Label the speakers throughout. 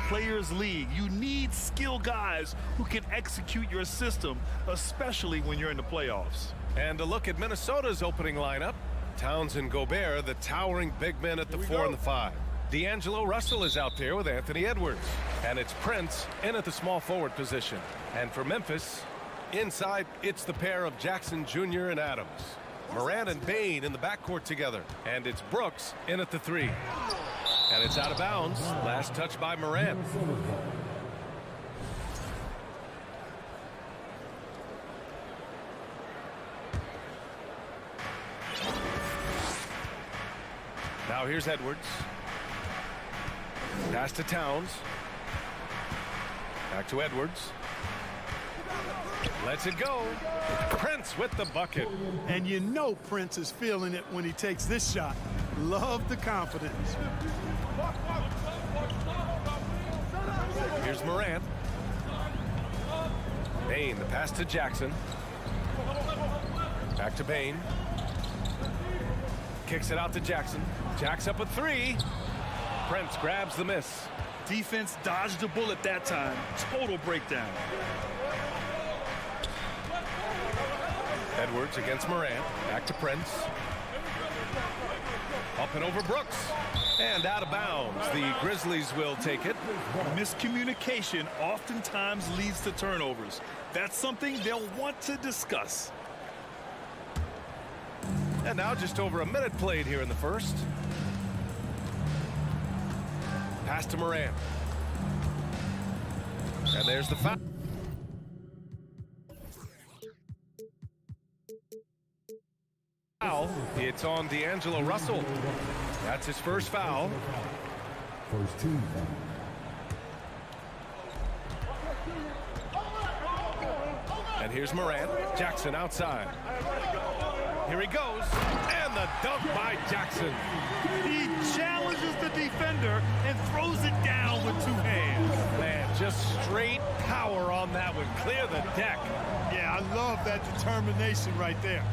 Speaker 1: players league. You need skilled guys who can execute your system, especially when you're in the playoffs.
Speaker 2: And a look at Minnesota's opening lineup. Towns and Gobert, the towering big men at the 4 and the 5. D'Angelo Russell is out there with Anthony Edwards. And it's Prince in at the small forward position. And for Memphis, inside, it's the pair of Jackson Jr. and Adams. Morant and Bane in the backcourt together. And it's Brooks in at the 3. And it's out of bounds. Last touch by Morant. Now here's Edwards. Pass to Towns. Back to Edwards. Lets it go. Prince with the bucket.
Speaker 3: And you know Prince is feeling it when he takes this shot. Love the confidence.
Speaker 2: Here's Morant. Bane, the pass to Jackson. Back to Bane. Kicks it out to Jackson. Jacks up a 3. Prince grabs the miss.
Speaker 1: Defense dodged the bullet that time. Total breakdown.
Speaker 2: Edwards against Morant. Back to Prince. Up and over Brooks. And out of bounds. The Grizzlies will take it.
Speaker 1: Miscommunication oftentimes leads to turnovers. That's something they'll want to discuss.
Speaker 2: And now just over a minute played here in the first. Pass to Morant. And there's the foul. It's on D'Angelo Russell. That's his first foul.
Speaker 4: First team foul.
Speaker 2: And here's Morant. Jackson outside. Here he goes. And the dunk by Jackson.
Speaker 1: He challenges the defender and throws it down with 2 hands.
Speaker 2: Man, just straight power on that one. Clear the deck.
Speaker 3: Yeah, I love that determination right there.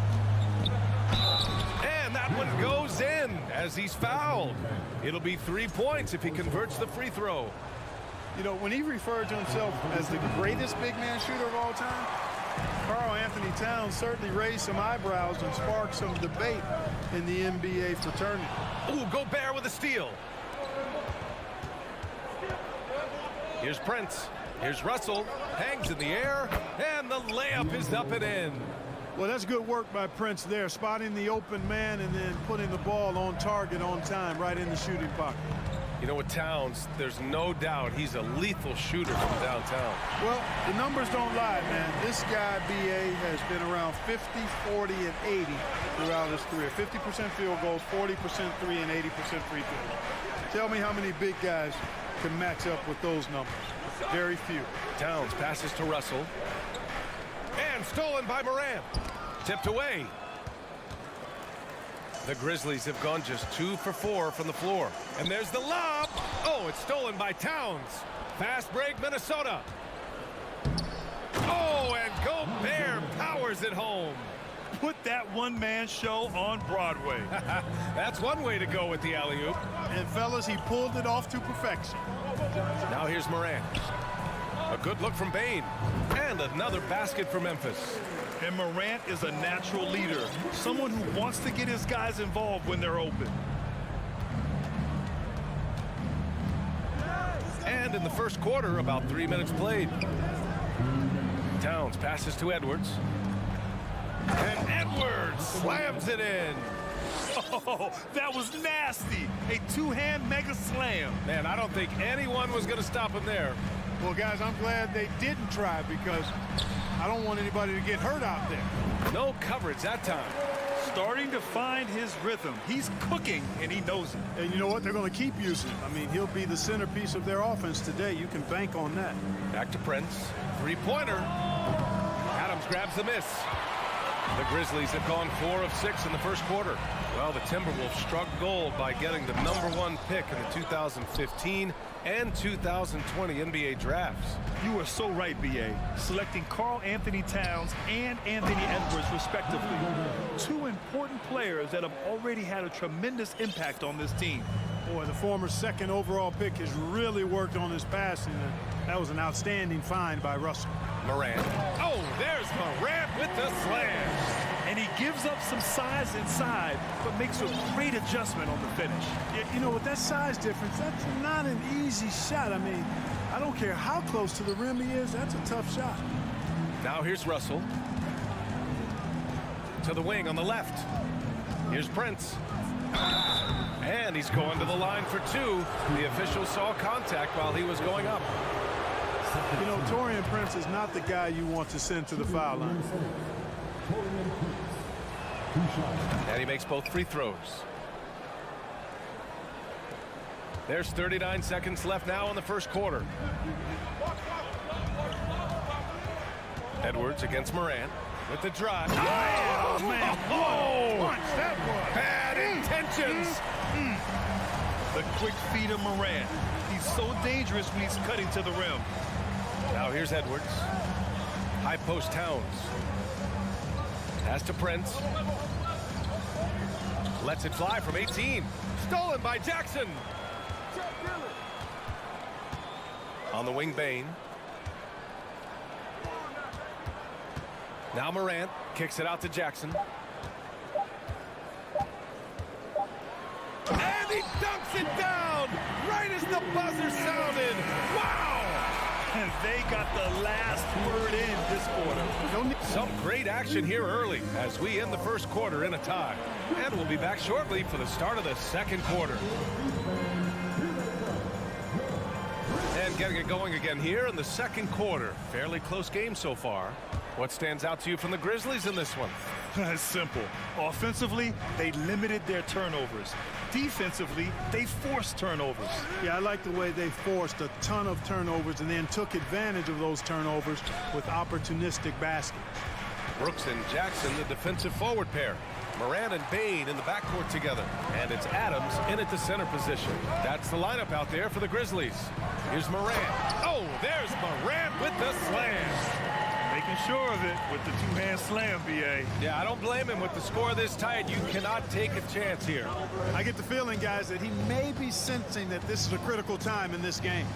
Speaker 2: And that one goes in as he's fouled. It'll be 3 points if he converts the free throw.
Speaker 3: You know, when he referred to himself as the greatest big man shooter of all time, Karl Anthony Towns certainly raised some eyebrows and sparked some debate in the NBA fraternity.
Speaker 2: Ooh, Gobert with a steal. Here's Prince. Here's Russell. Hangs in the air. And the layup is up and in.
Speaker 3: Well, that's good work by Prince there, spotting the open man and then putting the ball on target on time right in the shooting pocket.
Speaker 2: You know, with Towns, there's no doubt he's a lethal shooter from downtown.
Speaker 3: Well, the numbers don't lie, man. This guy, B.A., has been around 50, 40, and 80 throughout his career. 50% field goals, 40% 3, and 80% free throws. Tell me how many big guys can match up with those numbers. Very few.
Speaker 2: Towns passes to Russell. And stolen by Morant. Tipped away. The Grizzlies have gone just 2 for 4 from the floor. And there's the lob. Oh, it's stolen by Towns. Fast break, Minnesota. Oh, and Gobert powers it home.
Speaker 1: Put that one-man show on Broadway.
Speaker 2: That's one way to go with the alley-oop.
Speaker 3: And, fellas, he pulled it off to perfection.
Speaker 2: Now here's Morant. A good look from Bane. And another basket for Memphis.
Speaker 1: And Morant is a natural leader, someone who wants to get his guys involved when they're open.
Speaker 2: And in the first quarter, about 3 minutes played. Towns passes to Edwards. And Edwards slams it in.
Speaker 1: Oh, that was nasty. A 2-hand mega slam.
Speaker 2: Man, I don't think anyone was going to stop him there.
Speaker 3: Well, guys, I'm glad they didn't try because I don't want anybody to get hurt out there.
Speaker 2: No coverage that time.
Speaker 1: Starting to find his rhythm. He's cooking, and he knows it.
Speaker 3: And you know what? They're going to keep using him. I mean, he'll be the centerpiece of their offense today. You can bank on that.
Speaker 2: Back to Prince. 3-pointer. Adams grabs the miss. The Grizzlies have gone 4 of 6 in the first quarter. Well, the Timberwolves struck gold by getting the #1 pick in the 2015 and 2020 NBA drafts.
Speaker 1: You are so right, B.A. Selecting Karl Anthony Towns and Anthony Edwards, respectively. 2 important players that have already had a tremendous impact on this team.
Speaker 3: Boy, the former second overall pick has really worked on his passing. That was an outstanding find by Russell.
Speaker 2: Morant. Oh, there's Morant with the slam.
Speaker 1: And he gives up some size inside, but makes a great adjustment on the finish.
Speaker 3: You know, with that size difference, that's not an easy shot. I mean, I don't care how close to the rim he is, that's a tough shot.
Speaker 2: Now here's Russell. To the wing on the left. Here's Prince. And he's going to the line for two. The official saw contact while he was going up.
Speaker 3: You know, Taurean Prince is not the guy you want to send to the foul line.
Speaker 2: And he makes both free throws. There's 39 seconds left now in the first quarter. Edwards against Morant with the drive.
Speaker 3: Oh, man.
Speaker 2: Oh,
Speaker 3: Punch, that was.
Speaker 2: bad intentions.
Speaker 1: The quick feet of Morant. He's so dangerous when he's cutting to the rim.
Speaker 2: Now here's Edwards. High post Towns. Pass to Prince. Lets it fly from 18. Stolen by Jackson. On the wing, Bain. Now Morant kicks it out to Jackson. And he dunks it down right as the buzzer sounded. Wow!
Speaker 1: And they got the last word in this quarter.
Speaker 2: Some great action here early as we end the first quarter in a tie. And we'll be back shortly for the start of the second quarter. And getting it going again here in the second quarter. Fairly close game so far. What stands out to you from the Grizzlies in this one?
Speaker 1: It's simple. Offensively, they limited their turnovers. Defensively, they forced turnovers.
Speaker 3: Yeah, I like the way they forced a ton of turnovers and then took advantage of those turnovers with opportunistic baskets.
Speaker 2: Brooks and Jackson, the defensive forward pair. Morant and Bain in the backcourt together. And it's Adams in at the center position. That's the lineup out there for the Grizzlies. Here's Morant. Oh, there's Morant with the slam.
Speaker 1: Making sure of it with the two-hand slam, B.A.
Speaker 2: Yeah, I don't blame him with the score this tight. You cannot take a chance here.
Speaker 3: I get the feeling, guys, that he may be sensing that this is a critical time in this game.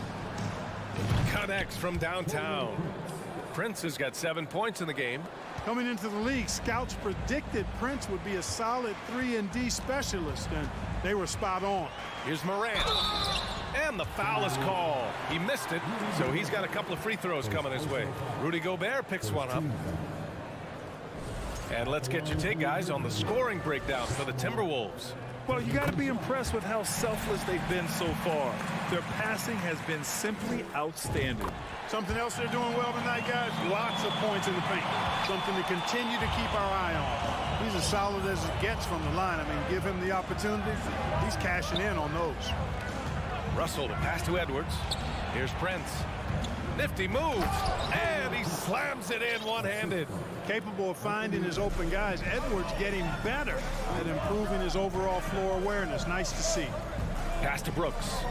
Speaker 2: Connects from downtown. Prince has got 7 points in the game.
Speaker 3: Coming into the league, scouts predicted Prince would be a solid 3-and-D specialist, and they were spot on.
Speaker 2: Here's Morant. And the foul is called. He missed it, so he's got a couple of free throws coming his way. Rudy Gobert picks one up. And let's get your take, guys, on the scoring breakdown for the Timberwolves.
Speaker 1: Well, you got to be impressed with how selfless they've been so far. Their passing has been simply outstanding.
Speaker 3: Something else they're doing well tonight, guys, lots of points in the paint. Something to continue to keep our eye on. He's as solid as it gets from the line. I mean, give him the opportunity. He's cashing in on those.
Speaker 2: Russell to pass to Edwards. Here's Prince. Nifty move. And he slams it in one-handed.
Speaker 3: Capable of finding his open guys. Edwards getting better at improving his overall floor awareness. Nice to see.
Speaker 2: Pass to Brooks.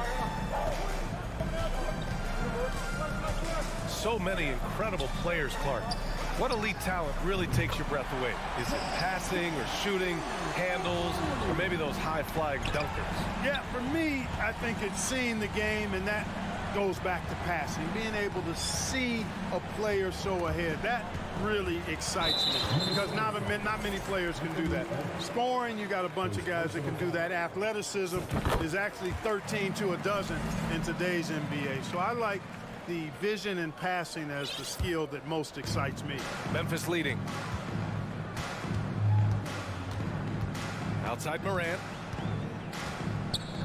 Speaker 2: So many incredible players, Clark. What elite talent really takes your breath away? Is it passing or shooting, handles, or maybe those high-flying dunkers?
Speaker 3: Yeah, for me, I think it's seeing the game, and that goes back to passing. Being able to see a player so ahead, that really excites me because not many players can do that. Scoring, you got a bunch of guys that can do that. Athleticism is actually 13 to a dozen in today's NBA. So I like the vision and passing as the skill that most excites me.
Speaker 2: Memphis leading. Outside Morant.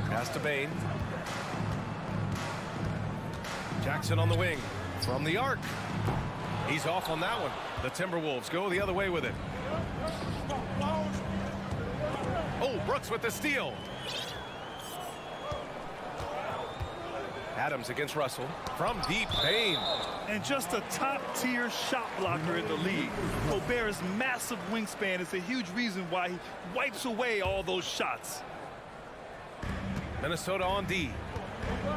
Speaker 2: Pass to Bain. Jackson on the wing. From the arc. He's off on that one. The Timberwolves go the other way with it. Oh, Brooks with the steal. Adams against Russell. From deep, Bain.
Speaker 1: And just a top-tier shot blocker in the league. Gobert's massive wingspan is a huge reason why he wipes away all those shots.
Speaker 2: Minnesota on D.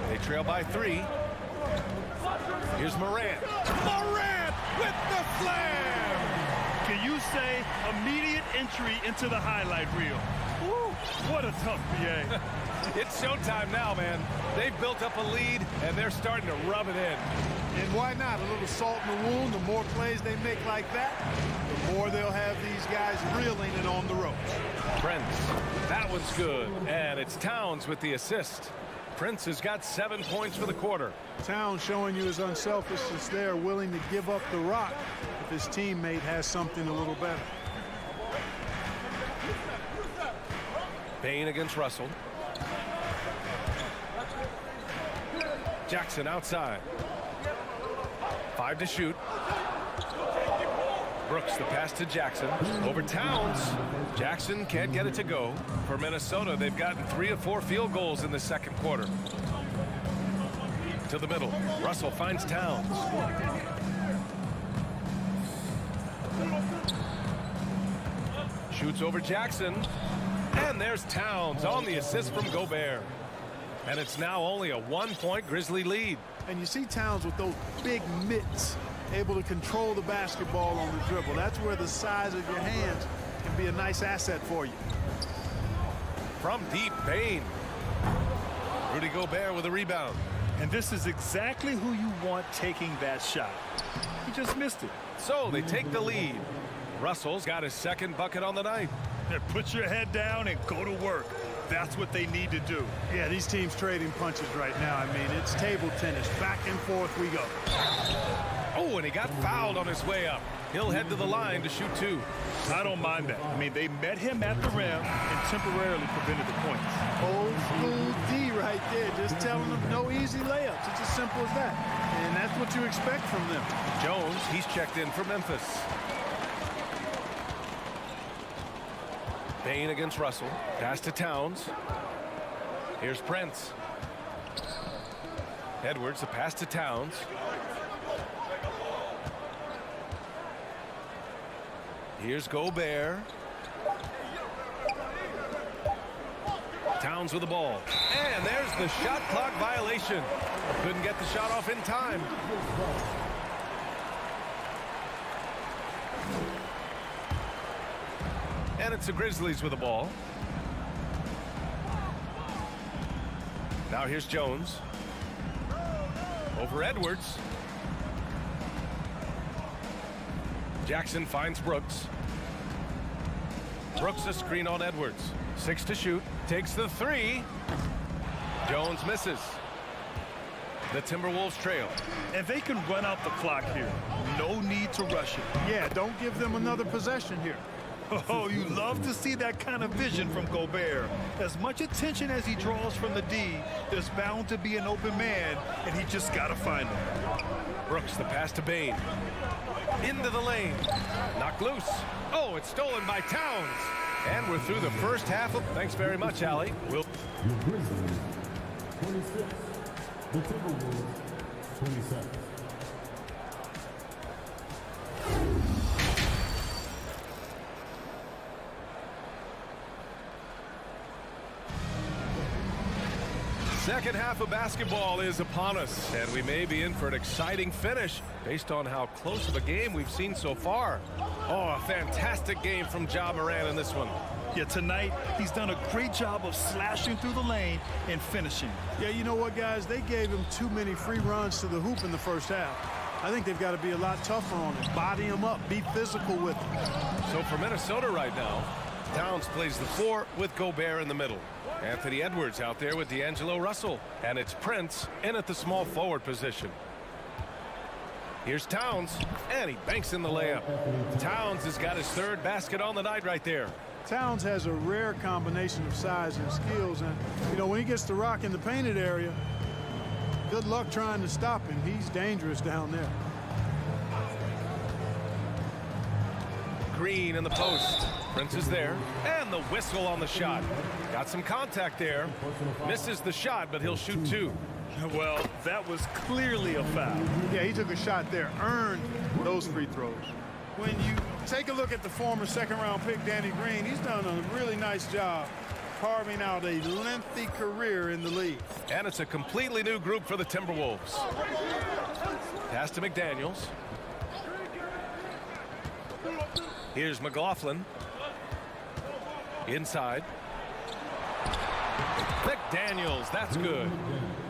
Speaker 2: They trail by 3. Here's Morant. Morant with the slam!
Speaker 1: Can you say immediate entry into the highlight reel? Woo. What a tough BA.
Speaker 2: It's showtime now, man. They've built up a lead, and they're starting to rub it in.
Speaker 3: And why not? A little salt in the wound. The more plays they make like that, the more they'll have these guys reeling and on the ropes.
Speaker 2: Prince, that one's good. And it's Towns with the assist. Prince has got 7 points for the quarter.
Speaker 3: Towns showing you his unselfishness there, willing to give up the rock if his teammate has something a little better.
Speaker 2: Bain against Russell. Jackson outside. 5 to shoot. Brooks the pass to Jackson. Over Towns. Jackson can't get it to go. For Minnesota, they've gotten 3 of 4 field goals in the second quarter. To the middle. Russell finds Towns. Shoots over Jackson. And there's Towns on the assist from Gobert. And it's now only a 1-point Grizzly lead.
Speaker 3: And you see Towns with those big mitts, able to control the basketball on the dribble. That's where the size of your hands can be a nice asset for you.
Speaker 2: From deep, Bain. Rudy Gobert with a rebound.
Speaker 1: And this is exactly who you want taking that shot. He just missed it.
Speaker 2: So they take the lead. Russell's got his second bucket on the night.
Speaker 1: Put your head down and go to work. That's what they need to do.
Speaker 3: Yeah, these teams trading punches right now. I mean, it's table tennis. Back and forth we go.
Speaker 2: Oh, and he got fouled on his way up. He'll head to the line to shoot 2.
Speaker 1: I don't mind that. I mean, they met him at the rim and temporarily prevented the points.
Speaker 3: Old school D right there, just telling them no easy layups. It's as simple as that. And that's what you expect from them.
Speaker 2: Jones, he's checked in for Memphis. Bain against Russell. Pass to Towns. Here's Prince. Edwards, the pass to Towns. Here's Gobert. Towns with the ball. And there's the shot clock violation. Couldn't get the shot off in time. And it's the Grizzlies with the ball. Now here's Jones. Over Edwards. Jackson finds Brooks. Brooks a screen on Edwards. 6 to shoot. Takes the 3. Jones misses. The Timberwolves trail.
Speaker 1: And they can run out the clock here. No need to rush it.
Speaker 3: Yeah, don't give them another possession here.
Speaker 1: Oh, you love to see that kind of vision from Gobert. As much attention as he draws from the D, there's bound to be an open man, and he just got to find him.
Speaker 2: Brooks, the pass to Bain. Into the lane. Knocked loose. Oh, it's stolen by Towns. And we're through the first half of... Thanks very much, Allie.
Speaker 4: Your Grizzlies, 26. The Timberwolves, 27.
Speaker 2: Second half of basketball is upon us, and we may be in for an exciting finish based on how close of a game we've seen so far. Oh, a fantastic game from Ja Morant in this one.
Speaker 1: Yeah, tonight, he's done a great job of slashing through the lane and finishing.
Speaker 3: Yeah, you know what, guys? They gave him too many free runs to the hoop in the first half. I think they've got to be a lot tougher on him. Body him up. Be physical with him.
Speaker 2: So for Minnesota right now, Towns plays the 4 with Gobert in the middle. Anthony Edwards out there with D'Angelo Russell. And it's Prince in at the small forward position. Here's Towns, and he banks in the layup. Towns has got his 3rd basket on the night right there.
Speaker 3: Towns has a rare combination of size and skills. And, you know, when he gets the rock in the painted area, good luck trying to stop him. He's dangerous down there.
Speaker 2: Green in the post. Prince is there. And the whistle on the shot. Got some contact there. Misses the shot, but he'll shoot 2.
Speaker 1: Well, that was clearly a foul.
Speaker 3: Yeah, he took a shot there. Earned those free throws. When you take a look at the former second-round pick, Danny Green, he's done a really nice job carving out a lengthy career in the league.
Speaker 2: And it's a completely new group for the Timberwolves. Pass to McDaniels. Here's McLaughlin. Inside. McDaniels, that's good.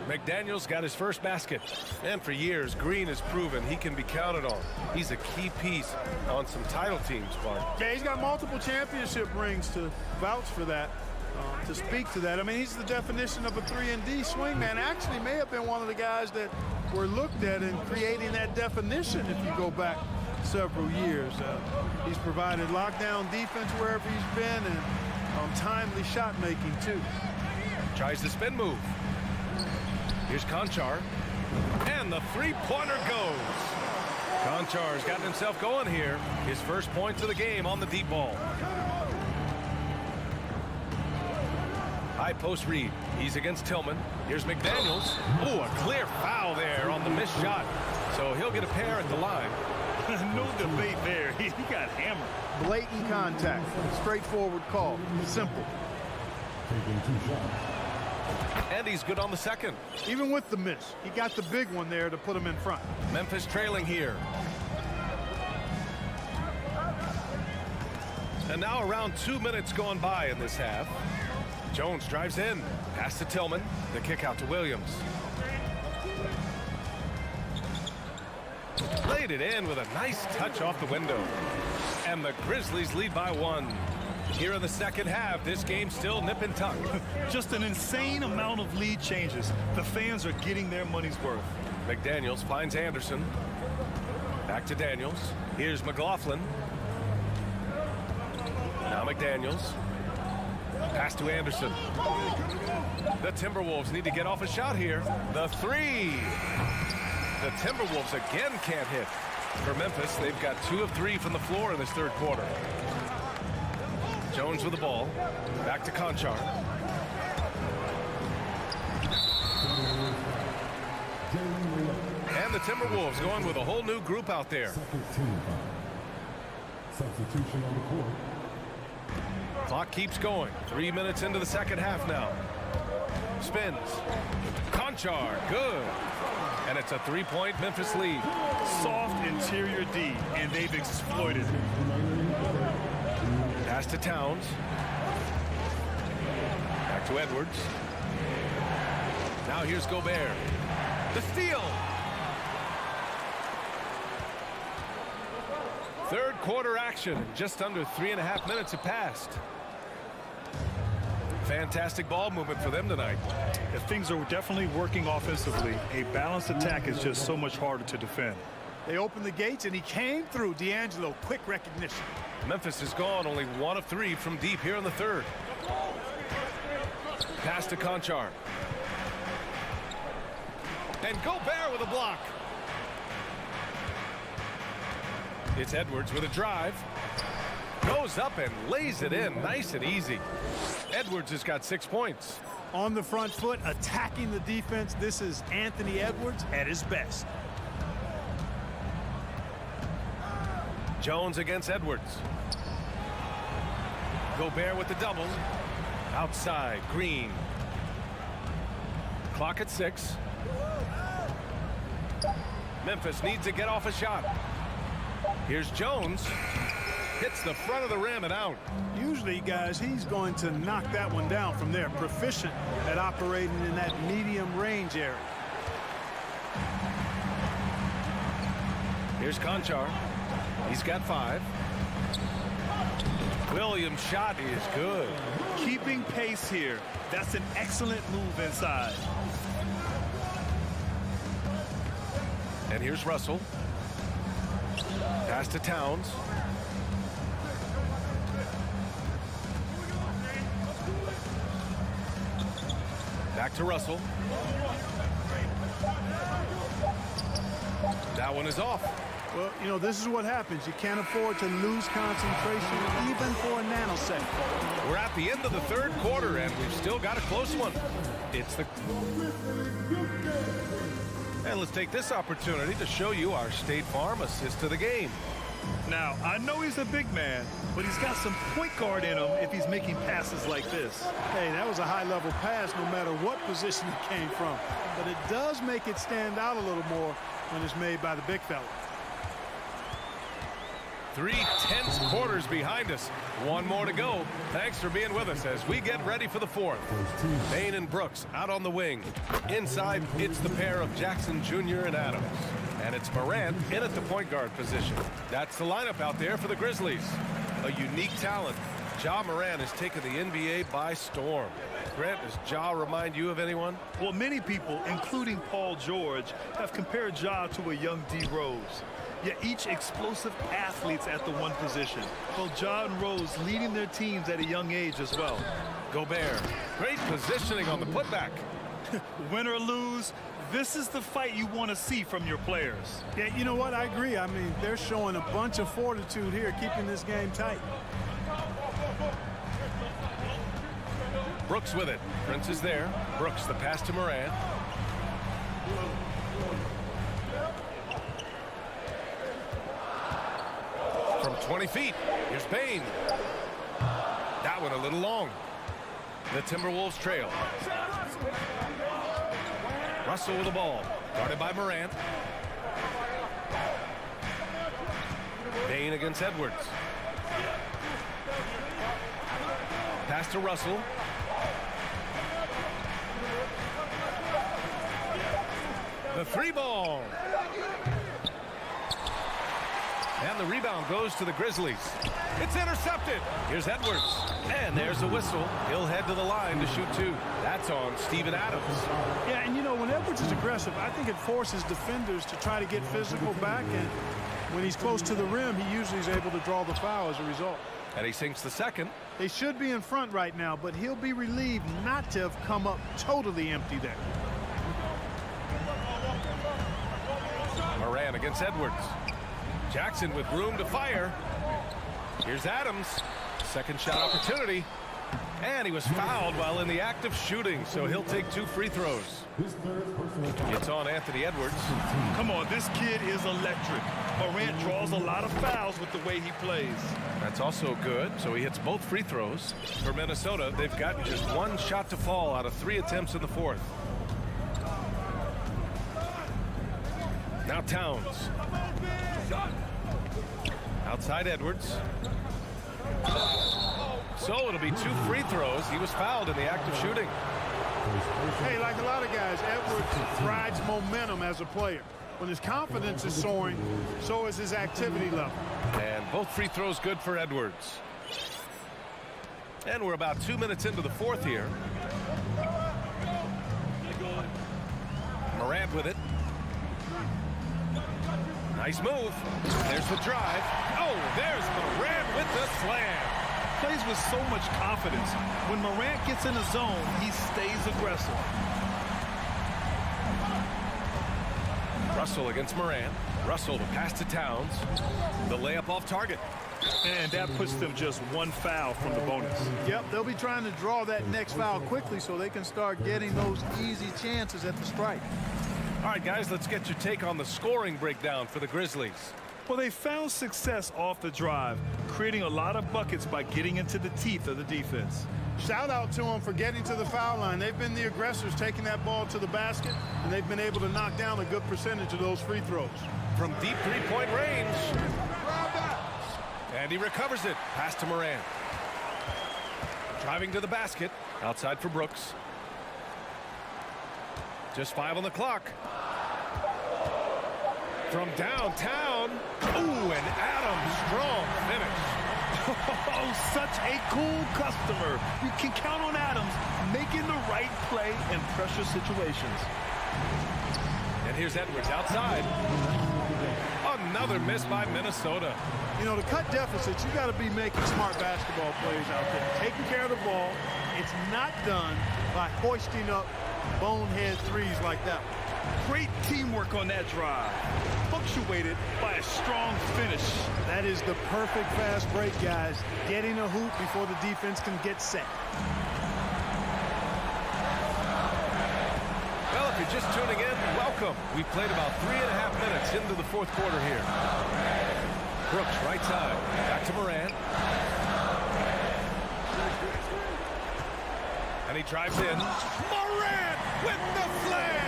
Speaker 2: McDaniels got his first basket. And for years, Green has proven he can be counted on. He's a key piece on some title teams, Bart.
Speaker 3: Yeah, he's got multiple championship rings to vouch for that, to speak to that. I mean, he's the definition of a 3-and-D swingman. Actually may have been one of the guys that were looked at in creating that definition if you go back several years. He's provided lockdown defense wherever he's been and timely shot making too.
Speaker 2: Tries the spin move. Here's Conchar. And the three-pointer goes. Conchar's gotten himself going here. His first points of the game on the deep ball. High post read. He's against Tillman. Here's McDaniels. Oh, a clear foul there on the missed shot. So he'll get a pair at the line.
Speaker 1: No debate there. He got hammered.
Speaker 3: Blatant contact. Straightforward call. Simple.
Speaker 4: Taking 2 shots.
Speaker 2: And he's good on the second.
Speaker 3: Even with the miss, he got the big one there to put him in front.
Speaker 2: Memphis trailing here. And now around 2 minutes gone by in this half. Jones drives in. Pass to Tillman. The kick out to Williams. Laid it in with a nice touch off the window. And the Grizzlies lead by 1. Here in the second half, this game's still nip and tuck.
Speaker 1: Just an insane amount of lead changes. The fans are getting their money's worth.
Speaker 2: McDaniels finds Anderson. Back to Daniels. Here's McLaughlin. Now McDaniels. Pass to Anderson. The Timberwolves need to get off a shot here. The three. The Timberwolves again can't hit. For Memphis, they've got 2 of 3 from the floor in this third quarter. Jones with the ball. Back to Conchar. And the Timberwolves going with a whole new group out there.
Speaker 4: Second team foul. Substitution on the court.
Speaker 2: Clock keeps going. 3 minutes into the second half now. Spins. Conchar, good. And it's a 3-point Memphis lead.
Speaker 1: Soft interior D, and they've exploited it.
Speaker 2: Pass to Towns. Back to Edwards. Now here's Gobert. The steal. Third quarter action. Just under 3.5 minutes have passed. Fantastic ball movement for them tonight.
Speaker 1: Things are definitely working offensively. A balanced attack is just so much harder to defend.
Speaker 3: They opened the gates and he came through. D'Angelo, quick recognition.
Speaker 2: Memphis has gone only 1 of 3 from deep here in the third. Pass to Conchar. And Gobert with a block. It's Edwards with a drive. Goes up and lays it in nice and easy. Edwards has got 6 points.
Speaker 3: On the front foot, attacking the defense. This is Anthony Edwards at his best.
Speaker 2: Jones against Edwards. Gobert with the double. Outside, Green. Clock at 6. Memphis needs to get off a shot. Here's Jones. Hits the front of the rim and out.
Speaker 3: Usually, guys, he's going to knock that one down from there. Proficient at operating in that medium range area.
Speaker 2: Here's Conchar. He's got 5. Williams' shot is good.
Speaker 1: Keeping pace here. That's an excellent move inside.
Speaker 2: And here's Russell. Pass to Towns. Back to Russell. That one is off.
Speaker 3: Well, you know, this is what happens. You can't afford to lose concentration even for a nanosecond.
Speaker 2: We're at the end of the third quarter, and we've still got a close one. It's the... And let's take this opportunity to show you our State Farm assist to the game.
Speaker 1: Now, I know he's a big man, but he's got some point guard in him if he's making passes like this.
Speaker 3: Hey, that was a high-level pass no matter what position it came from. But it does make it stand out a little more when it's made by the big fella.
Speaker 2: 3 tense quarters behind us. One more to go. Thanks for being with us as we get ready for the fourth. Bain and Brooks out on the wing. Inside, it's the pair of Jackson Jr. and Adams. And it's Morant in at the point guard position. That's the lineup out there for the Grizzlies. A unique talent. Ja Morant has taken the NBA by storm. Grant, does Ja remind you of anyone?
Speaker 1: Well, many people, including Paul George, have compared Ja to a young D. Rose. Yet each explosive athletes at the one position. Both Ja and Rose leading their teams at a young age as well.
Speaker 2: Gobert, great positioning on the putback.
Speaker 1: Win or lose, this is the fight you want to see from your players.
Speaker 3: Yeah, you know what? I agree. I mean, they're showing a bunch of fortitude here, keeping this game tight.
Speaker 2: Brooks with it. Prince is there. Brooks, the pass to Morant. From 20 feet, here's Bain. That one a little long. The Timberwolves trail. Russell with the ball. Guarded by Morant. Bain against Edwards. Pass to Russell. The 3-ball. And the rebound goes to the Grizzlies. It's intercepted. Here's Edwards. And there's a whistle. He'll head to the line to shoot 2. That's on Steven Adams.
Speaker 3: Yeah, and you know, when Edwards is aggressive, I think it forces defenders to try to get physical back. And when he's close to the rim, he usually is able to draw the foul as a result.
Speaker 2: And he sinks the second.
Speaker 3: They should be in front right now, but he'll be relieved not to have come up totally empty there.
Speaker 2: Morant against Edwards. Jackson with room to fire. Here's Adams. Second shot opportunity. And he was fouled while in the act of shooting, so he'll take 2 free throws. It's on Anthony Edwards.
Speaker 1: Come on, this kid is electric. Morant draws a lot of fouls with the way he plays.
Speaker 2: That's also good, so he hits both free throws. For Minnesota, they've gotten just 1 shot to fall out of 3 attempts in the fourth. Now Towns. Outside Edwards. So it'll be 2 free throws. He was fouled in the act of shooting.
Speaker 3: Hey, like a lot of guys, Edwards rides momentum as a player. When his confidence is soaring, so is his activity level.
Speaker 2: And both free throws good for Edwards. And we're about 2 minutes into the fourth here. Morant with it. Nice move. There's the drive. Oh, there's Morant with the slam.
Speaker 1: Plays with so much confidence. When Morant gets in the zone, he stays aggressive.
Speaker 2: Russell against Morant. Russell to pass to Towns. The layup off target.
Speaker 1: And that puts them just 1 foul from the bonus.
Speaker 3: Yep, they'll be trying to draw that next foul quickly so they can start getting those easy chances at the strike.
Speaker 2: All right, guys, let's get your take on the scoring breakdown for the Grizzlies.
Speaker 1: Well, they found success off the drive, creating a lot of buckets by getting into the teeth of the defense.
Speaker 3: Shout out to them for getting to the foul line. They've been the aggressors taking that ball to the basket, and they've been able to knock down a good percentage of those free throws.
Speaker 2: From deep 3-point range. And he recovers it. Pass to Morant. Driving to the basket. Outside for Brooks. Just 5 on the clock. From downtown. Ooh, and Adams, strong finish.
Speaker 1: Oh, such a cool customer. You can count on Adams making the right play in pressure situations.
Speaker 2: And here's Edwards outside. Another miss by Minnesota.
Speaker 3: You know, to cut deficits, you got to be making smart basketball plays out there. Taking care of the ball. It's not done by hoisting up bonehead threes like that one.
Speaker 1: Great teamwork on that drive. Punctuated by a strong finish.
Speaker 3: That is the perfect fast break, guys. Getting a hoop before the defense can get set.
Speaker 2: Well, if you're just tuning in, welcome. We've played about 3.5 minutes into the fourth quarter here. Brooks, right side. Back to Morant. And he drives in. Morant with the slam!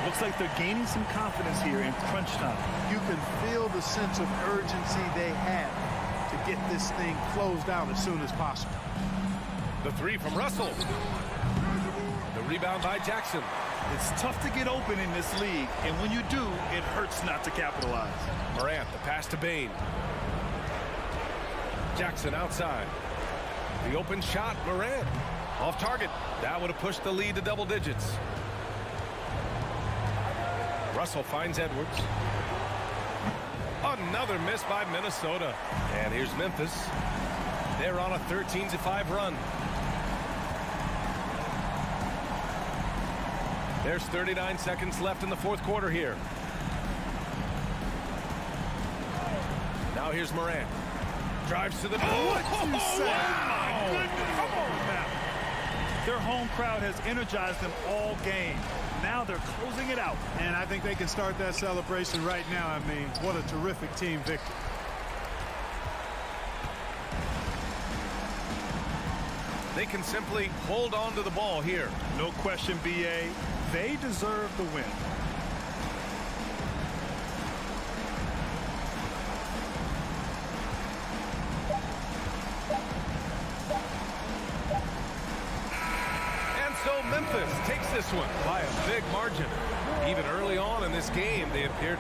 Speaker 1: Looks like they're gaining some confidence here in crunch time.
Speaker 3: You can feel the sense of urgency they have to get this thing closed out as soon as possible.
Speaker 2: The three from Russell. The rebound by Jackson.
Speaker 1: It's tough to get open in this league, and when you do, it hurts not to capitalize.
Speaker 2: Morant, the pass to Bain. Jackson outside. The open shot, Morant. Off target. That would have pushed the lead to double digits. Russell finds Edwards. Another miss by Minnesota. And here's Memphis. They're on a 13-5 run. There's 39 seconds left in the fourth quarter here. Now here's Morant. Drives to the middle.
Speaker 1: What you say? Oh, my goodness. Come on now. Their home crowd has energized them all game. Now they're closing it out.
Speaker 3: And I think they can start that celebration right now. I mean, what a terrific team victory.
Speaker 2: They can simply hold on to the ball here.
Speaker 1: No question, B.A. They deserve the win.
Speaker 2: And so Memphis takes this one by a big margin. Even early on in this game, they appeared...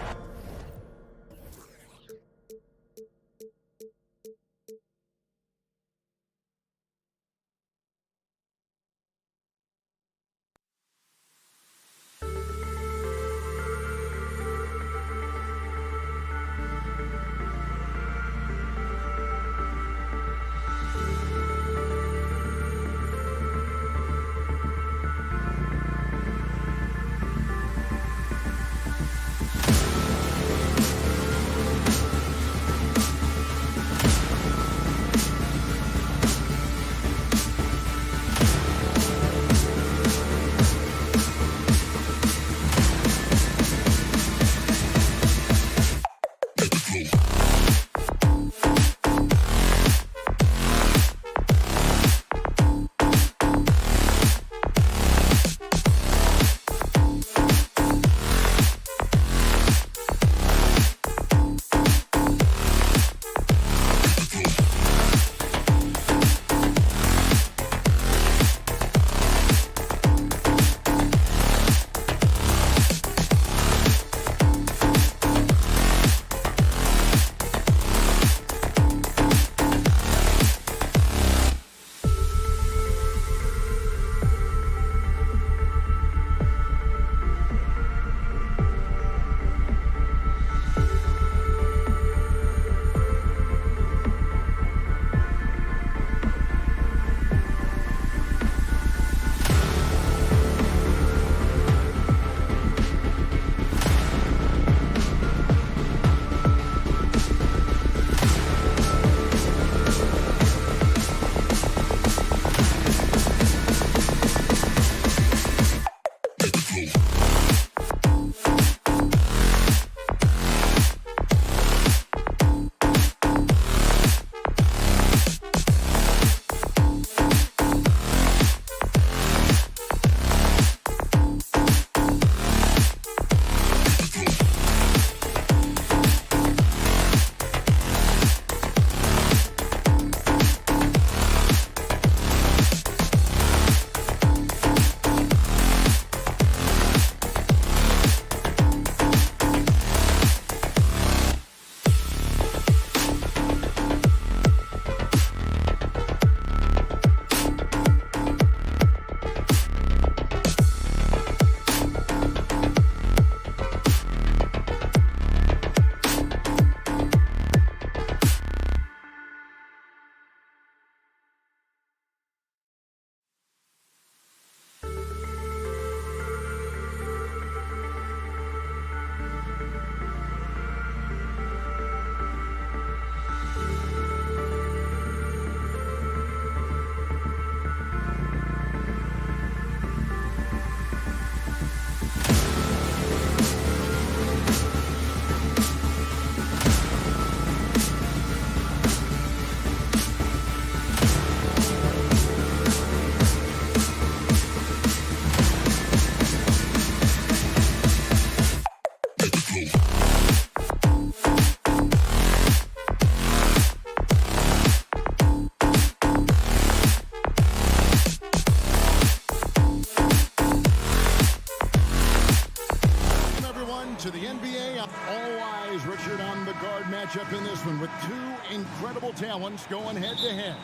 Speaker 5: started on the guard matchup in this one with two incredible talents going head-to-head.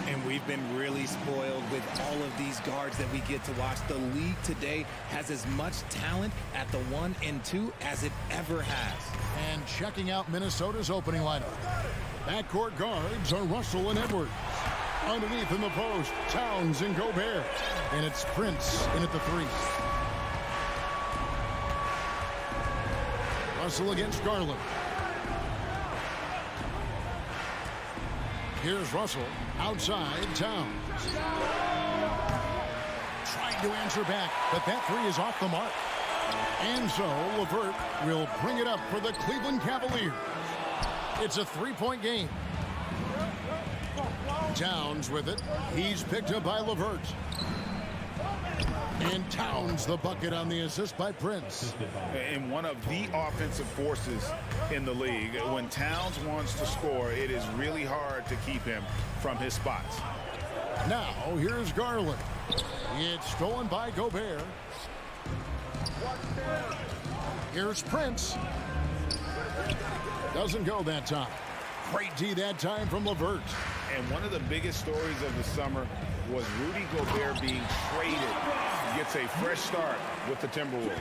Speaker 6: And we've been really spoiled with all of these guards that we get to watch. The league today has as much talent at the 1 and 2 as it ever has.
Speaker 5: And checking out Minnesota's opening lineup. Backcourt guards are Russell and Edwards. Underneath in the post, Towns and Gobert. And it's Prince in at the 3. Russell against Garland. Here's Russell. Outside, Towns. Trying to answer back, but that 3 is off the mark. And so, LeVert will bring it up for the Cleveland Cavaliers. It's a 3-point game. Towns with it. He's picked up by LeVert. And Towns the bucket on the assist by Prince.
Speaker 7: And one of the offensive forces in the league. When Towns wants to score, it is really hard to keep him from his spots.
Speaker 5: Now, here's Garland. It's stolen by Gobert. Here's Prince. Doesn't go that time. Great D that time from LeVert.
Speaker 7: And one of the biggest stories of the summer was Rudy Gobert being traded. Gets a fresh start with the Timberwolves.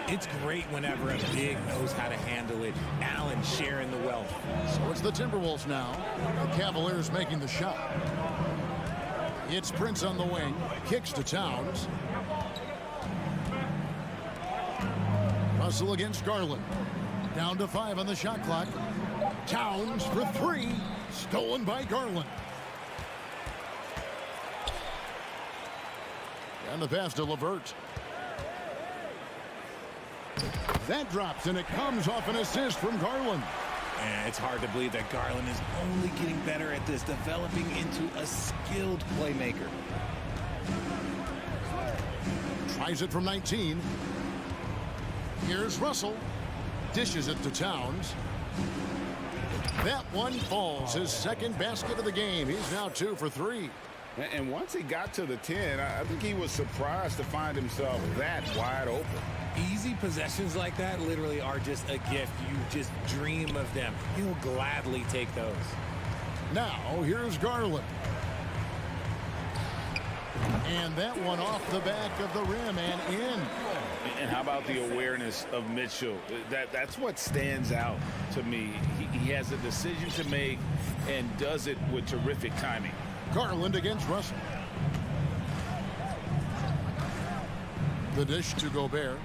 Speaker 6: It's great whenever a big knows how to handle it. Allen sharing the wealth.
Speaker 5: So it's the Timberwolves now. The Cavaliers making the shot. It's Prince on the wing. Kicks to Towns. Russell against Garland. Down to 5 on the shot clock. Towns for 3. Stolen by Garland. And the pass to LeVert. That drops, and it comes off an assist from Garland.
Speaker 6: And it's hard to believe that Garland is only getting better at this, developing into a skilled playmaker.
Speaker 5: Tries it from 19. Here's Russell. Dishes it to Towns. That one falls. His second basket of the game. He's now 2 for 3.
Speaker 7: And once he got to the 10, I think he was surprised to find himself that wide open.
Speaker 6: Easy possessions like that literally are just a gift. You just dream of them. He'll gladly take those.
Speaker 5: Now, here's Garland. And that one off the back of the rim and in.
Speaker 7: And how about the awareness of Mitchell? That's what stands out to me. He has a decision to make and does it with terrific timing.
Speaker 5: Garland against Russell. The dish to Gobert.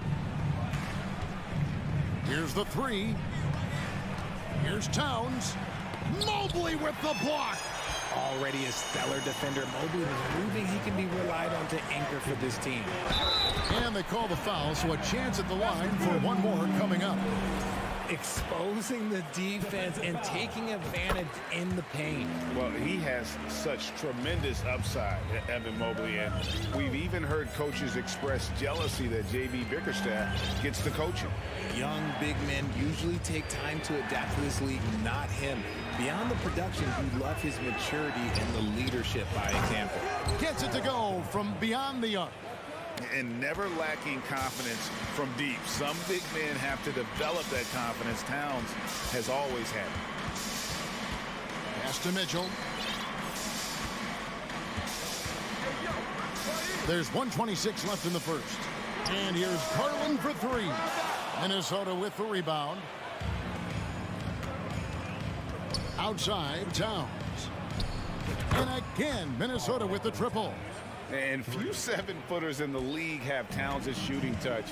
Speaker 5: Here's the 3. Here's Towns. Mobley with the block.
Speaker 6: Already a stellar defender. Mobley is proving he can be relied on to anchor for this team.
Speaker 5: And they call the foul, so a chance at the line for one more coming up.
Speaker 6: Exposing the defense and taking advantage in the paint.
Speaker 7: Well, he has such tremendous upside, Evan Mobley, and we've even heard coaches express jealousy that J.B. Bickerstaff gets to coach him.
Speaker 6: Young big men usually take time to adapt to this league, not him. Beyond the production, we love his maturity and the leadership by example.
Speaker 5: Gets it to go from beyond the arc.
Speaker 7: And never lacking confidence from deep. Some big men have to develop that confidence. Towns has always had it.
Speaker 5: Pass to Mitchell. There's 1:26 left in the first. And here's Garland for 3. Minnesota with the rebound. Outside, Towns. And again, Minnesota with the triple.
Speaker 7: And few 7-footers in the league have Towns' shooting touch.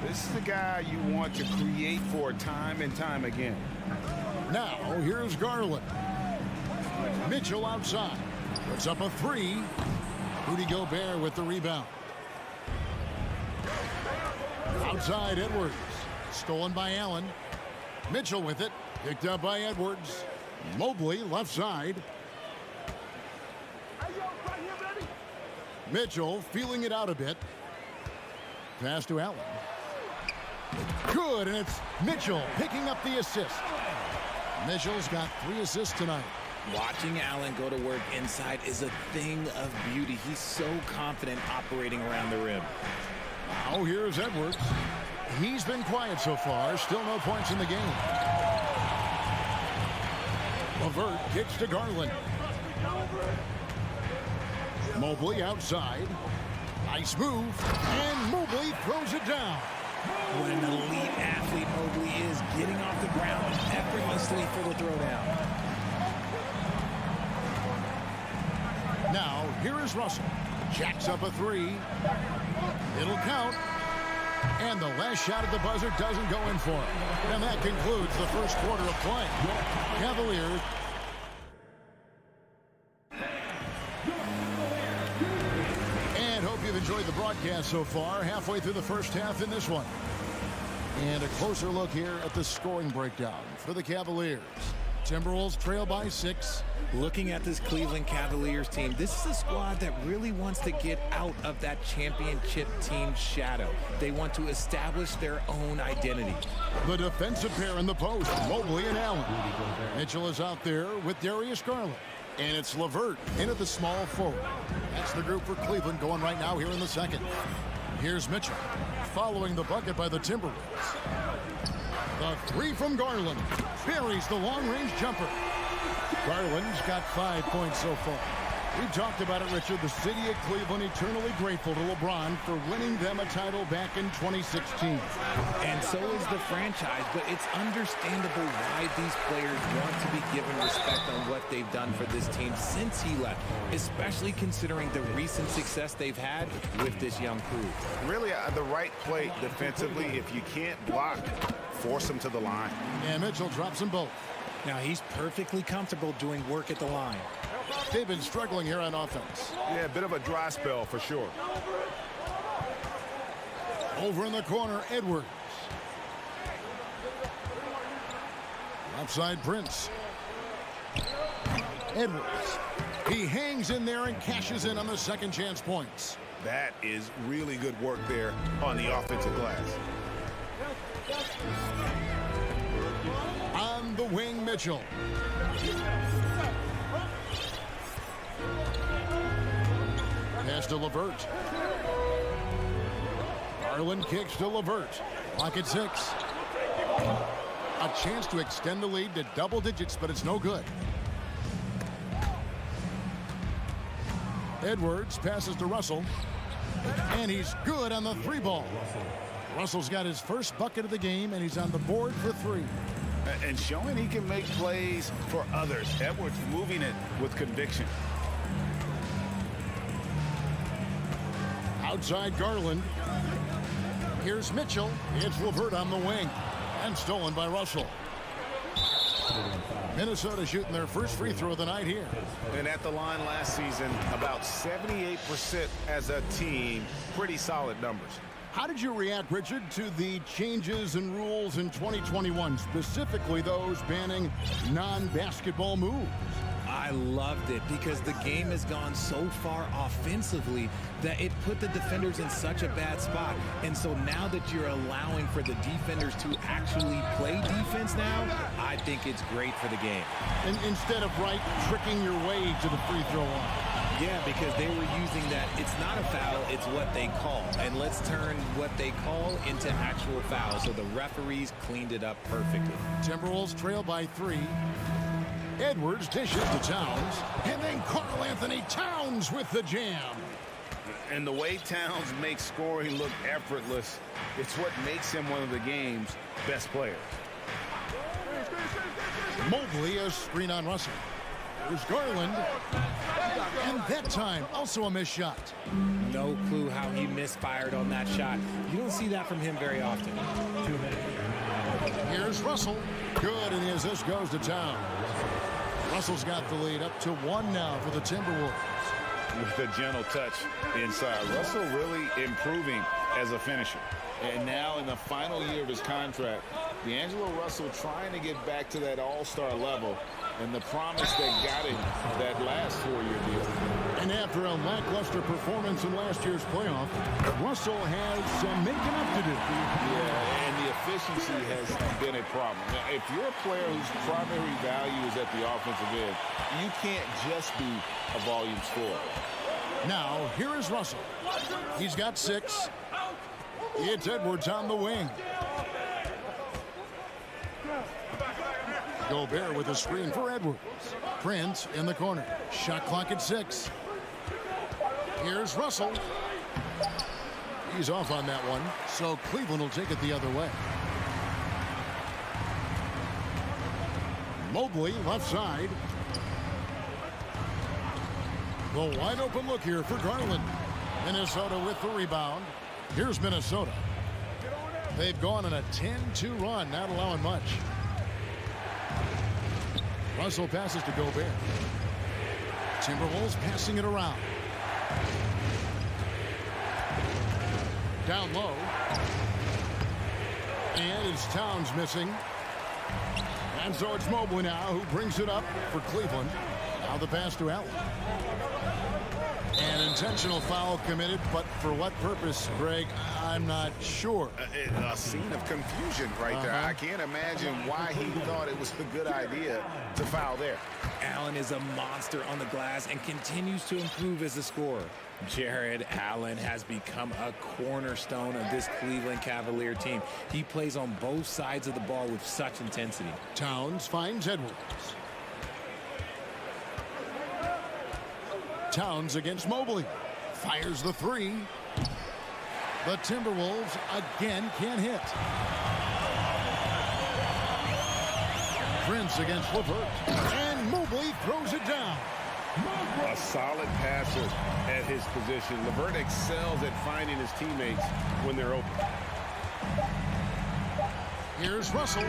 Speaker 7: This is the guy you want to create for time and time again.
Speaker 5: Now, here's Garland. Mitchell outside. Puts up a 3. Rudy Gobert with the rebound. Outside, Edwards. Stolen by Allen. Mitchell with it. Picked up by Edwards. Mobley left side. Mitchell feeling it out a bit. Pass to Allen. Good, and it's Mitchell picking up the assist. Mitchell's got 3 assists tonight.
Speaker 6: Watching Allen go to work inside is a thing of beauty. He's so confident operating around the rim.
Speaker 5: Now here's Edwards. He's been quiet so far. Still no points in the game. LeVert kicks to Garland. Mobley outside. Nice move. And Mobley throws it down.
Speaker 6: What an elite athlete Mobley is, getting off the ground effortlessly for the throwdown.
Speaker 5: Now, here is Russell. Jacks up a three. It'll count. And the last shot at the buzzer doesn't go in for him. And that concludes the first quarter of play. Cavaliers. And hope you've enjoyed the broadcast so far. Halfway through the first half in this one. And a closer look here at the scoring breakdown for the Cavaliers. Timberwolves trail by 6.
Speaker 6: Looking at this Cleveland Cavaliers team, this is a squad that really wants to get out of that championship team shadow. They want to establish their own identity.
Speaker 5: The defensive pair in the post, Mobley and Allen. Mitchell is out there with Darius Garland. And it's LeVert in at the small forward. That's the group for Cleveland going right now here in the second. Here's Mitchell following the bucket by the Timberwolves. The three from Garland buries the long-range jumper. Garland's got 5 points so far. We talked about it, Richard. The city of Cleveland eternally grateful to LeBron for winning them a title back in 2016.
Speaker 6: And so is the franchise, but it's understandable why these players want to be given respect on what they've done for this team since he left, especially considering the recent success they've had with this young crew.
Speaker 7: Really, the right play defensively. If you can't block, force them to the line.
Speaker 5: And Mitchell drops them both.
Speaker 6: Now he's perfectly comfortable doing work at the line.
Speaker 5: They've been struggling here on offense.
Speaker 7: Yeah, a bit of a dry spell for sure.
Speaker 5: Over in the corner, Edwards. Outside Prince. Edwards. He hangs in there and cashes in on the second chance points.
Speaker 7: That is really good work there on the offensive glass.
Speaker 5: On the wing, Mitchell. Pass to LeVert. Garland kicks to LeVert. Clock at 6. A chance to extend the lead to double digits, but it's no good. Edwards passes to Russell. And he's good on the 3 ball. Russell's got his first bucket of the game, and he's on the board for 3.
Speaker 7: And showing he can make plays for others. Edwards moving it with conviction.
Speaker 5: Outside Garland. Here's Mitchell. It's LeVert on the wing. And stolen by Russell. Minnesota shooting their first free throw of the night here.
Speaker 7: And at the line last season, about 78% as a team. Pretty solid numbers.
Speaker 5: How did you react, Richard, to the changes and rules in 2021, specifically those banning non-basketball moves?
Speaker 6: I loved it because the game has gone so far offensively that it put the defenders in such a bad spot. And so now that you're allowing for the defenders to actually play defense now, I think it's great for the game.
Speaker 5: And instead of tricking your way to the free throw line.
Speaker 6: Yeah, because they were using that. It's not a foul, it's what they call. And let's turn what they call into actual fouls. So the referees cleaned it up perfectly.
Speaker 5: Timberwolves trail by 3. Edwards dishes to Towns. And then Karl Anthony Towns with the jam.
Speaker 7: And the way Towns makes scoring look effortless, it's what makes him one of the game's best players.
Speaker 5: Mobley, a screen on Russell. There's Garland. And that time, also a missed shot.
Speaker 6: No clue how he misfired on that shot. You don't see that from him very often.
Speaker 5: Here's Russell. Good, and his assist goes to Towns. Russell's got the lead up to 1 now for the Timberwolves.
Speaker 7: With a gentle touch inside. Russell really improving as a finisher. And now in the final year of his contract, D'Angelo Russell trying to get back to that all-star level and the promise that got him that last 4-year deal.
Speaker 5: And after a lackluster performance in last year's playoff, Russell has some making up to do.
Speaker 7: Yeah, and the efficiency has been a problem. Now, if you're a player whose primary value is at the offensive end, you can't just be a volume scorer.
Speaker 5: Now, here is Russell. He's got 6. It's Edwards on the wing. Gobert with a screen for Edwards. Prince in the corner. Shot clock at 6. Here's Russell. He's off on that one, so Cleveland will take it the other way. Mobley, left side. The wide open look here for Garland. Minnesota with the rebound. Here's Minnesota. They've gone on a 10-2 run, not allowing much. Russell passes to Gobert. Timberwolves passing it around. Down low. And it's Towns missing. And so it's Mobley now who brings it up for Cleveland. Now the pass to Allen. An intentional foul committed, but for what purpose, Greg, I'm not sure.
Speaker 7: A scene of confusion right there. I can't imagine why he thought it was a good idea to foul there.
Speaker 6: Allen is a monster on the glass and continues to improve as a scorer. Jared Allen has become a cornerstone of this Cleveland Cavalier team. He plays on both sides of the ball with such intensity.
Speaker 5: Towns finds Edwards. Towns against Mobley. Fires the 3. The Timberwolves again can't hit. Prince against LeVert. And Mobley throws it down.
Speaker 7: A solid passer at his position. LeVert excels at finding his teammates when they're open.
Speaker 5: Here's Russell.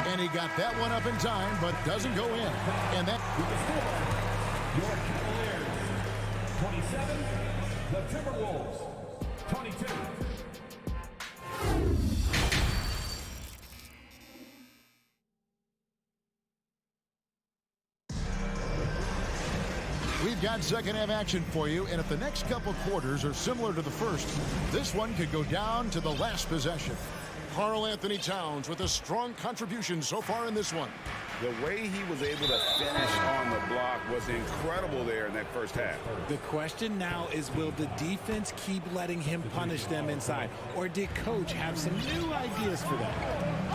Speaker 5: And he got that one up in time, but doesn't go in. And that...
Speaker 4: Your Cavaliers, 27. The Timberwolves, 22.
Speaker 5: We've got second half action for you, and if the next couple quarters are similar to the first, this one could go down to the last possession. Karl-Anthony Towns with a strong contribution so far in this one.
Speaker 7: The way he was able to finish on the block was incredible there in that first half.
Speaker 6: The question now is, will the defense keep letting him punish them inside, or did coach have some new ideas for them?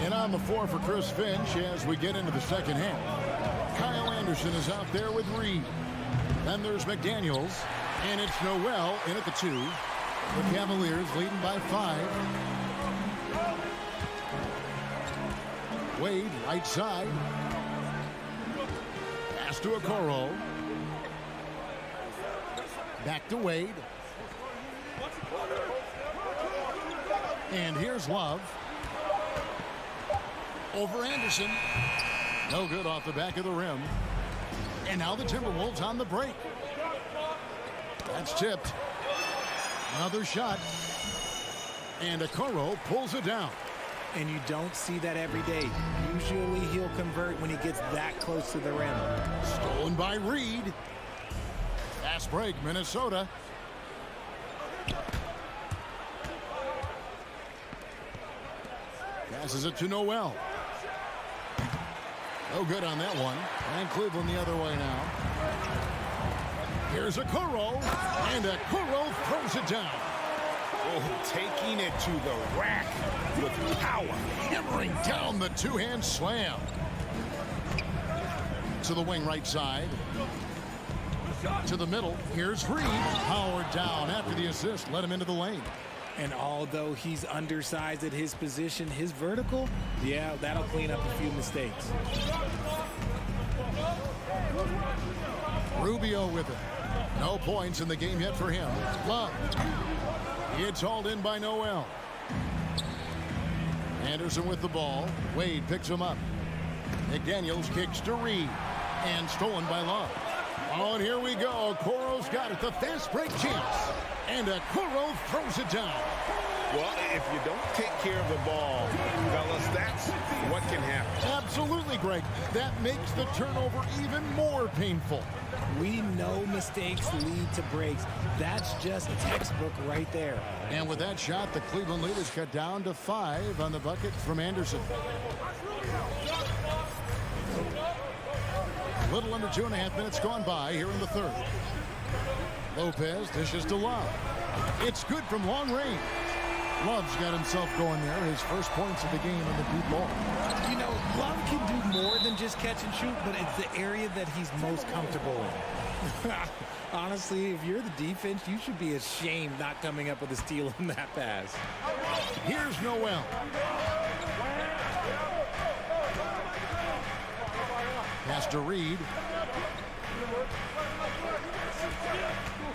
Speaker 5: And on the floor for Chris Finch as we get into the second half. Kyle Anderson is out there with Reed. Then there's McDaniels, and it's Noel in at the 2. The Cavaliers leading by 5. Wade, right side. Pass to Okoro. Back to Wade. And here's Love. Over Anderson. No good off the back of the rim. And now the Timberwolves on the break. That's tipped. Another shot. And Okoro pulls it down.
Speaker 6: And you don't see that every day. Usually he'll convert when he gets that close to the rim.
Speaker 5: Stolen by Reed. Fast break, Minnesota. Passes it to Noel. No good on that one. And Cleveland the other way now. Here's Okoro. And Okoro throws it down.
Speaker 7: Oh, taking it to the rack with power.
Speaker 5: Hammering down the two-hand slam. To the wing right side. To the middle. Here's Reed. Powered down after the assist. Let him into the lane.
Speaker 6: And although he's undersized at his position, his vertical, yeah, that'll clean up a few mistakes.
Speaker 5: Rubio with it. No points in the game yet for him. Love. It's hauled in by Noel. Anderson with the ball. Wade picks him up. McDaniels kicks to Reed. And stolen by Love. Oh, and here we go. Okoro's got it. The fast break chance. And Okoro throws it down.
Speaker 7: Well, if you don't take care of the ball, fellas, that's what can happen.
Speaker 5: Absolutely, Greg. That makes the turnover even more painful.
Speaker 6: We know mistakes lead to breaks. That's just textbook right there.
Speaker 5: And with that shot, the Cleveland lead is cut down to 5 on the bucket from Anderson. A little under 2.5 minutes gone by here in the third. Lopez dishes to Love. It's good from long range. Love's got himself going there. His first points of the game on the deep ball.
Speaker 6: You know, Love can do more than just catch and shoot, but it's the area that he's most comfortable in. Honestly, if you're the defense, you should be ashamed not coming up with a steal on that pass.
Speaker 5: Here's Noel. Pass to Reed.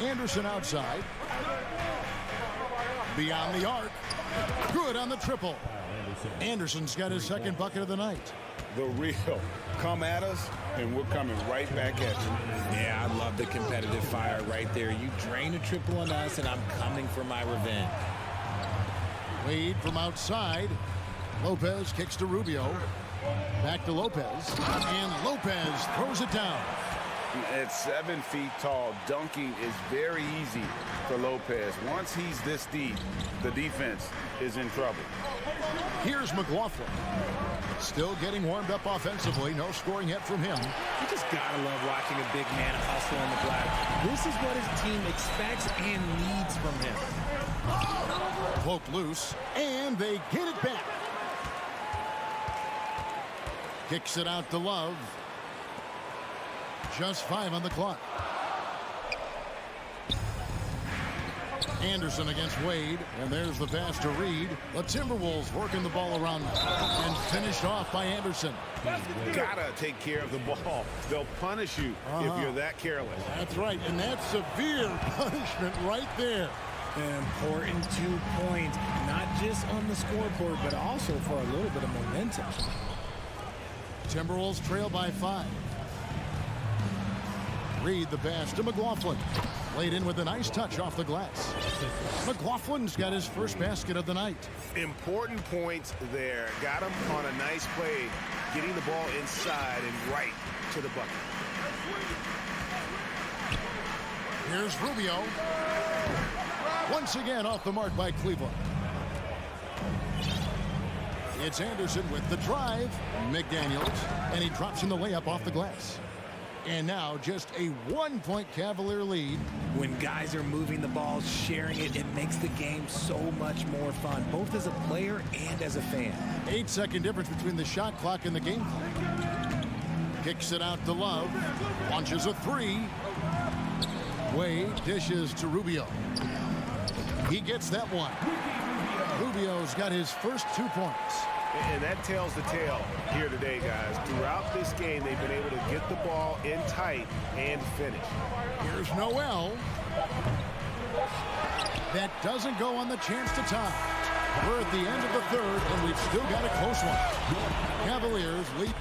Speaker 5: Anderson outside. Beyond the arc. Good on the triple. Anderson's got his second bucket of the night.
Speaker 7: The real. Come at us, and we're coming right back at you.
Speaker 6: Yeah, I love the competitive fire right there. You drain a triple on us, and I'm coming for my revenge.
Speaker 5: Wade from outside. Lopez kicks to Rubio. Back to Lopez. And Lopez throws it down.
Speaker 7: At 7 feet tall, dunking is very easy for Lopez. Once he's this deep, the defense is in trouble.
Speaker 5: Here's McLaughlin. Still getting warmed up offensively. No scoring yet from him.
Speaker 6: You just gotta love watching a big man hustle on the glass. This is what his team expects and needs from him.
Speaker 5: Poked loose, and they get it back. Kicks it out to Love. Just 5 on the clock. Anderson against Wade, and there's the pass to Reed. The Timberwolves working the ball around and finished off by Anderson.
Speaker 7: Gotta take care of the ball. They'll punish you if you're that careless.
Speaker 5: That's right, and that's severe punishment right there.
Speaker 6: An important 2 points, not just on the scoreboard, but also for a little bit of momentum.
Speaker 5: Timberwolves trail by 5. Reed the pass to McLaughlin. Laid in with a nice touch off the glass. McLaughlin's got his first basket of the night.
Speaker 7: Important points there. Got him on a nice play, getting the ball inside and right to the bucket.
Speaker 5: Here's Rubio. Once again off the mark by Cleveland. It's Anderson with the drive. McDaniels, and he drops in the layup off the glass. And now just a 1-point Cavalier lead.
Speaker 6: When guys are moving the ball, sharing it, it makes the game so much more fun, both as a player and as a fan.
Speaker 5: 8-second difference between the shot clock and the game clock. Kicks it out to Love. Launches a 3. Wade dishes to Rubio. He gets that one. Rubio's got his first 2 points.
Speaker 7: And that tells the tale here today, guys. Throughout this game, they've been able to get the ball in tight and finish.
Speaker 5: Here's Noel. That doesn't go on the chance to tie. We're at the end of the third, and we've still got a close one. Cavaliers lead.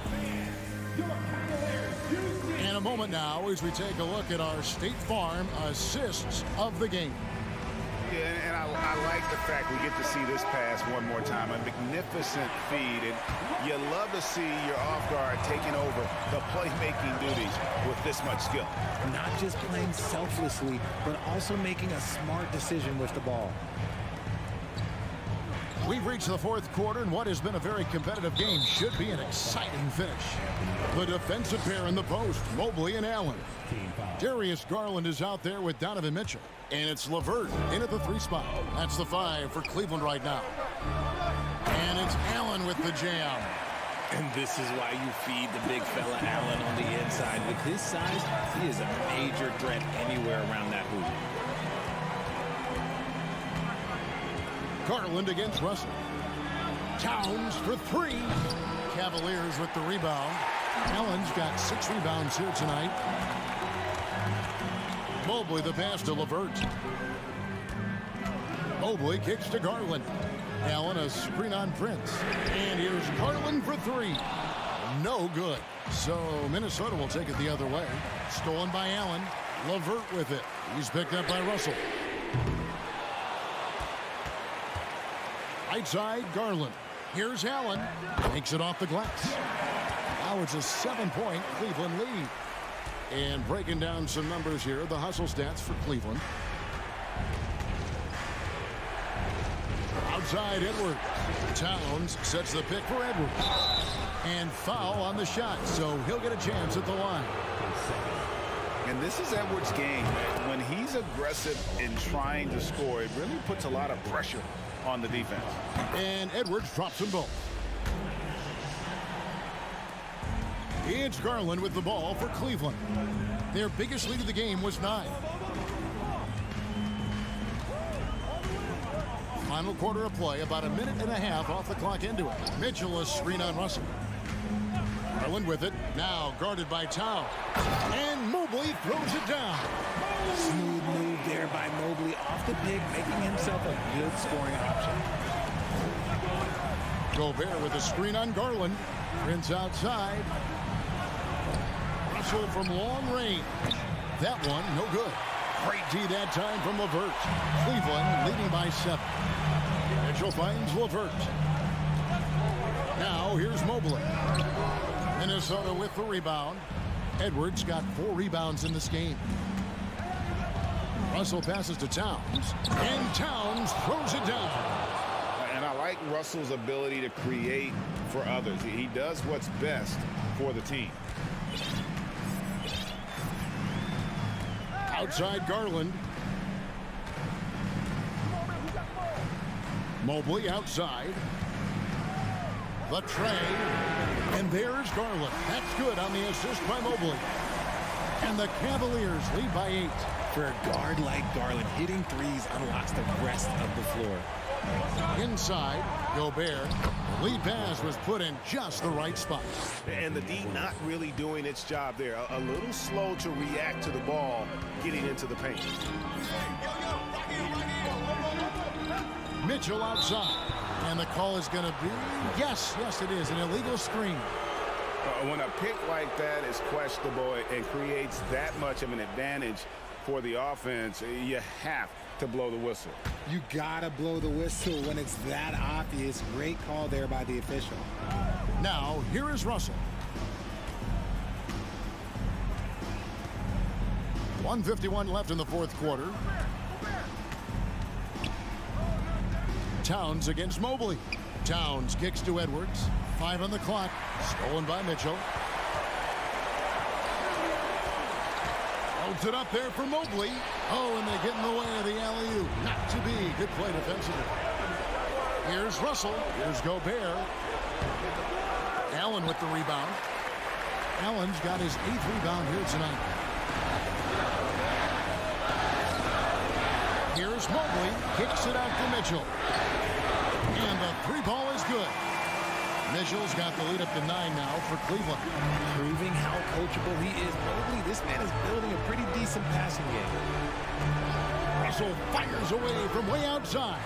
Speaker 5: In a moment now, as we take a look at our State Farm assists of the game.
Speaker 7: Yeah, and I like the fact we get to see this pass one more time. A magnificent feed, and you love to see your off guard taking over the playmaking duties with this much skill.
Speaker 6: Not just playing selflessly, but also making a smart decision with the ball.
Speaker 5: We've reached the fourth quarter, and what has been a very competitive game should be an exciting finish. The defensive pair in the post, Mobley and Allen. Darius Garland is out there with Donovan Mitchell. And it's LeVert in at the 3 spot. That's the 5 for Cleveland right now. And it's Allen with the jam.
Speaker 6: And this is why you feed the big fella Allen on the inside. With his size, he is a major threat anywhere around that hoop.
Speaker 5: Garland against Russell. Towns for 3. Cavaliers with the rebound. Allen's got 6 rebounds here tonight. Mobley the pass to LeVert. Mobley kicks to Garland. Allen a screen on Prince. And here's Garland for 3. No good. So Minnesota will take it the other way. Stolen by Allen. LeVert with it. He's picked up by Russell. Right side, Garland. Here's Allen. Takes it off the glass. Now it's a 7-point Cleveland lead. And breaking down some numbers here, the hustle stats for Cleveland. Outside Edwards. Towns sets the pick for Edwards. And foul on the shot, so he'll get a chance at the line.
Speaker 7: And this is Edwards' game. When he's aggressive in trying to score, it really puts a lot of pressure on the defense.
Speaker 5: And Edwards drops them both. It's Garland with the ball for Cleveland. Their biggest lead of the game was 9. Final quarter of play, about a minute and a half off the clock into it. Mitchell, a screen on Russell. Garland with it, now guarded by Towns. And Mobley throws it down.
Speaker 6: Smooth move there by Mobley off the pick, making himself a good scoring option.
Speaker 5: Gobert with a screen on Garland. Prince outside. Russell from long range. That one, no good. Great D that time from LeVert. Cleveland leading by 7. Mitchell finds LeVert. Now here's Mobley. Minnesota with the rebound. Edwards got 4 rebounds in this game. Russell passes to Towns. And Towns throws it down.
Speaker 7: And I like Russell's ability to create for others. He does what's best for the team.
Speaker 5: Outside Garland. Mobley outside. The tray. And there's Garland. That's good on the assist by Mobley. And the Cavaliers lead by 8.
Speaker 6: For a guard like Garland, hitting threes unlocks the rest of the floor.
Speaker 5: Inside, Gobert. The lead pass was put in just the right spot.
Speaker 8: And the D not really doing its job there. A little slow to react to the ball getting into the paint.
Speaker 5: Mitchell outside. And the call is going to be, yes, it is, an illegal screen.
Speaker 7: When a pick like that is questionable and creates that much of an advantage for the offense, you have to blow the whistle.
Speaker 6: You gotta blow the whistle when it's that obvious. Great call there by the official.
Speaker 5: Now, here is Russell. 1:51 left in the fourth quarter. Towns against Mobley. Towns kicks to Edwards. 5 on the clock. Stolen by Mitchell. Holds it up there for Mobley. Oh, and they get in the way of the alley-oop. Not to be. Good play defensively. Here's Russell. Here's Gobert. Allen with the rebound. Allen's got his 8th rebound here tonight. Here's Mobley. Kicks it out to Mitchell. And the 3-ball is good. Mitchell's got the lead up to 9 now for Cleveland.
Speaker 6: Proving how coachable he is. Mobley, this man is building a pretty decent passing game.
Speaker 5: Russell fires away from way outside.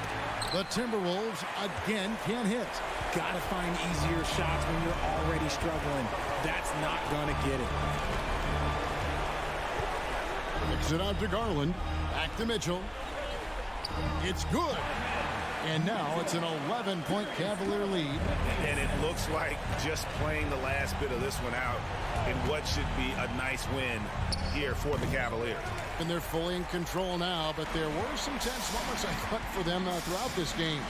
Speaker 5: The Timberwolves again can't hit.
Speaker 6: Gotta find easier shots when you're already struggling. That's not gonna get it.
Speaker 5: Kicks it out to Garland. Back to Mitchell. It's good. And now it's an 11-point Cavalier lead.
Speaker 8: And it looks like just playing the last bit of this one out in what should be a nice win here for the Cavaliers.
Speaker 5: And they're fully in control now, but there were some tense moments, I thought, for them throughout this game.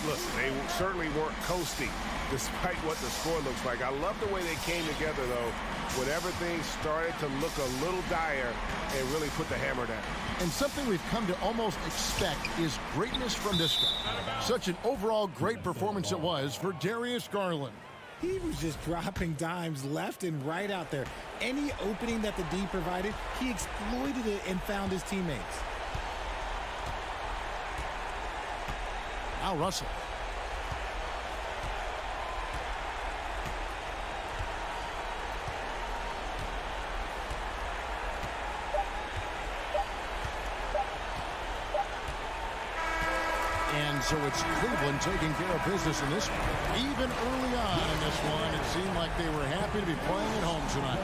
Speaker 8: Listen, they certainly weren't coasting despite what the score looks like. I love the way they came together, though, when everything started to look a little dire and really put the hammer down.
Speaker 5: And something we've come to almost expect is greatness from this guy. Such an overall great performance it was for Darius Garland.
Speaker 6: He was just dropping dimes left and right out there. Any opening that the D provided, he exploited it and found his teammates.
Speaker 5: Now Russell. And so it's Cleveland taking care of business in this one. Even early on in this one, it seemed like they were happy to be playing at home tonight.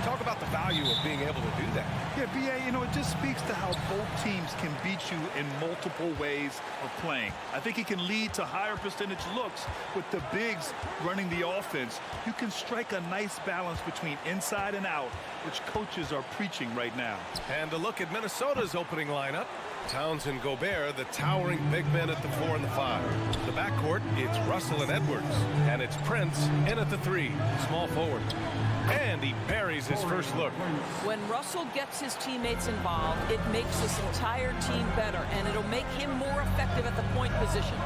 Speaker 2: Talk about the value of being able to do that.
Speaker 1: Yeah, B.A., you know, it just speaks to how both teams can beat you in multiple ways of playing. I think it can lead to higher percentage looks with the bigs running the offense. You can strike a nice balance between inside and out, which coaches are preaching right now.
Speaker 2: And a look at Minnesota's opening lineup. Towns and Gobert, the towering big men at the 4 and the 5. The backcourt, it's Russell and Edwards. And it's Prince in at the 3, small forward. And he buries his first look.
Speaker 9: When Russell gets his teammates involved, it makes this entire team better, and it'll make him more effective at the point position.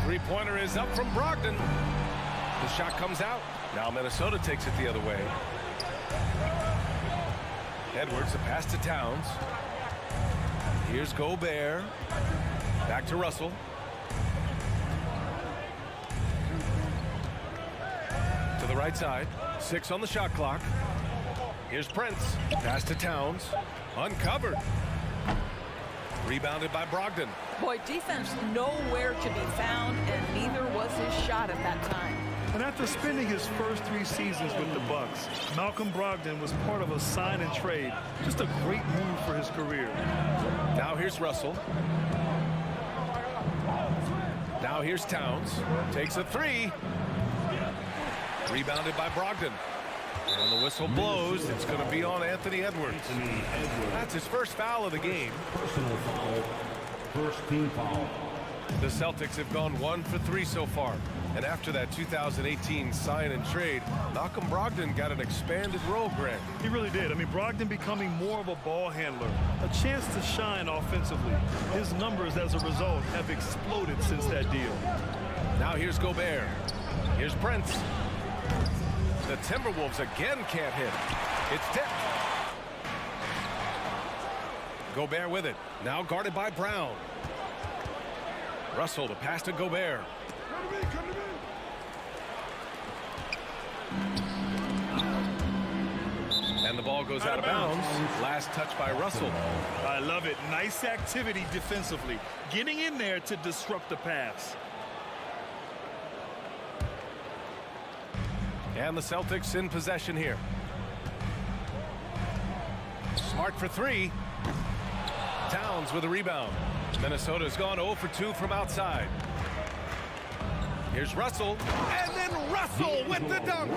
Speaker 2: Three-pointer is up from Brogdon. The shot comes out. Now Minnesota takes it the other way. Edwards, the pass to Towns. Here's Gobert. Back to Russell. To the right side. 6 on the shot clock. Here's Prince. Pass to Towns. Uncovered. Rebounded by Brogdon.
Speaker 9: Boy, defense nowhere to be found, and neither was his shot at that time.
Speaker 1: And after spending his first 3 seasons with the Bucks, Malcolm Brogdon was part of a sign and trade. Just a great move for his career.
Speaker 2: Now here's Russell. Now here's Towns. Takes a 3. Rebounded by Brogdon. And the whistle blows. It's going to be on Anthony Edwards. That's his first foul of the game.
Speaker 4: Personal foul. First team foul.
Speaker 2: The Celtics have gone 1 for 3 so far. And after that 2018 sign and trade, Malcolm Brogdon got an expanded role, Greg.
Speaker 1: He really did. I mean, Brogdon becoming more of a ball handler, a chance to shine offensively. His numbers as a result have exploded since that deal.
Speaker 2: Now here's Gobert. Here's Prince. The Timberwolves again can't hit. It's tipped. Gobert with it. Now guarded by Brown. Russell, the pass to Gobert. And the ball goes out of bounds. Last touch by Russell.
Speaker 1: I love it. Nice activity defensively. Getting in there to disrupt the pass.
Speaker 2: And the Celtics in possession here. Smart for 3. Towns with a rebound. Minnesota's gone 0 for 2 from outside. Here's Russell. And then Russell with the dunk.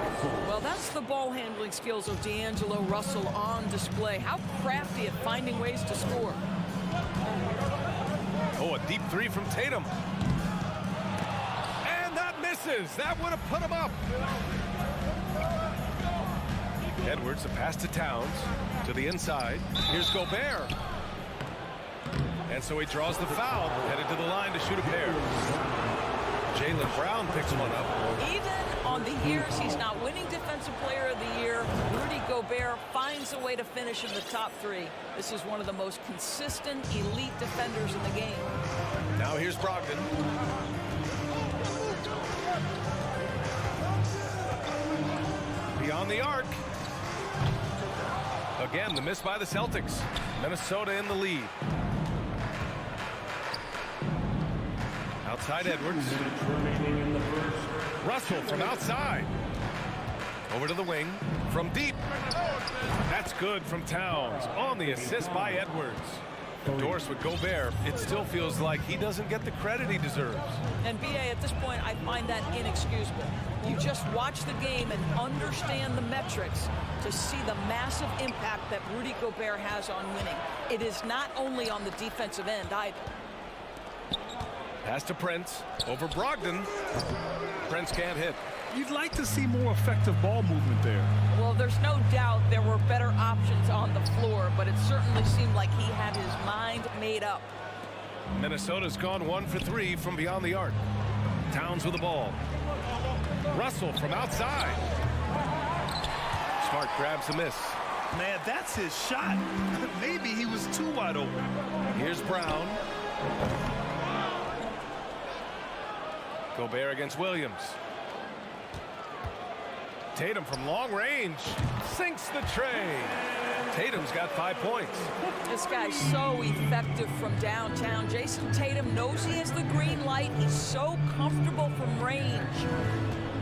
Speaker 9: Well, that's the ball handling skills of D'Angelo Russell on display. How crafty at finding ways to score.
Speaker 2: Oh, a deep 3 from Tatum. And that misses. That would have put him up. Edwards, a pass to Towns. To the inside. Here's Gobert. And so he draws the foul. Headed to the line to shoot a pair. Jaylen Brown picks one up.
Speaker 9: Even on the years he's not winning Defensive Player of the Year, Rudy Gobert finds a way to finish in the top 3. This is one of the most consistent, elite defenders in the game.
Speaker 2: Now here's Brogdon. Beyond the arc. Again, the miss by the Celtics. Minnesota in the lead. Outside Edwards. Russell from outside. Over to the wing. From deep. That's good from Towns. On the assist by Edwards. Endorsed with Gobert. It still feels like he doesn't get the credit he deserves.
Speaker 9: And B.A., at this point, I find that inexcusable. You just watch the game and understand the metrics to see the massive impact that Rudy Gobert has on winning. It is not only on the defensive end either.
Speaker 2: Pass to Prince. Over Brogdon. Prince can't hit.
Speaker 1: You'd like to see more effective ball movement there.
Speaker 9: Well, there's no doubt there were better options on the floor, but it certainly seemed like he had his mind made up.
Speaker 2: Minnesota's gone 1 for 3 from beyond the arc. Towns with the ball. Russell from outside. Smart grabs the miss.
Speaker 1: Man, that's his shot. Maybe he was too wide open.
Speaker 2: Here's Brown. Gobert against Williams. Tatum from long range sinks the tray. Tatum's got 5 points.
Speaker 9: This guy's so effective from downtown. Jason Tatum knows he has the green light. He's so comfortable from range.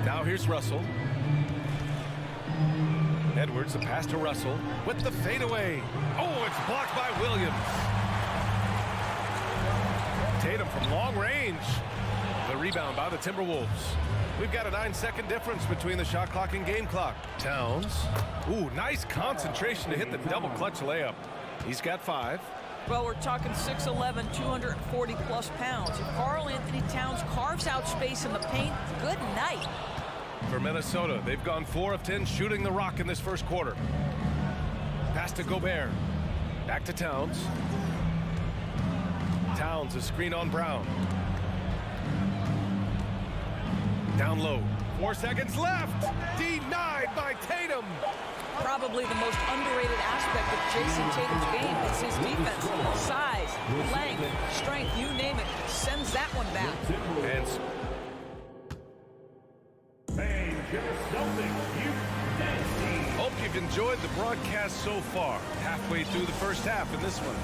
Speaker 2: Now here's Russell. Edwards, the pass to Russell with the fadeaway. Oh, it's blocked by Williams. Tatum from long range. The rebound by the Timberwolves. We've got a 9-second difference between the shot clock and game clock. Towns. Ooh, nice concentration to hit the double clutch layup. He's got 5.
Speaker 9: Well, we're talking 6'11", 240-plus pounds. If Karl Anthony Towns carves out space in the paint, good night.
Speaker 2: For Minnesota, they've gone 4 of 10 shooting the rock in this first quarter. Pass to Gobert. Back to Towns. Towns, a screen on Brown. Down low. 4 seconds left. Denied by Tatum.
Speaker 9: Probably the most underrated aspect of Jason Tatum's game is his defense. Size, length, strength, you name it, sends that one back.
Speaker 2: And hope you've enjoyed the broadcast so far. Halfway through the first half in this one.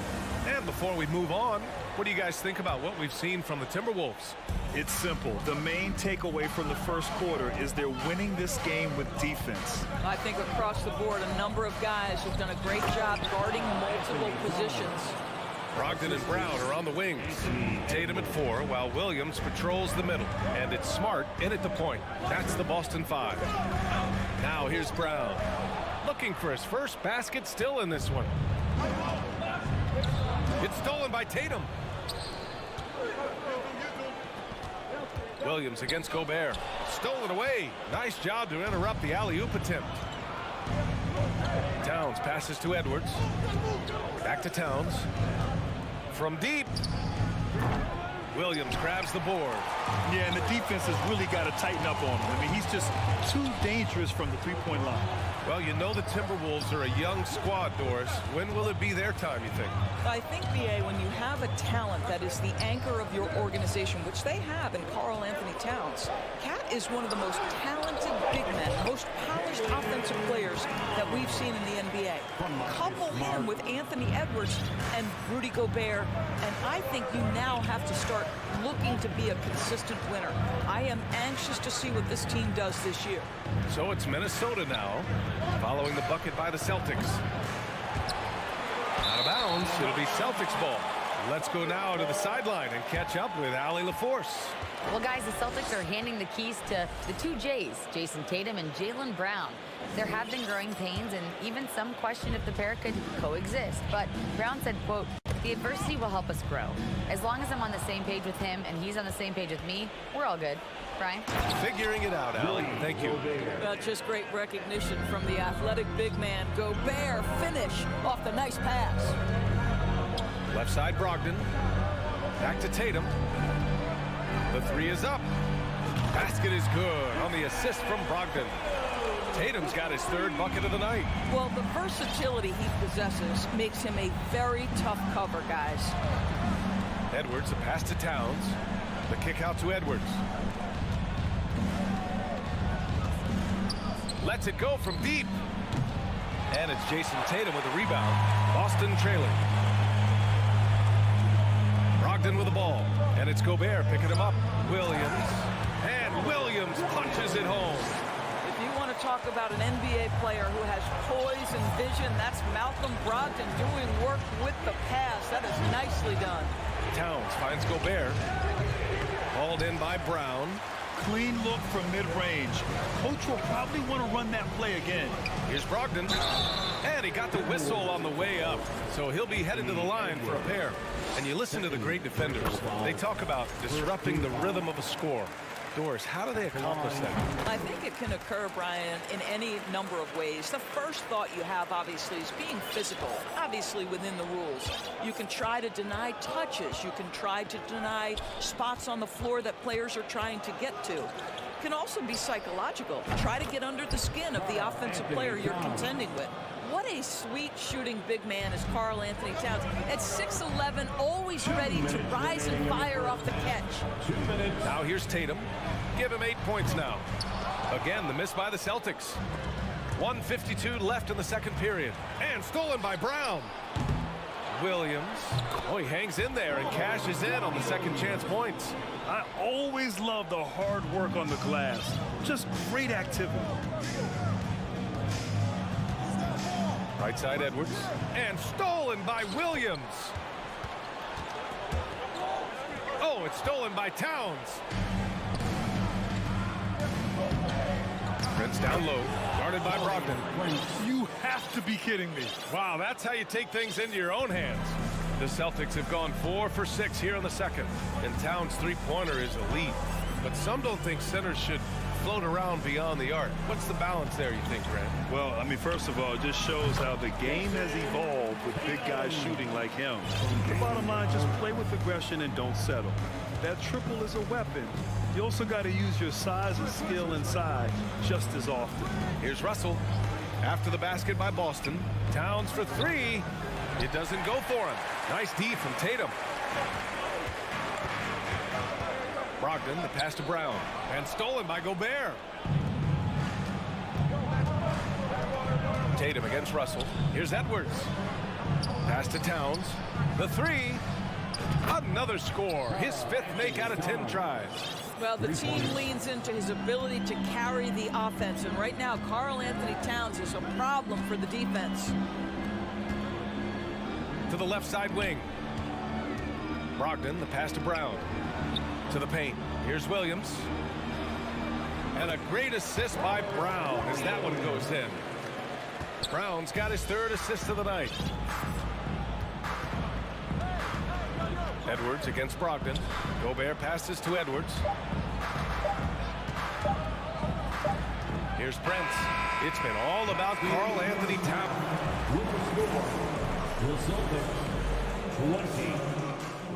Speaker 2: And before we move on, what do you guys think about what we've seen from the Timberwolves?
Speaker 1: It's simple. The main takeaway from the first quarter is they're winning this game with defense.
Speaker 9: I think across the board, a number of guys have done a great job guarding multiple positions.
Speaker 2: Brogdon and Brown are on the wings. Tatum at 4, while Williams patrols the middle. And it's Smart in at the point. That's the Boston 5. Now here's Brown. Looking for his first basket still in this one. It's stolen by Tatum. Williams against Gobert. Stolen away. Nice job to interrupt the alley-oop attempt. Towns passes to Edwards. Back to Towns. From deep. Williams grabs the board.
Speaker 1: Yeah, and the defense has really got to tighten up on him. I mean, he's just too dangerous from the three-point line.
Speaker 2: Well, you know the Timberwolves are a young squad, Doris. When will it be their time, you think?
Speaker 9: I think, B.A., when you have a talent that is the anchor of your organization, which they have in Karl Anthony Towns, Cat is one of the most talented big men, most polished offensive players that we've seen in the NBA. Couple him with Anthony Edwards and Rudy Gobert, and I think you now have to start looking to be a consistent winner. I am anxious to see what this team does this year.
Speaker 2: So it's Minnesota now, following the bucket by the Celtics. Out of bounds, it'll be Celtics ball. Let's go now to the sideline and catch up with Allie LaForce.
Speaker 10: Well, guys, the Celtics are handing the keys to the 2 J's, Jason Tatum and Jaylen Brown. There have been growing pains and even some question if the pair could coexist. But Brown said, quote, "The adversity will help us grow. As long as I'm on the same page with him and he's on the same page with me, we're all good." Brian?
Speaker 2: Figuring it out, Allie. Thank you.
Speaker 9: Just great recognition from the athletic big man. Gobert finish off the nice pass.
Speaker 2: Left side, Brogdon. Back to Tatum. The 3 is up. Basket is good on the assist from Brogdon. Tatum's got his 3rd bucket of the night.
Speaker 9: Well, the versatility he possesses makes him a very tough cover, guys.
Speaker 2: Edwards, a pass to Towns. The kick out to Edwards. Lets it go from deep. And it's Jason Tatum with a rebound. Boston trailing. Brogdon with the ball. And it's Gobert picking him up. Williams. And Williams punches it home.
Speaker 9: If you want to talk about an NBA player who has poise and vision, that's Malcolm Brogdon doing work with the pass. That is nicely done.
Speaker 2: Towns finds Gobert. Hauled in by Brown.
Speaker 1: Clean look from mid-range. Coach will probably want to run that play again.
Speaker 2: Here's Brogdon. And he got the whistle on the way up. So he'll be headed to the line for a pair. And you listen to the great defenders. They talk about disrupting the rhythm of a score. Doris, how do they accomplish that?
Speaker 9: I think it can occur, Brian, in any number of ways. The first thought you have, obviously, is being physical, obviously within the rules. You can try to deny touches. You can try to deny spots on the floor that players are trying to get to. It can also be psychological. Try to get under the skin of the offensive player you're contending with. What a sweet shooting big man is Karl Anthony Towns. At 6'11", always ready to rise and fire off the catch.
Speaker 2: Now here's Tatum. Give him 8 points now. Again, the miss by the Celtics. 1:52 left in the second period. And stolen by Brown. Williams. Oh, he hangs in there and cashes in on the second chance points.
Speaker 1: I always love the hard work on the glass. Just great activity.
Speaker 2: Right side Edwards. And stolen by Williams. Oh, it's stolen by Towns. Prince down low. Guarded by Brogdon.
Speaker 1: You have to be kidding me.
Speaker 2: Wow, that's how you take things into your own hands. The Celtics have gone 4 for 6 here in the second. And Towns' three-pointer is elite. But some don't think centers should float around beyond the arc. What's the balance there, you think, Grant?
Speaker 1: Well, I mean, first of all, it just shows how the game has evolved with big guys shooting like him. The bottom line, just play with aggression and don't settle. That triple is a weapon. You also got to use your size and skill inside just as often.
Speaker 2: Here's Russell. After the basket by Boston. Towns for three. It doesn't go for him. Nice D from Tatum. Brogdon, the pass to Brown. And stolen by Gobert. Tatum against Russell. Here's Edwards. Pass to Towns. The three. Another score. His 5th make out of 10 tries.
Speaker 9: Well, the team leans into his ability to carry the offense. And right now, Karl Anthony Towns is a problem for the defense.
Speaker 2: To the left side wing. Brogdon, the pass to Brown. To the paint. Here's Williams. And a great assist by Brown as that one goes in. Brown's got his 3rd assist of the night. Edwards against Brogdon. Gobert passes to Edwards. Here's Prince. It's been all about Karl Anthony Towns.
Speaker 4: The Celtics 20.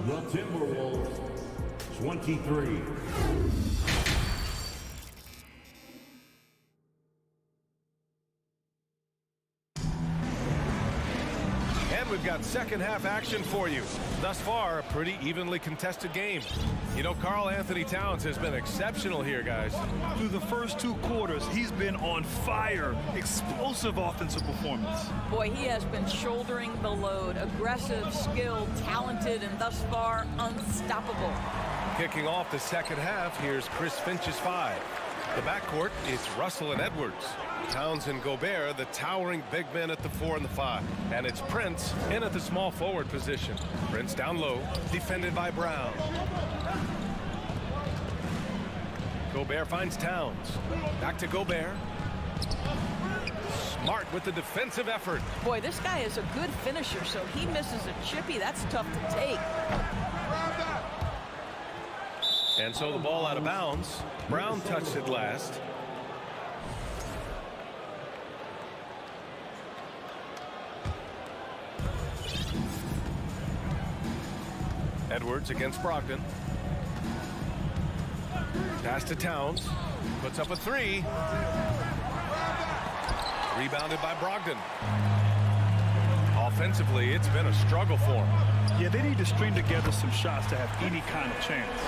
Speaker 4: The Timberwolves 23.
Speaker 2: And we've got second half action for you. Thus far, a pretty evenly contested game. You know, Karl Anthony Towns has been exceptional here, guys.
Speaker 1: Through the first 2 quarters, he's been on fire. Explosive offensive performance.
Speaker 9: Boy, he has been shouldering the load. Aggressive, skilled, talented, and thus far, unstoppable.
Speaker 2: Kicking off the second half, here's Chris Finch's 5. The backcourt, it's Russell and Edwards. Towns and Gobert, the towering big men at the 4 and the 5. And it's Prince in at the small forward position. Prince down low, defended by Brown. Gobert finds Towns. Back to Gobert. Smart with the defensive effort.
Speaker 9: Boy, this guy is a good finisher, so he misses a chippy. That's tough to take.
Speaker 2: And so the ball out of bounds. Brown touched it last. Edwards against Brogdon. Pass to Towns. Puts up a 3. Rebounded by Brogdon. Offensively, it's been a struggle for him.
Speaker 1: Yeah, they need to string together some shots to have any kind of chance.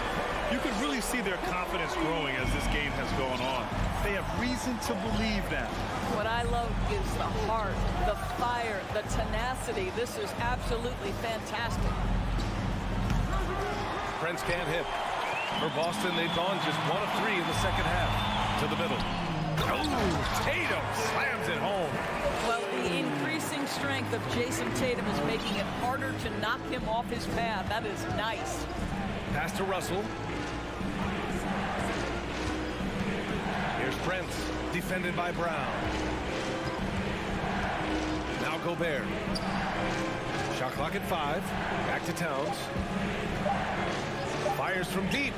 Speaker 1: You can really see their confidence growing as this game has gone on. They have reason to believe that.
Speaker 9: What I love is the heart, the fire, the tenacity. This is absolutely fantastic.
Speaker 2: Prince can't hit. For Boston, they've gone just 1 of 3 in the second half. To the middle. Oh, Tatum slams it home.
Speaker 9: Well, the increasing strength of Jason Tatum is making it harder to knock him off his path. That is nice.
Speaker 2: Pass to Russell. Here's Prince, defended by Brown. Now Gobert. Shot clock at 5. Back to Towns. Fires from deep.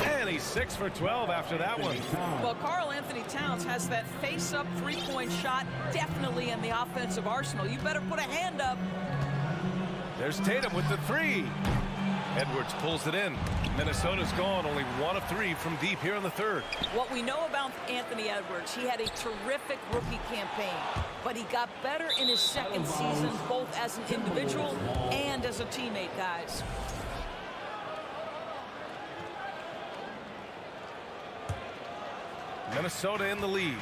Speaker 2: And he's 6 for 12 after that one.
Speaker 9: Well, Karl Anthony Towns has that face-up three-point shot definitely in the offensive arsenal. You better put a hand up.
Speaker 2: There's Tatum with the 3. Edwards pulls it in. Minnesota's gone only 1 of 3 from deep here in the third.
Speaker 9: What we know about Anthony Edwards, he had a terrific rookie campaign, but he got better in his second season, both as an individual and as a teammate, guys.
Speaker 2: Minnesota in the lead.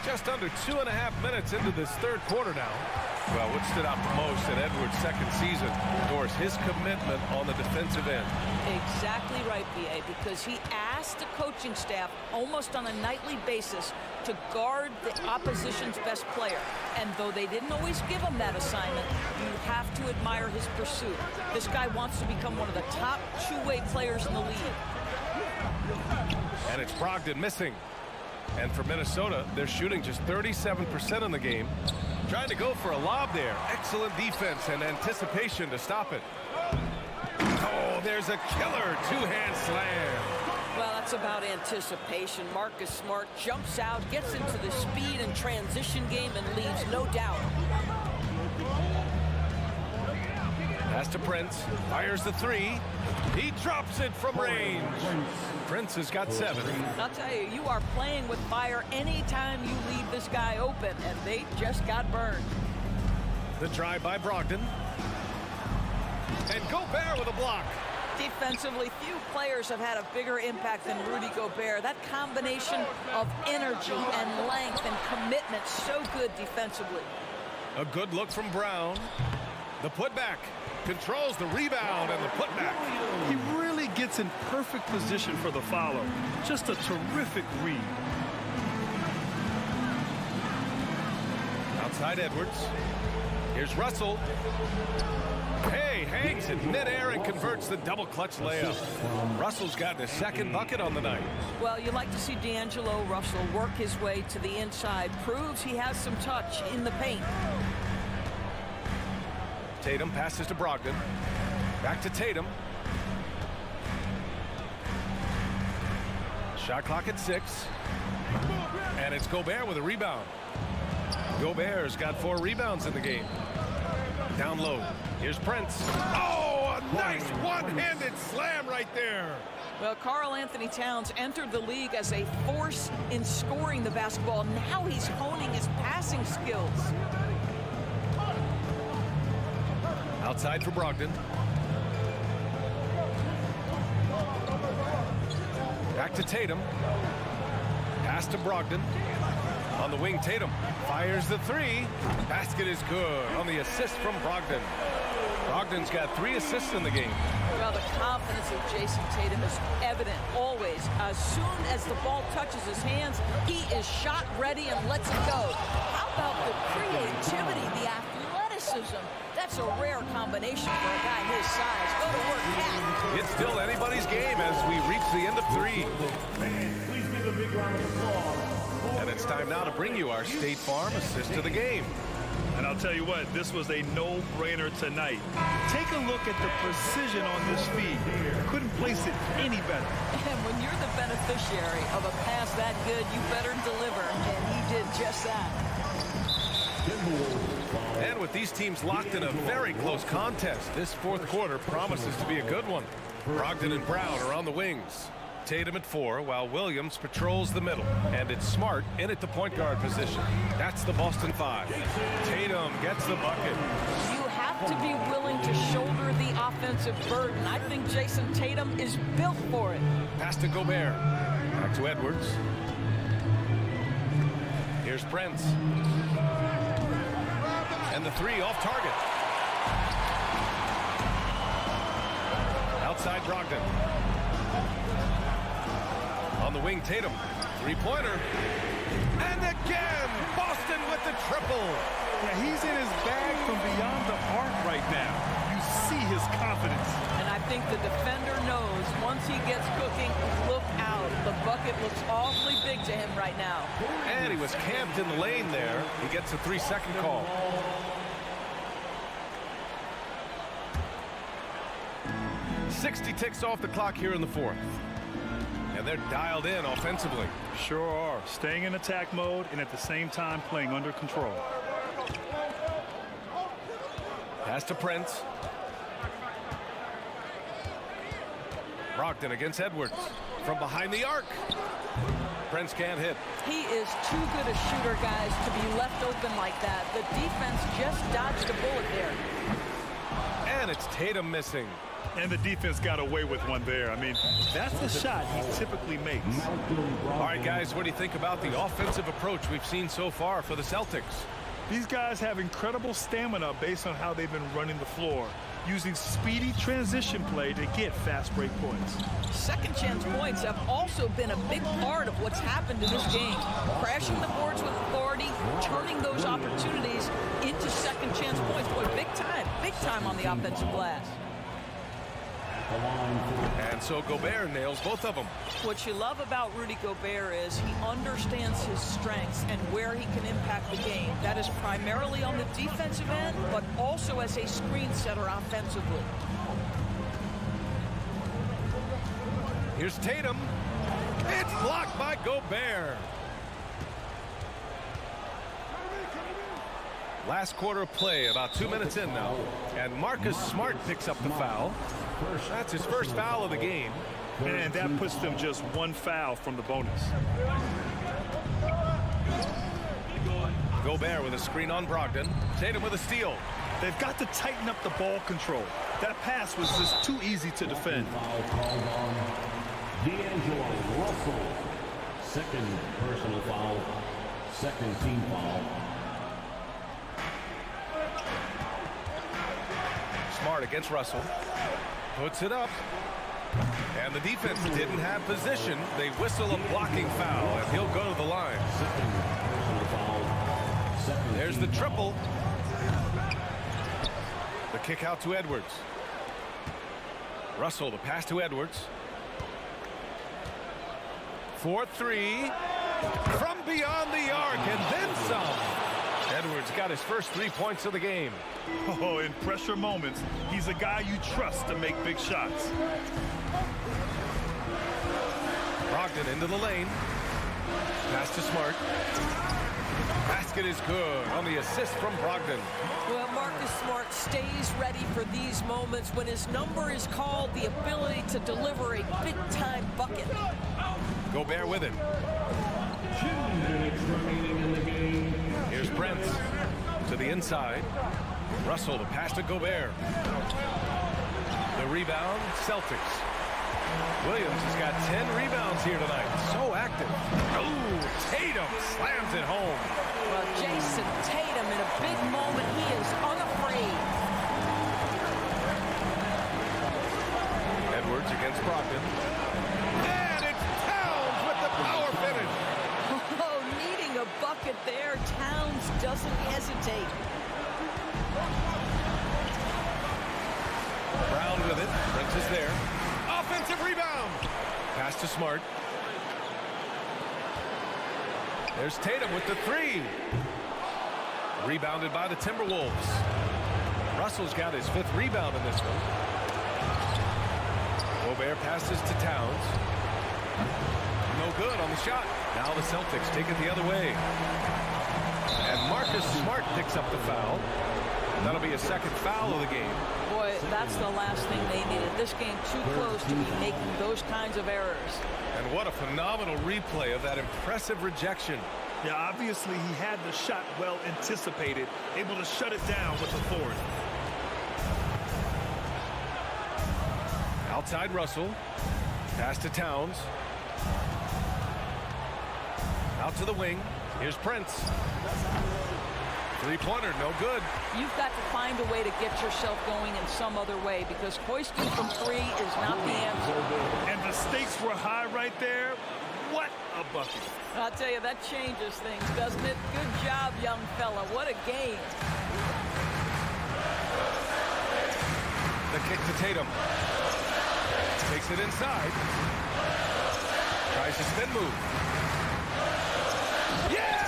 Speaker 2: Just under 2.5 minutes into this third quarter now. Well, what stood out the most in Edwards' second season, Doris, his commitment on the defensive end.
Speaker 9: Exactly right, B.A., because he asked the coaching staff almost on a nightly basis to guard the opposition's best player. And though they didn't always give him that assignment, you have to admire his pursuit. This guy wants to become one of the top two-way players in the league.
Speaker 2: And it's Brogdon missing. And for Minnesota, they're shooting just 37% in the game. Trying to go for a lob there. Excellent defense and anticipation to stop it. Oh, there's a killer two-hand slam.
Speaker 9: Well, that's about anticipation. Marcus Smart jumps out, gets into the speed and transition game, and leaves no doubt.
Speaker 2: Pass to Prince. Fires the three. He drops it from range. Prince has got 7.
Speaker 9: I'll tell you, you are playing with fire anytime you leave this guy open, and they just got burned.
Speaker 2: The drive by Brogdon. And Gobert with a block.
Speaker 9: Defensively, few players have had a bigger impact than Rudy Gobert. That combination of energy and length and commitment, so good defensively.
Speaker 2: A good look from Brown. The putback. Controls the rebound and the putback.
Speaker 1: He really gets in perfect position for the follow. Just a terrific read.
Speaker 2: Outside Edwards. Here's Russell. Hey, hangs in midair and converts the double clutch layup. Russell's got his second bucket on the night.
Speaker 9: Well, you like to see D'Angelo Russell work his way to the inside. Proves he has some touch in the paint.
Speaker 2: Tatum passes to Brogdon. Back to Tatum. Shot clock at 6. And it's Gobert with a rebound. Gobert's got 4 rebounds in the game. Down low. Here's Prince. Oh, a nice one-handed slam right there.
Speaker 9: Well, Karl Anthony Towns entered the league as a force in scoring the basketball. Now he's honing his passing skills.
Speaker 2: Outside for Brogdon. Back to Tatum. Pass to Brogdon. On the wing, Tatum fires the 3. Basket is good on the assist from Brogdon. Brogdon's got 3 assists in the game.
Speaker 9: Well, the confidence of Jason Tatum is evident always. As soon as the ball touches his hands, he is shot ready and lets it go. How about the creativity, the athleticism? That's a rare combination for a guy his size. Go to work, Cat.
Speaker 2: It's still anybody's game as we reach the end of 3.
Speaker 4: Please give a big round of applause.
Speaker 2: And it's time now to bring you our State Farm assist of the game.
Speaker 1: And I'll tell you what, this was a no-brainer tonight. Take a look at the precision on this feed. Couldn't place it any better.
Speaker 9: And when you're the beneficiary of a pass that good, you better deliver. And he did just that.
Speaker 2: And with these teams locked in a very close contest, this fourth quarter promises to be a good one. Brogdon and Brown are on the wings. Tatum at 4, while Williams patrols the middle. And it's Smart in at the point guard position. That's the Boston 5. Tatum gets the bucket.
Speaker 9: You have to be willing to shoulder the offensive burden. I think Jason Tatum is built for it.
Speaker 2: Pass to Gobert. Back to Edwards. Here's Prince. And the 3 off target. Outside Brogdon. On the wing, Tatum. 3-pointer. And again, Boston with the triple.
Speaker 1: Yeah, he's in his bag from beyond the arc right now. You see his confidence.
Speaker 9: And I think the defender knows once he gets cooking, look out. The bucket looks awfully big to him right now.
Speaker 2: And he was camped in the lane there. He gets a 3-second call. .60 ticks off the clock here in the fourth. And they're dialed in offensively.
Speaker 1: Sure are. Staying in attack mode and at the same time playing under control.
Speaker 2: Pass to Prince. Brogdon against Edwards. From behind the arc. Prince can't hit.
Speaker 9: He is too good a shooter, guys, to be left open like that. The defense just dodged a bullet there.
Speaker 2: And it's Tatum missing.
Speaker 1: And the defense got away with one there. I mean, that's the shot he typically makes.
Speaker 2: All right, guys, what do you think about the offensive approach we've seen so far for the Celtics?
Speaker 1: These guys have incredible stamina based on how they've been running the floor, using speedy transition play to get fast break points.
Speaker 9: Second chance points have also been a big part of what's happened in this game. Crashing the boards with authority, turning those opportunities into second chance points. Boy, big time on the offensive glass.
Speaker 2: And so Gobert nails both of them.
Speaker 9: What you love about Rudy Gobert is he understands his strengths and where he can impact the game. That is primarily on the defensive end, but also as a screen setter offensively.
Speaker 2: Here's Tatum. It's blocked by Gobert. Last quarter of play, about 2 minutes in now. And Marcus Smart picks up the foul. That's his first foul of the game.
Speaker 1: And that puts them just one foul from the bonus.
Speaker 2: Gobert with a screen on Brogdon. Tatum with a steal.
Speaker 1: They've got to tighten up the ball control. That pass was just too easy to defend.
Speaker 4: D'Angelo Russell. Second personal foul. Second team foul.
Speaker 2: Smart against Russell. Puts it up. And the defense didn't have position. They whistle a blocking foul, and he'll go to the line. There's the triple. The kick out to Edwards. Russell, the pass to Edwards. 4-3 from beyond the arc, and then some. Edwards got his first 3 points of the game.
Speaker 1: Oh, in pressure moments, he's a guy you trust to make big shots.
Speaker 2: Brogdon into the lane. Pass to Smart. Basket is good on the assist from Brogdon.
Speaker 9: Well, Marcus Smart stays ready for these moments when his number is called, the ability to deliver a big-time bucket.
Speaker 2: Gobert with it.
Speaker 4: 2 minutes remaining in the game.
Speaker 2: Here's Prince to the inside. Russell, the pass to Gobert. The rebound, Celtics. Williams has got 10 rebounds here tonight. So active. Oh, Tatum slams it home.
Speaker 9: Well, Jason Tatum in a big moment. He is unafraid.
Speaker 2: Edwards against Brogdon. And it's Towns with the power finish.
Speaker 9: Oh, needing a bucket there. Towns doesn't hesitate.
Speaker 2: Brown with it. Prince is there. Offensive rebound. Pass to Smart. There's Tatum with the 3. Rebounded by the Timberwolves. Russell's got his 5th rebound in this one. Gobert passes to Towns. No good on the shot. Now the Celtics take it the other way. And Marcus Smart picks up the foul. That'll be a second foul of the game.
Speaker 9: Boy, that's the last thing they needed. This game too close to be making those kinds of errors.
Speaker 2: And what a phenomenal replay of that impressive rejection.
Speaker 1: Yeah, obviously he had the shot well anticipated, able to shut it down with authority.
Speaker 2: Outside Russell. Pass to Towns. Out to the wing. Here's Prince. Three-pointer, no good.
Speaker 9: You've got to find a way to get yourself going in some other way because hoisting from 3 is not the answer.
Speaker 1: And the stakes were high right there. What a bucket.
Speaker 9: I'll tell you, that changes things, doesn't it? Good job, young fella. What a game.
Speaker 2: The kick to Tatum. Takes it inside. Tries to spin move. Yeah!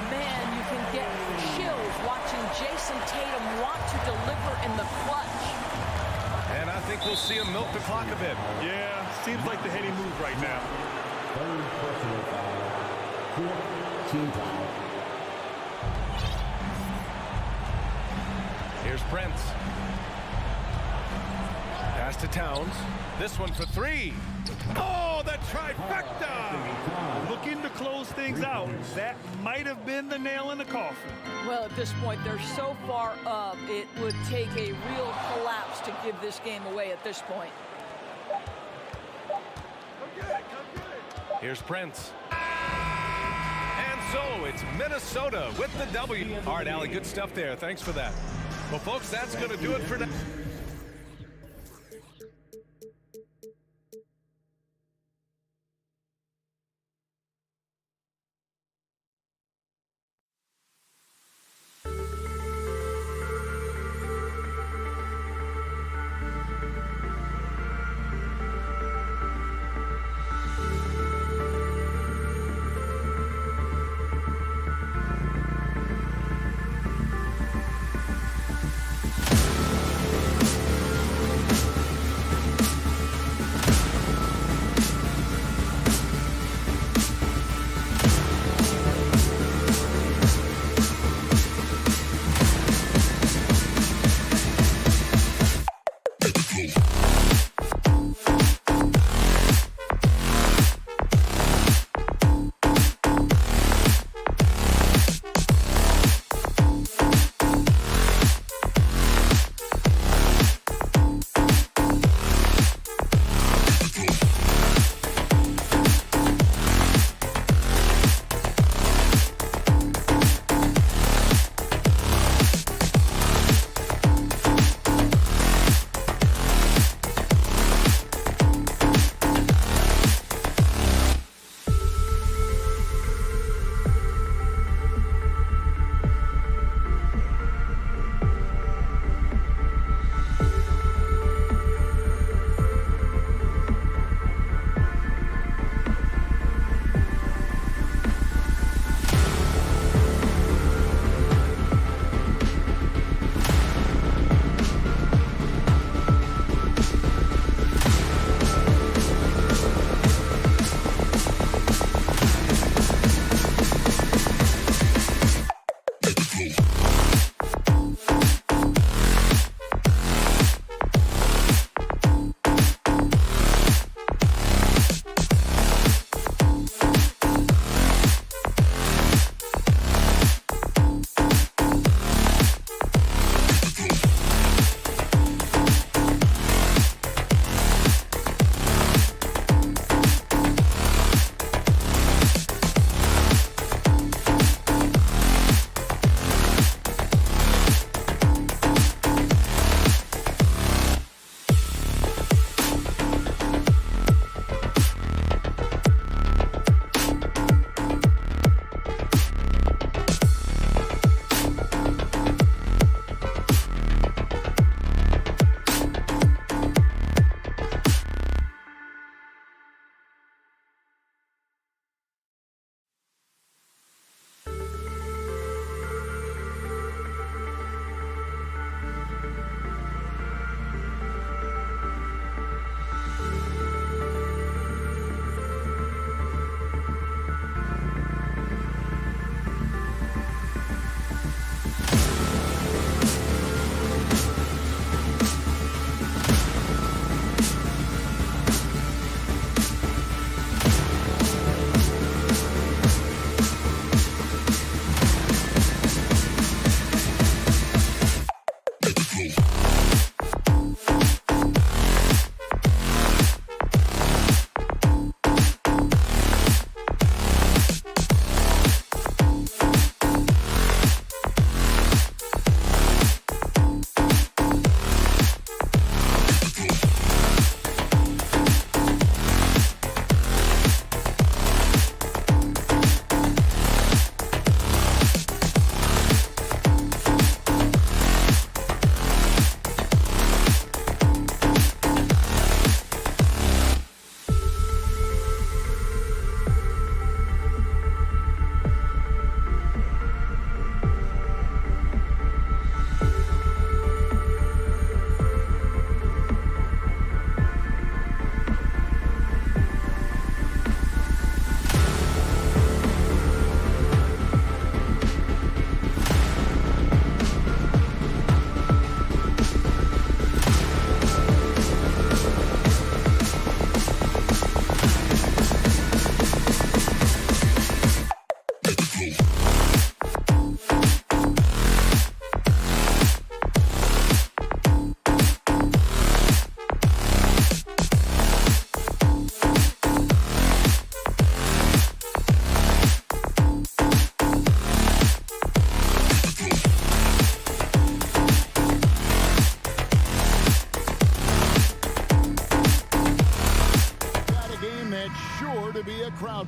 Speaker 9: Man, you can get chills watching Jason Tatum want to deliver in the clutch.
Speaker 2: And I think we'll see him milk the clock a bit.
Speaker 1: Yeah, seems like the heady move right now.
Speaker 4: 3rd personal foul. 4th team foul.
Speaker 2: Here's Prince. Pass to Towns. This one for 3. Oh, the trifecta!
Speaker 1: Looking to close things things out, that might have been the nail in the coffin.
Speaker 9: Well, at this point, they're so far up, it would take a real collapse to give this game away at this point.
Speaker 2: Here's Prince. And so it's Minnesota with the W. All right, Allie, good stuff there. Thanks for that. Well, folks, that's going to do it for now.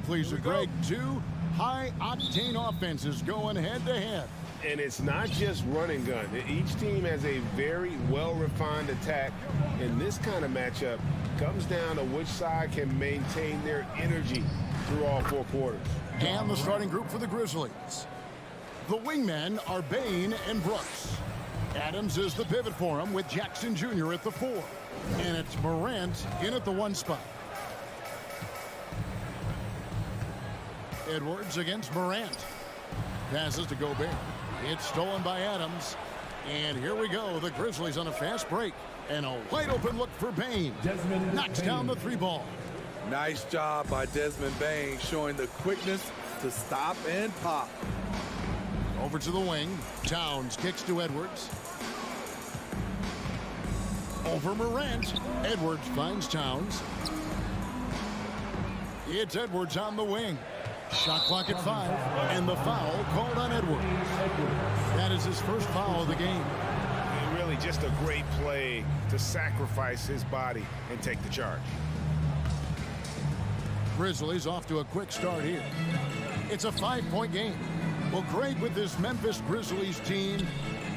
Speaker 5: pleaser, Greg. Two high-octane offenses going head-to-head.
Speaker 8: And it's not just run and gun. Each team has a very well-refined attack. And this kind of matchup comes down to which side can maintain their energy through all 4 quarters.
Speaker 5: And the starting group for the Grizzlies. The wingmen are Bain and Brooks. Adams is the pivot for him with Jackson Jr. at the 4. And it's Morant in at the 1 spot. Edwards against Morant. Passes to Gobert. It's stolen by Adams. And here we go. The Grizzlies on a fast break. And a wide open look for Bain. Knocks down the 3 ball.
Speaker 11: Nice job by Desmond Bain, showing the quickness to stop and pop.
Speaker 5: Over to the wing. Towns kicks to Edwards. Over Morant. Edwards finds Towns. It's Edwards on the wing. Shot clock at 5. And the foul called on Edwards. That is his first foul of the game.
Speaker 8: Really just a great play to sacrifice his body and take the charge.
Speaker 5: Grizzlies off to a quick start here. It's a 5-point game. Well, Greg, with this Memphis Grizzlies team,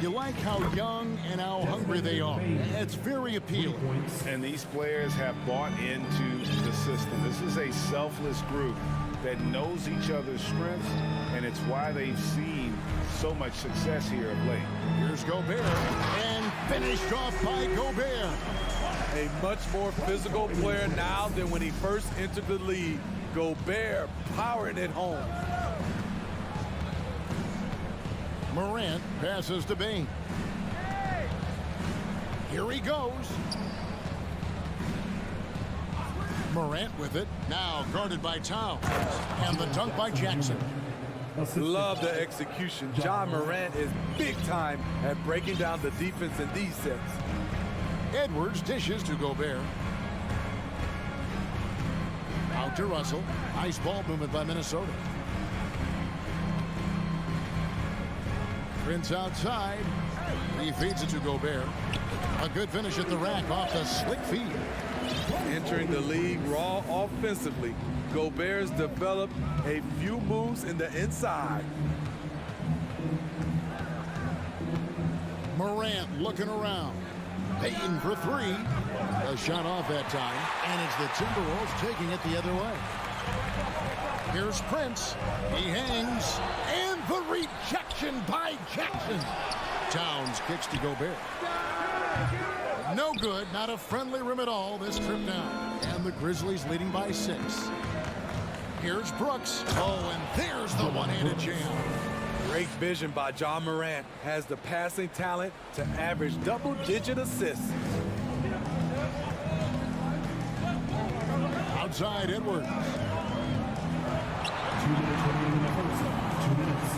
Speaker 5: you like how young and how hungry they are. It's very appealing.
Speaker 8: And these players have bought into the system. This is a selfless group that knows each other's strengths, and it's why they've seen so much success here of late.
Speaker 5: Here's Gobert, and finished off by Gobert.
Speaker 11: A much more physical player now than when he first entered the league. Gobert powering it home.
Speaker 5: Morant passes to Bain. Here he goes. Morant with it. Now guarded by Towns. And the dunk by Jackson.
Speaker 11: Love the execution. Ja Morant is big time at breaking down the defense in these sets.
Speaker 5: Edwards dishes to Gobert. Out to Russell. Nice ball movement by Minnesota. Prince outside. He feeds it to Gobert. A good finish at the rack off the slick feed.
Speaker 11: Entering the league raw offensively, Gobert's developed a few moves in the inside.
Speaker 5: Morant looking around. Payton for 3. A shot off that time. And it's the Timberwolves taking it the other way. Here's Prince. He hangs. And the rejection by Jackson. Towns kicks to Gobert. No good. Not a friendly rim at all this trip down. And the Grizzlies leading by 6. Here's Brooks. Oh, and there's the one-handed jam.
Speaker 11: Great vision by Ja Morant. Has the passing talent to average double-digit assists.
Speaker 5: Outside Edwards.
Speaker 4: 2 minutes remaining in the first. 2 minutes.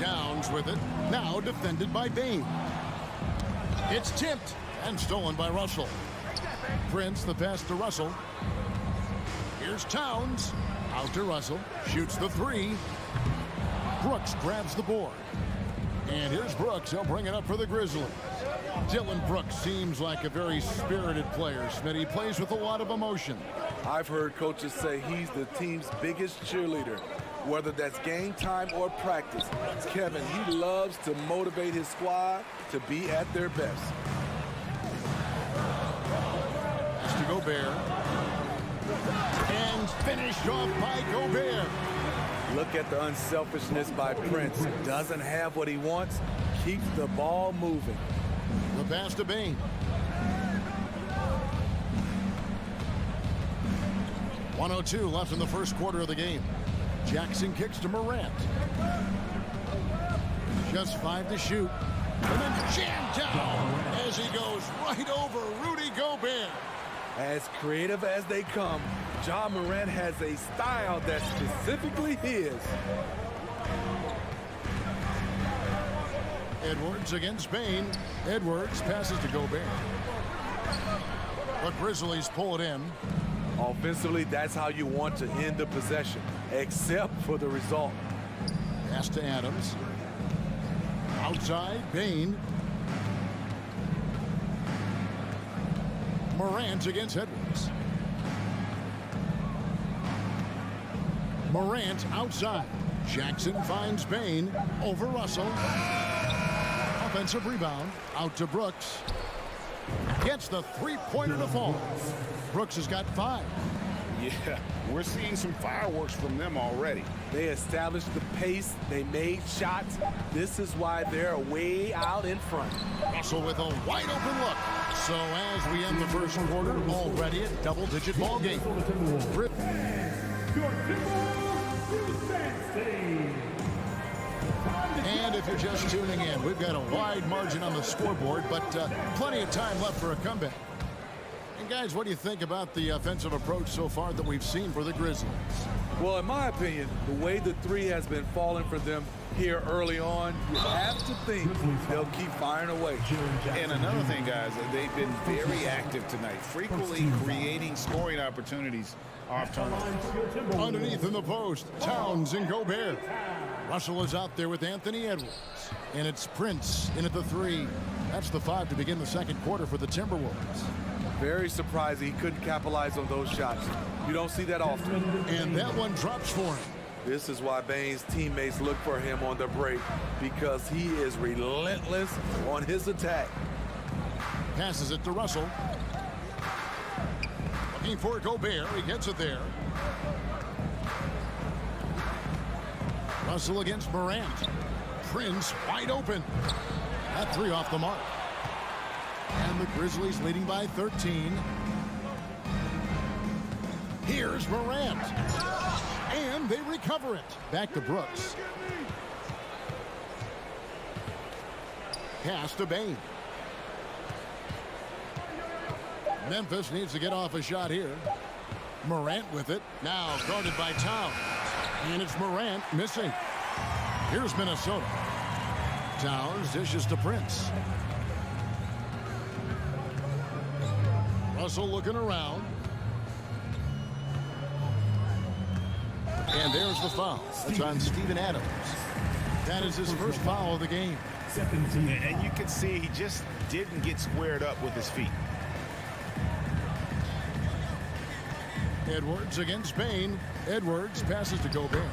Speaker 5: Towns with it. Now defended by Bain. It's tipped and stolen by Russell. Prince the pass to Russell. Here's Towns. Out to Russell. Shoots the 3. Brooks grabs the board. And here's Brooks. He'll bring it up for the Grizzlies. Dylan Brooks seems like a very spirited player. Smitty, he plays with a lot of emotion.
Speaker 11: I've heard coaches say he's the team's biggest cheerleader. Whether that's game time or practice, Kevin, he loves to motivate his squad to be at their best.
Speaker 5: It's to Gobert. And finished off by Gobert.
Speaker 11: Look at the unselfishness by Prince. Doesn't have what he wants, keeps the ball moving.
Speaker 5: The pass to Bain. .102 left in the first quarter of the game. Jackson kicks to Morant. Just 5 to shoot. And then jammed down as he goes right over Rudy Gobert.
Speaker 11: As creative as they come, Ja Morant has a style that's specifically his.
Speaker 5: Edwards against Bain. Edwards passes to Gobert. The Grizzlies pull it in.
Speaker 11: Offensively, that's how you want to end the possession, except for the result.
Speaker 5: Pass to Adams. Outside, Bain. Morant against Edwards. Morant outside. Jackson finds Bain over Russell. Offensive rebound out to Brooks. Gets the three-pointer to fall. Brooks has got 5.
Speaker 7: Yeah, we're seeing some fireworks from them already.
Speaker 11: They established the pace. They made shots. This is why they're way out in front.
Speaker 5: Russell with a wide open look. So as we end the first quarter, already a double-digit ball game. And if you're just tuning in, we've got a wide margin on the scoreboard, but plenty of time left for a comeback. And guys, what do you think about the offensive approach so far that we've seen for the Grizzlies?
Speaker 11: Well, in my opinion, the way the three has been falling for them here early on, you have to think they'll keep firing away.
Speaker 7: And another thing, guys, they've been very active tonight, frequently creating scoring opportunities off turnovers.
Speaker 5: Underneath in the post, Towns and Gobert. Russell is out there with Anthony Edwards. And it's Prince in at the 3. That's the 5 to begin the second quarter for the Timberwolves.
Speaker 11: Very surprising he couldn't capitalize on those shots. You don't see that often.
Speaker 5: And that one drops for him.
Speaker 11: This is why Bain's teammates look for him on the break, because he is relentless on his attack.
Speaker 5: Passes it to Russell. Looking for Gobert. He gets it there. Russell against Morant. Prince wide open. That 3 off the mark. And the Grizzlies leading by 13. Here's Morant. And they recover it. Back to Brooks. Pass to Bain. Memphis needs to get off a shot here. Morant with it. Now guarded by Towns. And it's Morant missing. Here's Minnesota. Towns dishes to Prince. Russell looking around. And there's the foul. It's on Steven Adams. That is his first foul of the game.
Speaker 7: And you can see he just didn't get squared up with his feet.
Speaker 5: Edwards against Bain. Edwards passes to Gobert.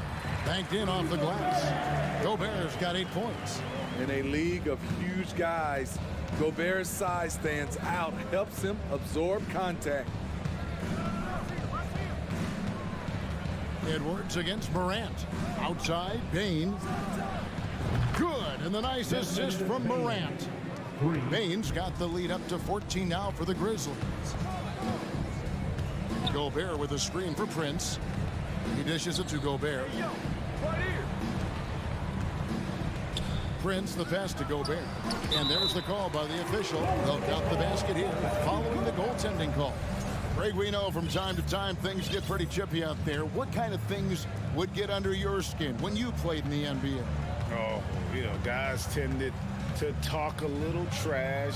Speaker 5: Banked in off the glass. Gobert's got 8 points.
Speaker 11: In a league of huge guys, Gobert's size stands out, helps him absorb contact.
Speaker 5: Edwards against Morant. Outside, Bain. Good, and the nice assist from Morant. Bain's got the lead up to 14 now for the Grizzlies. Gobert with a screen for Prince. He dishes it to Gobert. Prince, the pass to Gobert. And there's the call by the official. They'll count the basket here following the goaltending call. Greg, we know from time to time things get pretty chippy out there. What kind of things would get under your skin when you played in the NBA?
Speaker 7: Oh, guys tended to talk a little trash,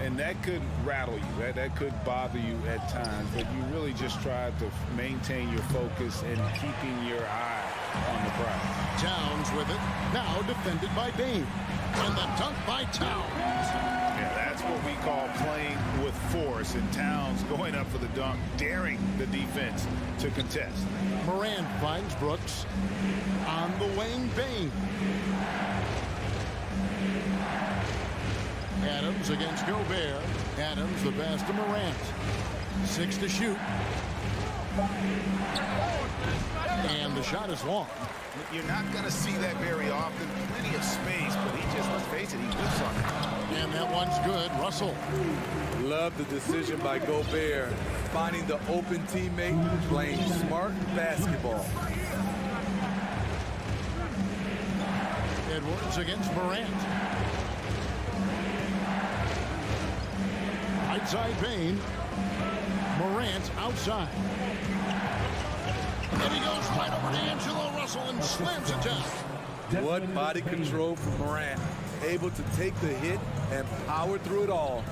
Speaker 7: and that could rattle you. That could bother you at times, but you really just try to maintain your focus and keeping your eye on the prize.
Speaker 5: Towns with it. Now defended by Bain. And the dunk by Towns.
Speaker 7: Yeah, that's what we call playing with force, and Towns going up for the dunk, daring the defense to contest.
Speaker 5: Morant finds Brooks. On the wing, Bain. Adams against Gobert. Adams the pass to Morant. 6 to shoot. And the shot is long.
Speaker 7: You're not going to see that very often. Plenty of space, but he just, let's face it, he whips on it.
Speaker 5: And that one's good. Russell.
Speaker 11: Love the decision by Gobert, finding the open teammate, playing smart basketball.
Speaker 5: Edwards against Morant. Outside Bain. Morant outside. And he goes right over to Angelo Russell and slams it down.
Speaker 11: What body control from Morant. Able to take the hit and power through it all.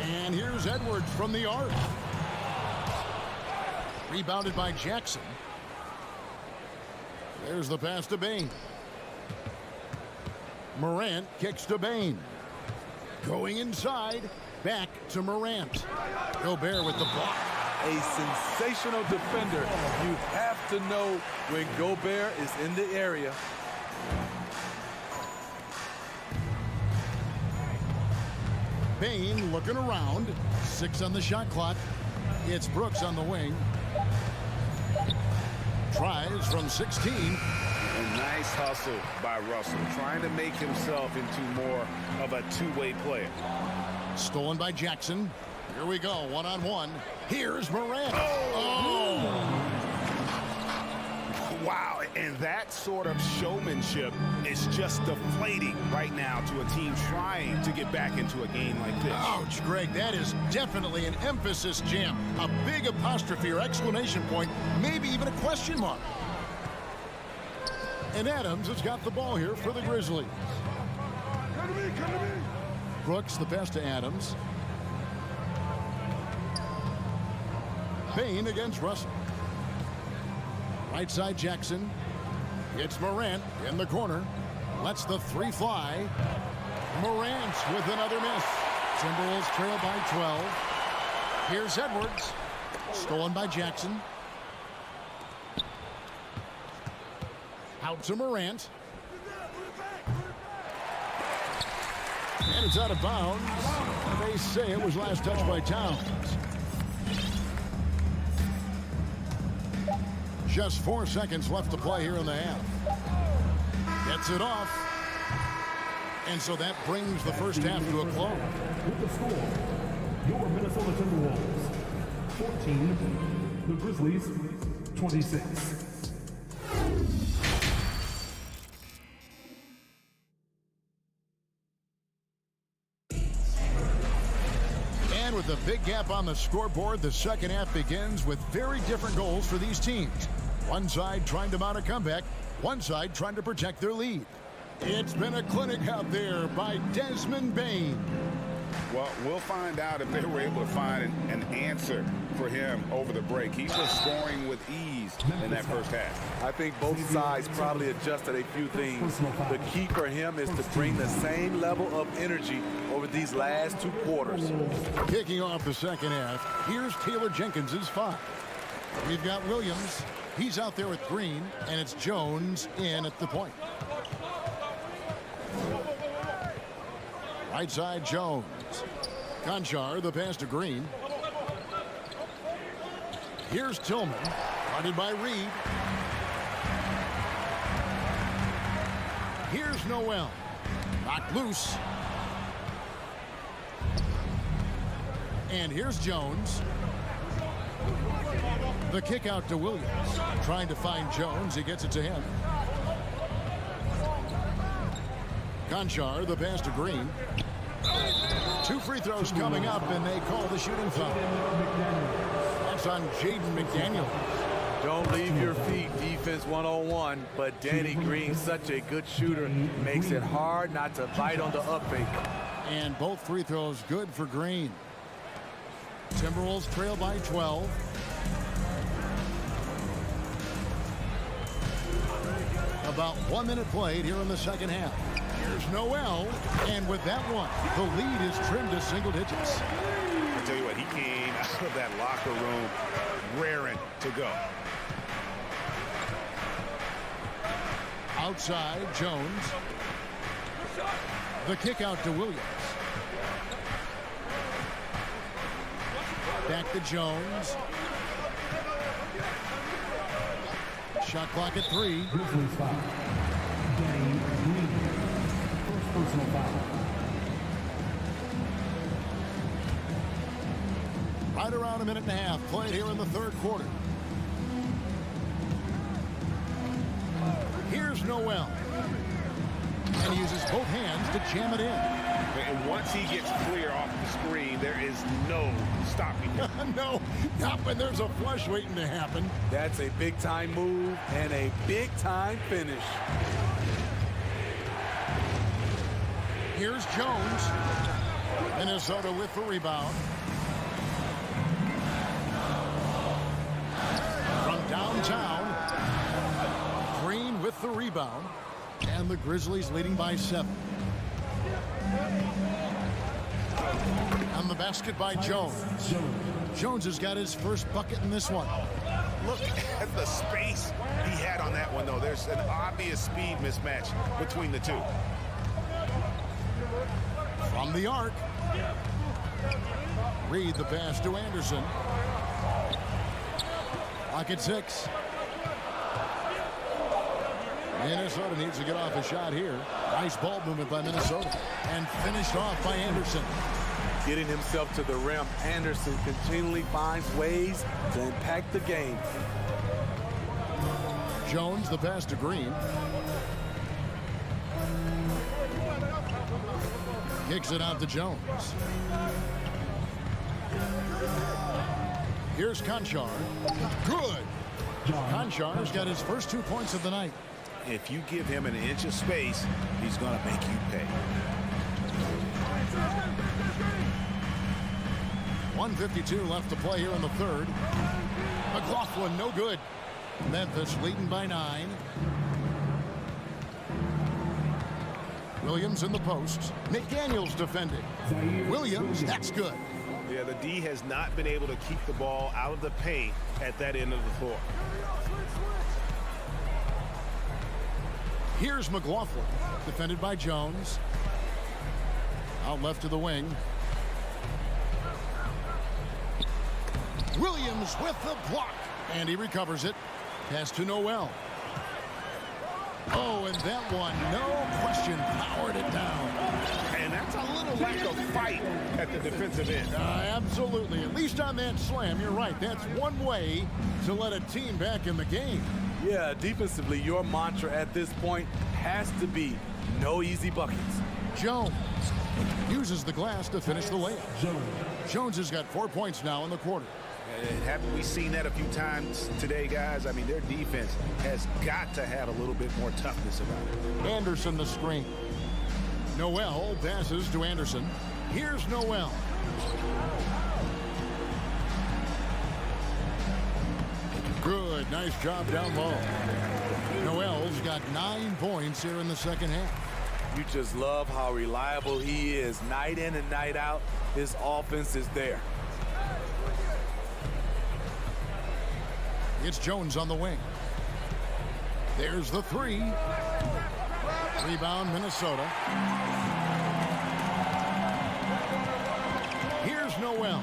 Speaker 5: And here's Edwards from the arc. Rebounded by Jackson. There's the pass to Bain. Morant kicks to Bain. Going inside, back to Morant. Gobert with the block.
Speaker 11: a sensational defender. You have to know when Gobert is in the area.
Speaker 5: Bane looking around. 6 on the shot clock. It's Brooks on the wing. Tries from 16.
Speaker 7: A nice hustle by Russell, trying to make himself into more of a two-way player.
Speaker 5: Stolen by Jackson. Here we go, one-on-one. Here's Morant.
Speaker 7: Wow, and that sort of showmanship is just deflating right now to a team trying to get back into a game like this.
Speaker 5: Ouch, Greg, that is definitely an emphasis jam. A big apostrophe or exclamation point, maybe even a question mark. And Adams has got the ball here for the Grizzlies.
Speaker 3: Come to me.
Speaker 5: Brooks, the pass to Adams. Bane against Russell. Right side Jackson. It's Morant in the corner. Lets the 3 fly. Morant with another miss. Timberwolves trail by 12. Here's Edwards. Stolen by Jackson. Out to Morant. And it's out of bounds. They say it was last touched by Towns. Just 4 seconds left to play here in the half. Gets it off. And so that brings the first half to a close.
Speaker 4: With the score, your Minnesota Timberwolves 14, the Grizzlies 26.
Speaker 5: And with a big gap on the scoreboard, the second half begins with very different goals for these teams. One side trying to mount a comeback, one side trying to protect their lead. It's been a clinic out there by Desmond Bane.
Speaker 7: Well, we'll find out if they were able to find an answer for him over the break. He was scoring with ease in that first half.
Speaker 11: I think both sides probably adjusted a few things. The key for him is to bring the same level of energy over these last 2 quarters.
Speaker 5: Kicking off the second half, here's Taylor Jenkins's 5. We've got Williams. He's out there with Green, and it's Jones in at the point. Right side, Jones. Conchar, the pass to Green. Here's Tillman, guarded by Reed. Here's Noel. Knocked loose. And here's Jones. The kick out to Williams. Trying to find Jones. He gets it to him. Conchar, the pass to Green. 2 free throws coming up, and they call the shooting foul. That's on Jaden McDaniel.
Speaker 11: Don't leave your feet, defense 101, but Danny Green, such a good shooter, makes it hard not to bite on the up fake.
Speaker 5: And both free throws good for Green. Timberwolves trail by 12. About 1 minute played here in the second half. Here's Noel, and with that one, the lead is trimmed to single digits.
Speaker 7: I tell you what, he came out of that locker room raring to go.
Speaker 5: Outside, Jones. The kick out to Williams. Back to Jones. Shot clock at 3.
Speaker 4: Grizzlies foul. Danny Green. First personal foul.
Speaker 5: Right around 1.5 minutes played here in the third quarter. Here's Noel. And he uses both hands to jam it in.
Speaker 7: And once he gets clear off the screen, there is no stopping him.
Speaker 5: No, not when there's a flush waiting to happen.
Speaker 11: That's a big-time move and a big-time finish.
Speaker 5: Here's Jones. Minnesota with the rebound. From downtown, Green with the rebound. And the Grizzlies leading by 7. And the basket by Jones. Jones has got his first bucket in this one.
Speaker 7: Look at the space he had on that one, though. There's an obvious speed mismatch between the two.
Speaker 5: From the arc. Reed the pass to Anderson. Pocket 6. Minnesota needs to get off a shot here. Nice ball movement by Minnesota. And finished off by Anderson.
Speaker 11: Getting himself to the rim, Anderson continually finds ways to impact the game.
Speaker 5: Jones the pass to Green. Kicks it out to Jones. Here's Conchar. Good. Conchar's got his first 2 points of the night.
Speaker 7: If you give him an inch of space, he's going to make you pay.
Speaker 5: 1:52 left to play here in the third. McLaughlin, no good. Memphis leading by 9. Williams in the post. McDaniels defending. Williams, that's good.
Speaker 8: Yeah, the D has not been able to keep the ball out of the paint at that end of the floor.
Speaker 5: Here's McLaughlin, defended by Jones. Out left to the wing. Williams with the block. And he recovers it. Pass to Noel. Oh, and that one, no question, powered it down.
Speaker 8: And that's a little lack of fight at the defensive end.
Speaker 5: Absolutely. At least on that slam, you're right. That's one way to let a team back in the game.
Speaker 11: Yeah, defensively, your mantra at this point has to be no easy buckets.
Speaker 5: Jones uses the glass to finish the layup. Jones has got 4 points now in the quarter.
Speaker 7: Haven't we seen that a few times today, guys? I mean, their defense has got to have a little bit more toughness about it.
Speaker 5: Anderson the screen. Noel passes to Anderson. Here's Noel. Good, nice job down low. Noel's got 9 points here in the second half.
Speaker 11: You just love how reliable he is. Night in and night out, his offense is there.
Speaker 5: It's Jones on the wing. There's the 3. Rebound, Minnesota. Here's Noel.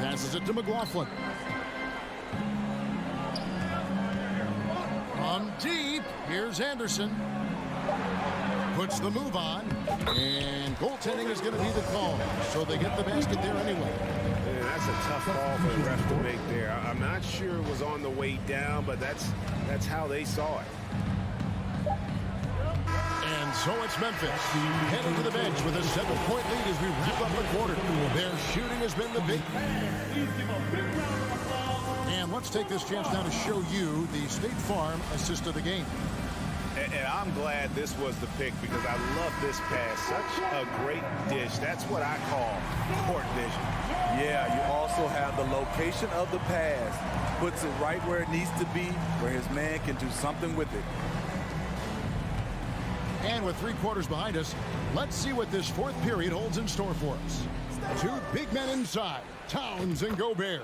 Speaker 5: Passes it to McLaughlin. From deep, here's Anderson. Puts the move on. And goaltending is going to be the call. So they get the basket there anyway.
Speaker 8: Yeah, that's a tough call for the ref to make there. I'm not sure it was on the way down, but that's how they saw it.
Speaker 5: And so it's Memphis heading to the bench with a 7-point lead as we wrap up the quarter. Their shooting has been the big. And let's take this chance now to show you the State Farm assist of the game.
Speaker 7: And I'm glad this was the pick because I love this pass. Such a great dish. That's what I call court vision.
Speaker 11: Yeah, you also have the location of the pass. Puts it right where it needs to be, where his man can do something with it.
Speaker 5: And with 3 quarters behind us, let's see what this fourth period holds in store for us. 2 big men inside, Towns and Gobert.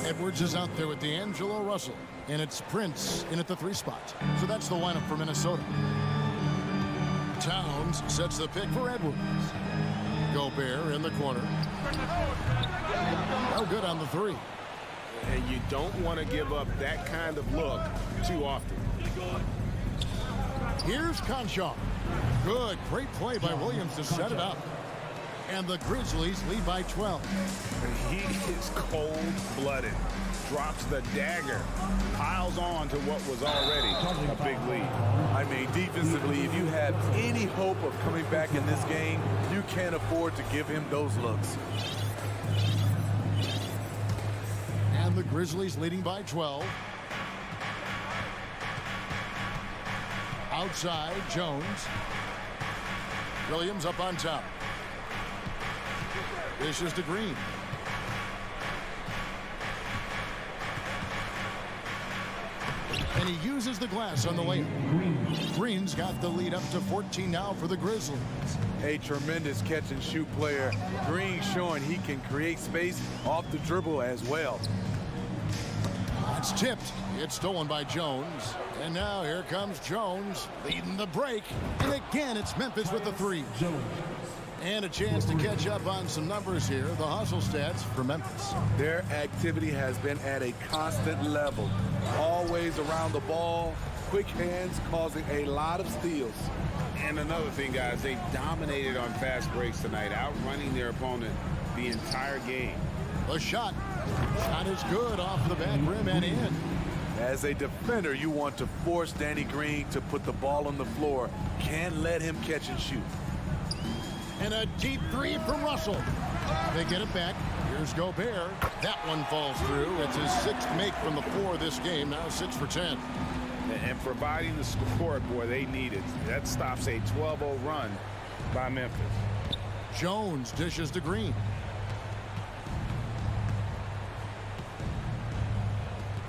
Speaker 5: Edwards is out there with D'Angelo Russell, and it's Prince in at the 3 spot. So that's the lineup for Minnesota. Towns sets the pick for Edwards. Gobert in the corner. No good on the 3.
Speaker 8: And you don't want to give up that kind of look too often.
Speaker 5: Here's Conchar. Good, great play by Williams to set it up. And the Grizzlies lead by 12.
Speaker 7: He is cold-blooded. Drops the dagger. Piles on to what was already a big lead.
Speaker 11: I mean, defensively, if you have any hope of coming back in this game, you can't afford to give him those looks.
Speaker 5: And the Grizzlies leading by 12. Outside, Jones. Williams up on top. Dishes to Green. And he uses the glass on the layup. Green's got the lead up to 14 now for the Grizzlies.
Speaker 11: a tremendous catch-and-shoot player. Green showing he can create space off the dribble as well.
Speaker 5: It's tipped. It's stolen by Jones. And now here comes Jones leading the break. And again, it's Memphis with the three. And a chance to catch up on some numbers here. The hustle stats for Memphis.
Speaker 11: Their activity has been at a constant level. Always around the ball. Quick hands causing a lot of steals.
Speaker 7: And another thing, guys, they dominated on fast breaks tonight, outrunning their opponent the entire game.
Speaker 5: The shot. Shot is good off the back rim and in.
Speaker 11: As a defender, you want to force Danny Green to put the ball on the floor. Can't let him catch and shoot.
Speaker 5: And a deep three from Russell. They get it back. Here's Gobert. That one falls through. It's his sixth make from the floor this game. Now 6 for 10.
Speaker 7: And providing the scoreboard they needed. That stops a 12-0 run by Memphis.
Speaker 5: Jones dishes to Green.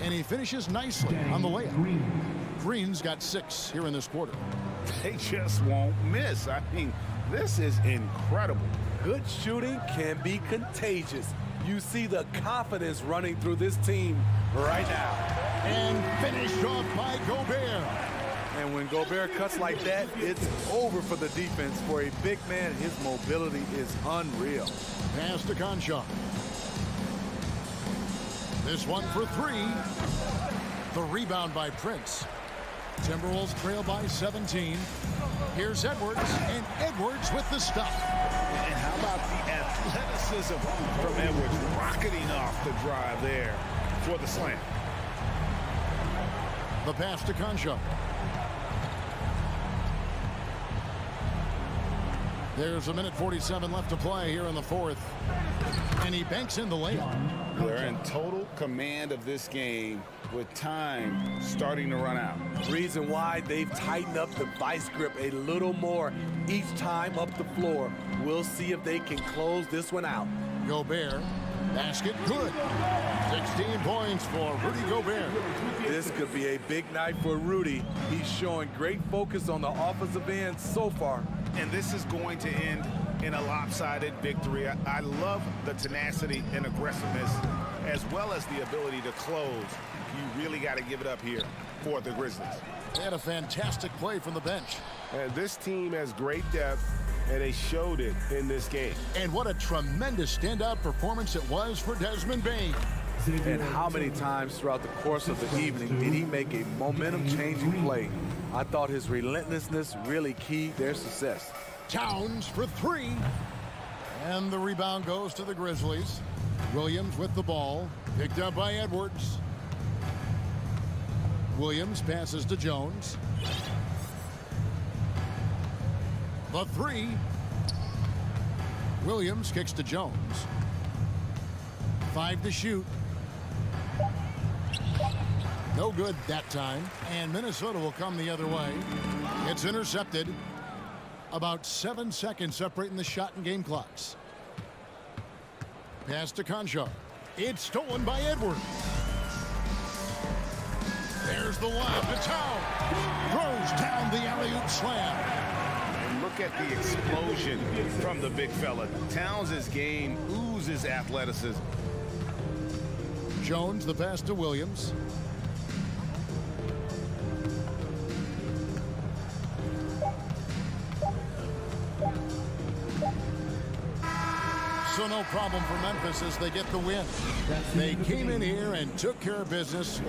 Speaker 5: And he finishes nicely on the layup. Green's got 6 here in this quarter.
Speaker 7: They just won't miss. I mean, this is incredible.
Speaker 11: Good shooting can be contagious. You see the confidence running through this team right now.
Speaker 5: And finished off by Gobert.
Speaker 11: And when Gobert cuts like that, it's over for the defense. For a big man, his mobility is unreal.
Speaker 5: Pass to Concha. This one for 3. The rebound by Prince. Timberwolves trail by 17. Here's Edwards, and Edwards with the stop.
Speaker 7: And how about the athleticism from Edwards rocketing off the drive there for the slam.
Speaker 5: The pass to Concha. There's 1:47 left to play here in the fourth. And he banks in the layup.
Speaker 7: They're in total command of this game with time starting to run out.
Speaker 11: Reason why they've tightened up the vice grip a little more each time up the floor. We'll see if they can close this one out.
Speaker 5: Gobert. Basket good. 16 points for Rudy Gobert.
Speaker 11: This could be a big night for Rudy. He's showing great focus on the offensive end so far.
Speaker 7: And this is going to end in a lopsided victory. I love the tenacity and aggressiveness as well as the ability to close. You really got to give it up here for the Grizzlies.
Speaker 5: They had a fantastic play from the bench.
Speaker 8: And this team has great depth, and they showed it in this game.
Speaker 5: And what a tremendous standout performance it was for Desmond Bane.
Speaker 11: And how many times throughout the course of the evening did he make a momentum-changing play? I thought his relentlessness really keyed their success.
Speaker 5: Towns for 3. And the rebound goes to the Grizzlies. Williams with the ball. Picked up by Edwards. Williams passes to Jones. The 3. Williams kicks to Jones. 5 to shoot. No good that time. And Minnesota will come the other way. It's intercepted. About 7 seconds separating the shot and game clocks. Pass to Concha. It's stolen by Edwards. There's the lob to Town. Throws down the alley-oop slam.
Speaker 7: And look at the explosion from the big fella. Towns' game oozes athleticism.
Speaker 5: Jones, the pass to Williams. So no problem for Memphis as they get the win. They came in here and took care of business.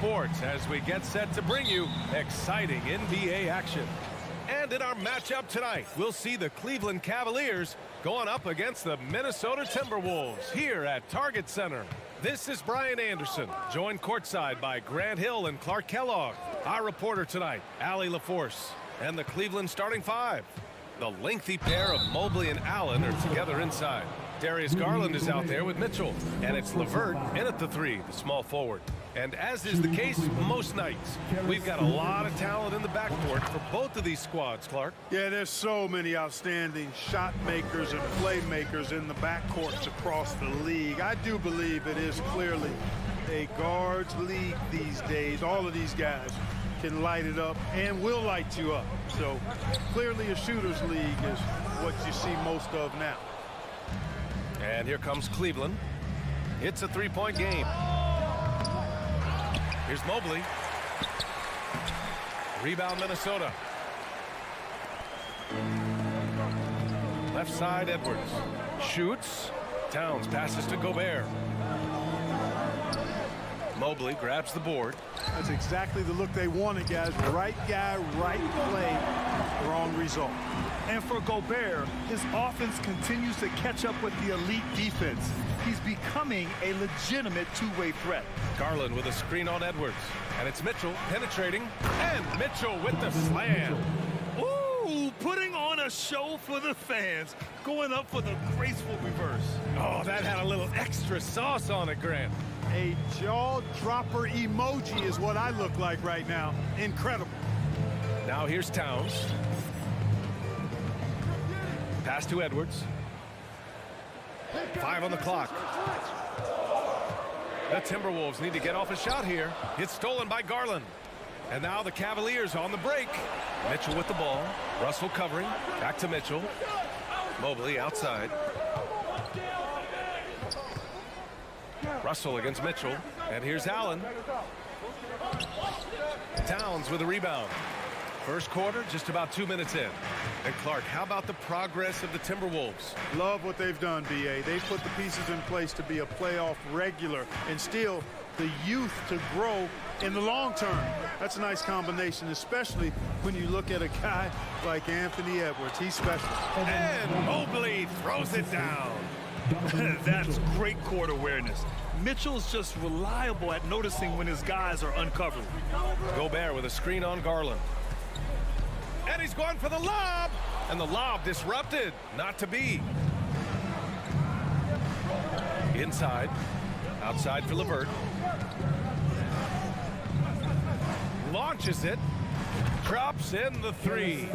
Speaker 2: Sports as we get set to bring you exciting NBA action. And in our matchup tonight, we'll see the Cleveland Cavaliers going up against the Minnesota Timberwolves here at Target Center. This is Brian Anderson, joined courtside by Grant Hill and Clark Kellogg. Our reporter tonight, Allie LaForce, and the Cleveland starting five. The lengthy pair of Mobley and Allen are together inside. Darius Garland is out there with Mitchell, and it's LeVert in at the three, the small forward. And as is the case most nights, we've got a lot of talent in the backcourt for both of these squads, Clark.
Speaker 3: Yeah, there's so many outstanding shot makers and playmakers in the backcourts across the league. I do believe it is clearly a guards league these days. All of these guys can light it up and will light you up. So clearly a shooter's league is what you see most of now.
Speaker 2: And here comes Cleveland. It's a three-point game. Here's Mobley. Rebound Minnesota. Left side Edwards. Shoots. Towns passes to Gobert. Mobley grabs the board.
Speaker 3: That's exactly the look they wanted, guys. Right guy, right play, wrong result.
Speaker 1: And for Gobert, his offense continues to catch up with the elite defense. He's becoming a legitimate two-way threat.
Speaker 2: Garland with a screen on Edwards. And it's Mitchell penetrating. And Mitchell with the slam.
Speaker 1: Ooh, putting on a show for the fans. Going up for the graceful reverse.
Speaker 2: Oh, that had a little extra sauce on it, Grant.
Speaker 3: A jaw-dropper emoji is what I look like right now. Incredible.
Speaker 2: Now here's Towns. Pass to Edwards. 5 on the clock. The Timberwolves need to get off a shot here. It's stolen by Garland. And now the Cavaliers on the break. Mitchell with the ball. Russell covering. Back to Mitchell. Mobley outside. Russell against Mitchell. And here's Allen. Towns with a rebound. First quarter, just about 2 minutes in. And Clark, how about the progress of the Timberwolves?
Speaker 3: Love what they've done, B.A. They've put the pieces in place to be a playoff regular and still the youth to grow in the long term. That's a nice combination, especially when you look at a guy like Anthony Edwards. He's special.
Speaker 2: And Mobley throws it down.
Speaker 1: That's great court awareness. Mitchell's just reliable at noticing when his guys are uncovered.
Speaker 2: Gobert with a screen on Garland. And he's going for the lob. And the lob disrupted. Not to be. Inside. Outside for LeVert. Launches it. Drops in the three.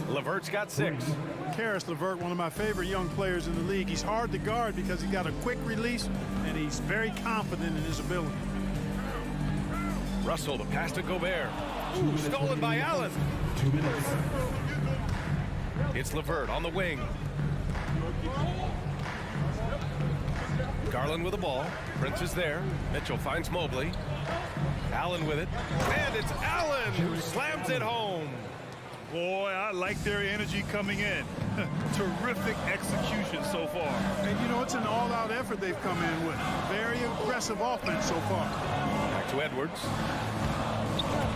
Speaker 2: LeVert's got 6.
Speaker 3: Karis LeVert, one of my favorite young players in the league. He's hard to guard because he's got a quick release, and he's very confident in his ability.
Speaker 2: Russell, the pass to Gobert. Ooh, stolen by Allen.
Speaker 4: 2 minutes.
Speaker 2: It's LeVert on the wing. Garland with the ball. Prince is there. Mitchell finds Mobley. Allen with it. And it's Allen who slams it home.
Speaker 1: Boy, I like their energy coming in. Terrific execution so far.
Speaker 3: And, you know, it's an all-out effort they've come in with. Very impressive offense so far.
Speaker 2: Back to Edwards.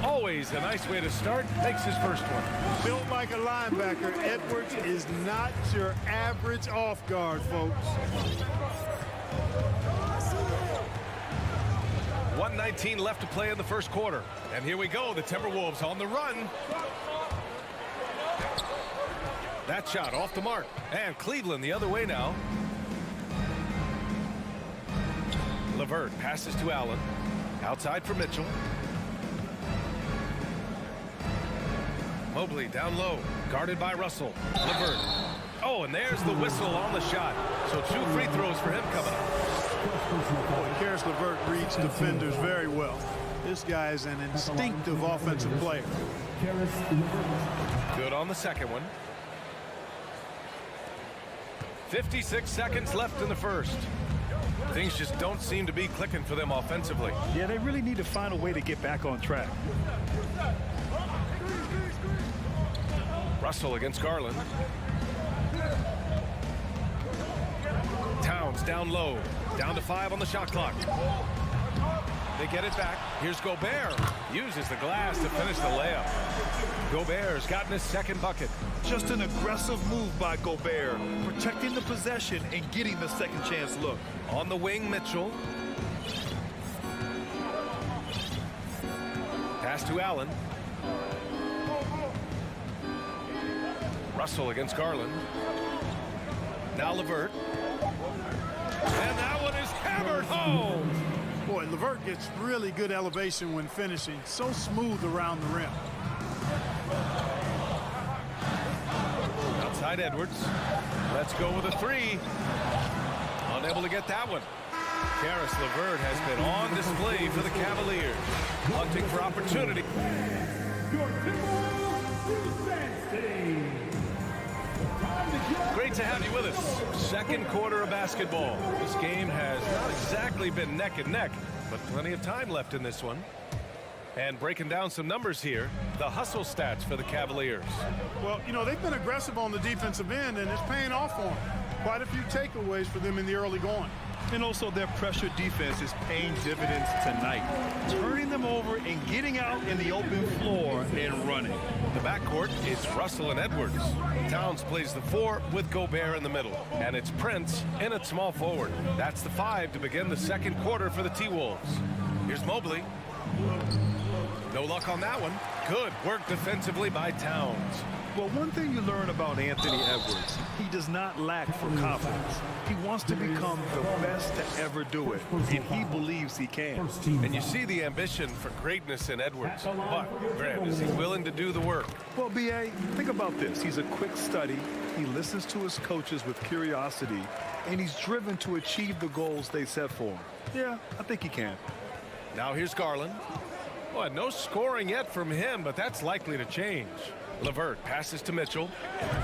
Speaker 2: Always a nice way to start. Makes his first one.
Speaker 3: Built like a linebacker, Edwards is not your average off guard, folks.
Speaker 2: 1:19 left to play in the first quarter. And here we go, the Timberwolves on the run. That shot off the mark. And Cleveland the other way now. LeVert passes to Allen. Outside for Mitchell. Mobley down low. Guarded by Russell. LeVert. Oh, and there's the whistle on the shot. So 2 free throws for him coming up.
Speaker 3: Boy, Karis LeVert reads defenders very well. This guy is an instinctive offensive player.
Speaker 2: Good on the second one. 56 seconds left in the first. Things just don't seem to be clicking for them offensively.
Speaker 1: Yeah, they really need to find a way to get back on track.
Speaker 2: Russell against Garland. Towns down low. Down to 5 on the shot clock. They get it back. Here's Gobert. Uses the glass to finish the layup. Gobert's gotten his second bucket.
Speaker 1: Just an aggressive move by Gobert, protecting the possession and getting the second chance look.
Speaker 2: On the wing, Mitchell. Pass to Allen. Russell against Garland. Now LeVert. And that one is hammered home.
Speaker 3: Boy, LeVert gets really good elevation when finishing. So smooth around the rim.
Speaker 2: Outside Edwards. Let's go with a three. Unable to get that one. Karis LeVert has been on display for the Cavaliers. Hunting for opportunity. Great to have you with us. Second quarter of basketball. This game has not exactly been neck and neck, but plenty of time left in this one. And breaking down some numbers here, the hustle stats for the Cavaliers.
Speaker 3: Well, you know, they've been aggressive on the defensive end, and it's paying off for them. Quite a few takeaways for them in the early going.
Speaker 1: And also their pressure defense is paying dividends tonight, turning them over and getting out in the open floor and running.
Speaker 2: The backcourt is Russell and Edwards. Towns plays the 4 with Gobert in the middle. And it's Prince in at small forward. That's the 5 to begin the second quarter for the T-Wolves. Here's Mobley. No luck on that one. Good work defensively by Towns.
Speaker 1: Well, one thing you learn about Anthony Edwards, he does not lack for confidence. He wants to become the best to ever do it, and he believes he can.
Speaker 2: And you see the ambition for greatness in Edwards. But, Grant, is he willing to do the work?
Speaker 1: Well, B.A., think about this. He's a quick study. He listens to his coaches with curiosity, and he's driven to achieve the goals they set for him. Yeah, I think he can.
Speaker 2: Now here's Garland. Well, no scoring yet from him, but that's likely to change. LeVert passes to Mitchell.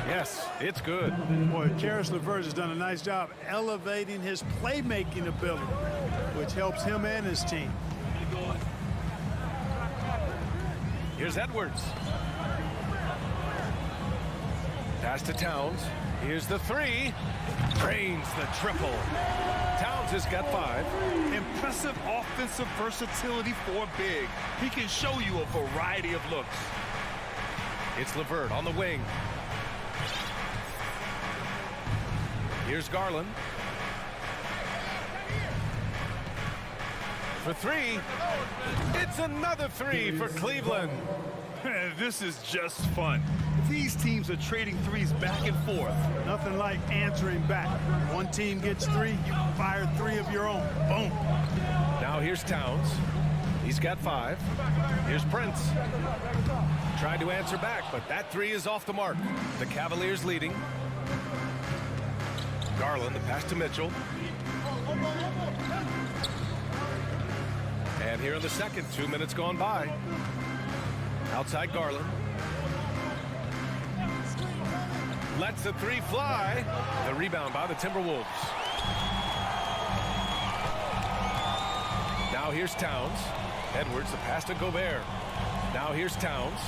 Speaker 2: Yes, it's good.
Speaker 3: Boy, Karis LeVert has done a nice job elevating his playmaking ability, which helps him and his team.
Speaker 2: Here's Edwards. Pass to Towns. Here's the 3. Drains the triple. Towns has got 5.
Speaker 1: Impressive offensive versatility for big. He can show you a variety of looks.
Speaker 2: It's LeVert on the wing. Here's Garland. For 3. It's another 3 for Cleveland.
Speaker 1: This is just fun. These teams are trading threes back and forth.
Speaker 3: Nothing like answering back. One team gets 3, you fire 3 of your own. Boom.
Speaker 2: Now here's Towns. He's got 5. Here's Prince. Tried to answer back, but that 3 is off the mark. The Cavaliers leading. Garland, the pass to Mitchell. And here in the second, 2 minutes gone by. Outside Garland. Lets the 3 fly. The rebound by the Timberwolves. Now here's Towns. Edwards, the pass to Gobert. Now here's Towns.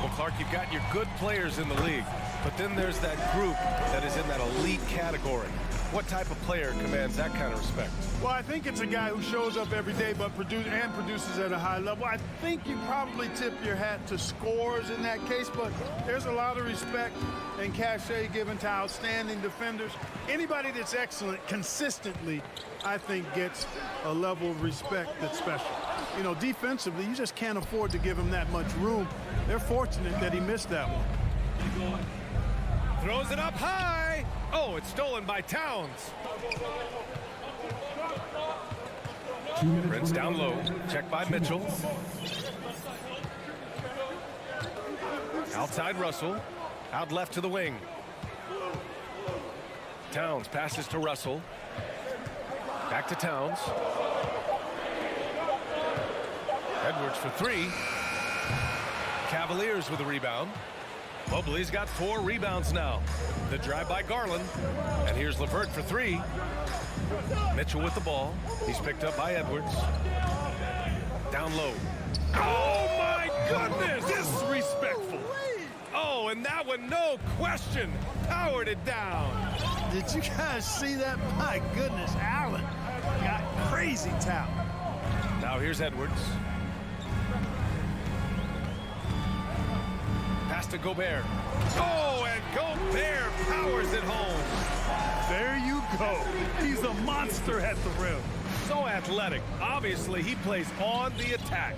Speaker 2: Well, Clark, you've got your good players in the league, but then there's that group that is in that elite category. What type of player commands that kind of respect?
Speaker 3: Well, I think it's a guy who shows up every day but produces at a high level. I think you probably tip your hat to scores in that case, but there's a lot of respect and cachet given to outstanding defenders. Anybody that's excellent consistently, I think, gets a level of respect that's special. You know, defensively, you just can't afford to give him that much room. They're fortunate that he missed that one.
Speaker 2: Throws it up high. Oh, it's stolen by Towns. Prince down low. Check by Mitchell. Outside Russell. Out left to the wing. Towns passes to Russell. Back to Towns. Edwards for 3. Cavaliers with a rebound. Mobley's got 4 rebounds now. The drive by Garland. And here's LeVert for 3. Mitchell with the ball. He's picked up by Edwards. Down low. Oh, my goodness! Disrespectful. Oh, and that one, no question, powered it down.
Speaker 3: Did you guys see that? My goodness, Allen got crazy talent.
Speaker 2: Now here's Edwards. Pass to Gobert. Oh, and Gobert powers it home.
Speaker 1: There you go. He's a monster at the rim.
Speaker 2: So athletic. Obviously, he plays on the attack.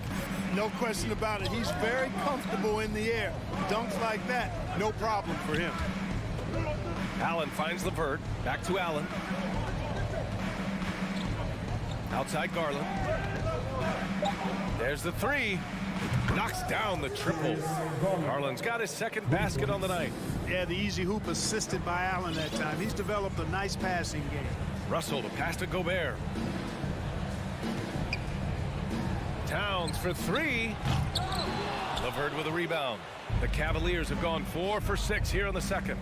Speaker 3: No question about it. He's very comfortable in the air. Dunks like that, no problem for him.
Speaker 2: Allen finds LeVert. Back to Allen. Outside Garland. There's the three. Knocks down the triple. Garland's got his second basket on the night.
Speaker 3: Yeah, the easy hoop assisted by Allen that time. He's developed a nice passing game.
Speaker 2: Russell to pass to Gobert. Towns for three. LeVert with a rebound. The Cavaliers have gone 4 for 6 here in the second.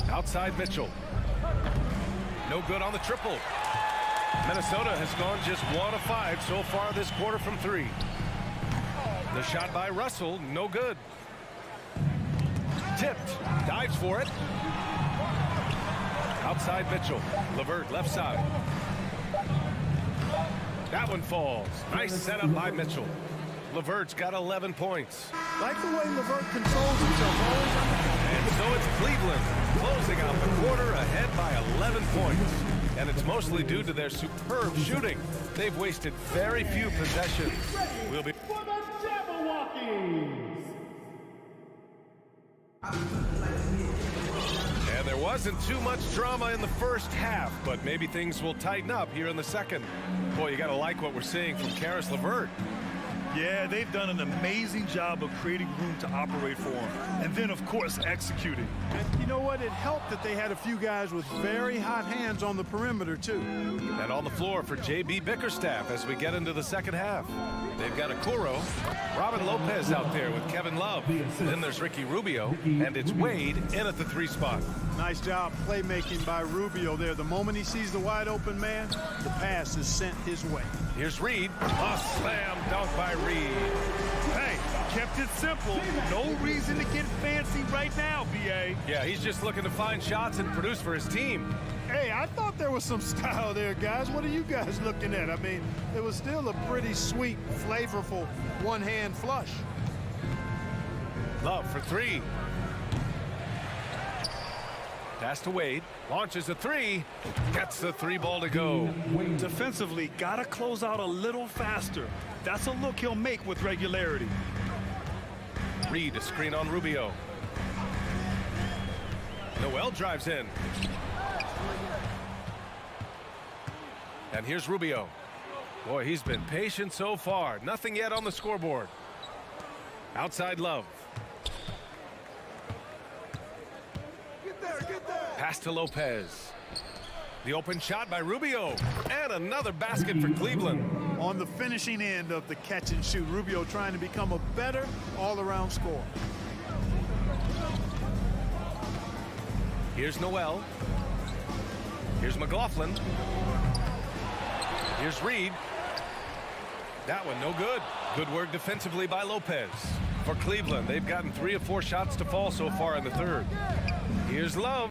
Speaker 2: Outside Mitchell. No good on the triple. Minnesota has gone just 1 of 5 so far this quarter from 3. The shot by Russell, no good. Tipped, dives for it. Outside Mitchell. LeVert left side. That one falls. Nice setup by Mitchell. LeVert's got 11 points.
Speaker 3: Like the way LeVert controls himself.
Speaker 2: And so it's Cleveland closing out the quarter ahead by 11 points. And it's mostly due to their superb shooting. They've wasted very few possessions. We'll be... And there wasn't too much drama in the first half, but maybe things will tighten up here in the second. Boy, you got to like what we're seeing from Karis LeVert.
Speaker 1: Yeah, they've done an amazing job of creating room to operate for him. And then, of course, executing.
Speaker 3: And you know what? It helped that they had a few guys with very hot hands on the perimeter, too.
Speaker 2: And on the floor for J.B. Bickerstaff as we get into the second half. They've got Okoro, Robin Lopez out there with Kevin Love. Then there's Ricky Rubio, and it's Wade in at the 3 spot.
Speaker 3: Nice job playmaking by Rubio there. The moment he sees the wide open man, the pass is sent his way.
Speaker 2: Here's Reed. A slam dunk by Reed.
Speaker 1: Hey, kept it simple. No reason to get fancy right now, B.A.
Speaker 2: Yeah, he's just looking to find shots and produce for his team.
Speaker 3: Hey, I thought there was some style there, guys. What are you guys looking at? I mean, it was still a pretty sweet, flavorful one-hand flush.
Speaker 2: Love for 3. Pass to Wade. Launches a 3. Gets the 3 ball to go.
Speaker 1: Defensively, got to close out a little faster. That's a look he'll make with regularity.
Speaker 2: Reed, a screen on Rubio. Noel drives in. And here's Rubio. Boy, he's been patient so far. Nothing yet on the scoreboard. Outside Love. Pass to Lopez. The open shot by Rubio. And another basket for Cleveland.
Speaker 3: On the finishing end of the catch and shoot, Rubio trying to become a better all-around scorer.
Speaker 2: Here's Noel. Here's McLaughlin. Here's Reed. That one no good. Good work defensively by Lopez. For Cleveland, they've gotten 3 of 4 shots to fall so far in the third. Here's Love.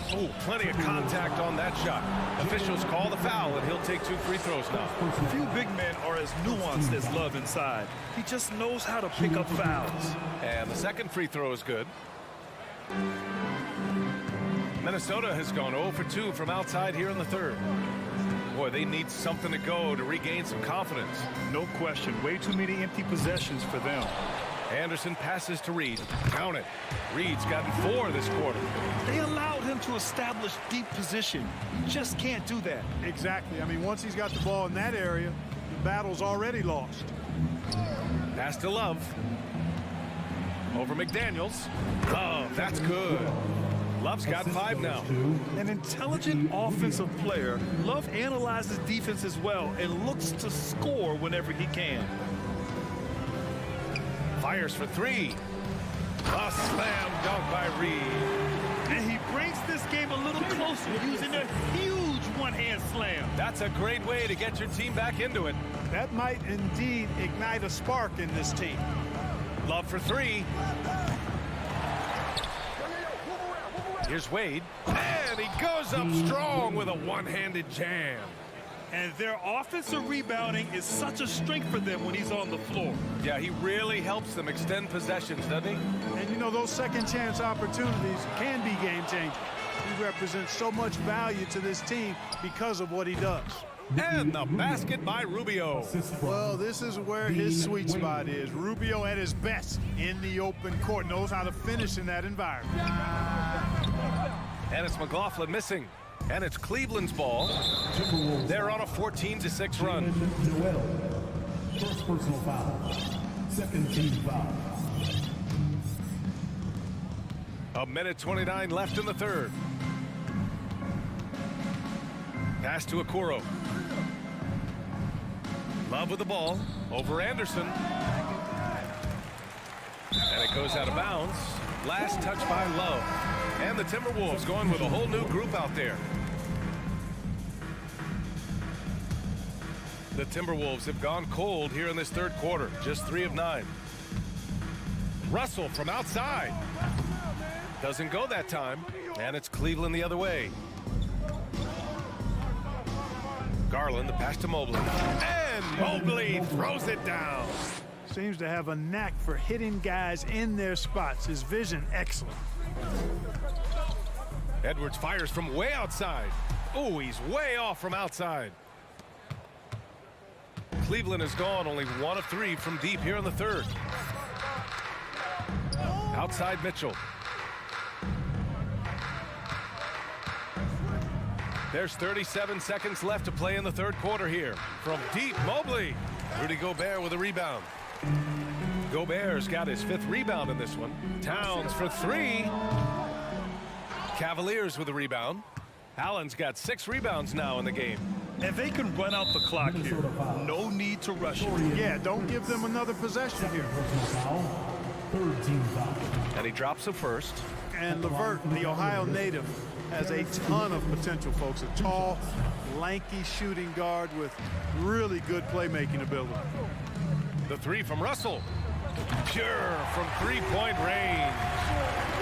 Speaker 2: Oh, plenty of contact on that shot. Officials call the foul, and he'll take 2 free throws now.
Speaker 1: Few big men are as nuanced as Love inside. He just knows how to pick up fouls.
Speaker 2: And the second free throw is good. Minnesota has gone 0 for 2 from outside here in the third. Boy, they need something to go to regain some confidence.
Speaker 1: No question. Way too many empty possessions for them.
Speaker 2: Anderson passes to Reed. Count it. Reed's gotten 4 this quarter.
Speaker 1: They allowed him to establish deep position. You just can't do that.
Speaker 3: Exactly. I mean, once he's got the ball in that area, the battle's already lost.
Speaker 2: Pass to Love. Over McDaniels. Love, that's good. Love's got 5 now.
Speaker 1: An intelligent offensive player, Love analyzes defense as well and looks to score whenever he can.
Speaker 2: Fires for 3. A slam dunk by Reed.
Speaker 1: And he brings this game a little closer using a huge one-hand slam.
Speaker 2: That's a great way to get your team back into it.
Speaker 3: That might indeed ignite a spark in this team.
Speaker 2: Love for 3. Here's Wade, and he goes up strong with a one-handed jam.
Speaker 1: And their offensive rebounding is such a strength for them when he's on the floor.
Speaker 2: Yeah, he really helps them extend possessions, doesn't he?
Speaker 3: And you know, those second chance opportunities can be game changing. He represents so much value to this team because of what he does.
Speaker 2: And the basket by Rubio.
Speaker 3: Well, this is where his sweet spot is. Rubio at his best in the open court, knows how to finish in that environment.
Speaker 2: And it's McLaughlin missing. And it's Cleveland's ball. They're on a 14-6 run.
Speaker 4: First personal foul. Second team foul.
Speaker 2: A minute 29 left in the third. Pass to Okoro. Love with the ball. Over Anderson. And it goes out of bounds. Last touch by Love. And the Timberwolves going with a whole new group out there. The Timberwolves have gone cold here in this third quarter. Just 3 of 9. Russell from outside. Doesn't go that time. And it's Cleveland the other way. Garland, the pass to Mobley. And Mobley throws it down.
Speaker 3: Seems to have a knack for hitting guys in their spots. His vision, excellent.
Speaker 2: Edwards fires from way outside. Oh, he's way off from outside. Cleveland has gone only 1 of 3 from deep here in the third. Outside Mitchell. There's 37 seconds left to play in the third quarter here. From deep, Mobley. Rudy Gobert with a rebound. Gobert's got his 5th rebound in this one. Towns for 3. Cavaliers with a rebound. Allen's got 6 rebounds now in the game.
Speaker 1: And they can run out the clock here. No need to rush it.
Speaker 3: Yeah, don't give them another possession here.
Speaker 4: Third team foul.
Speaker 2: And he drops the first.
Speaker 3: And LeVert, the Ohio native, has a ton of potential, folks. A tall, lanky shooting guard with really good playmaking ability.
Speaker 2: The 3 from Russell. Pure from 3-point range.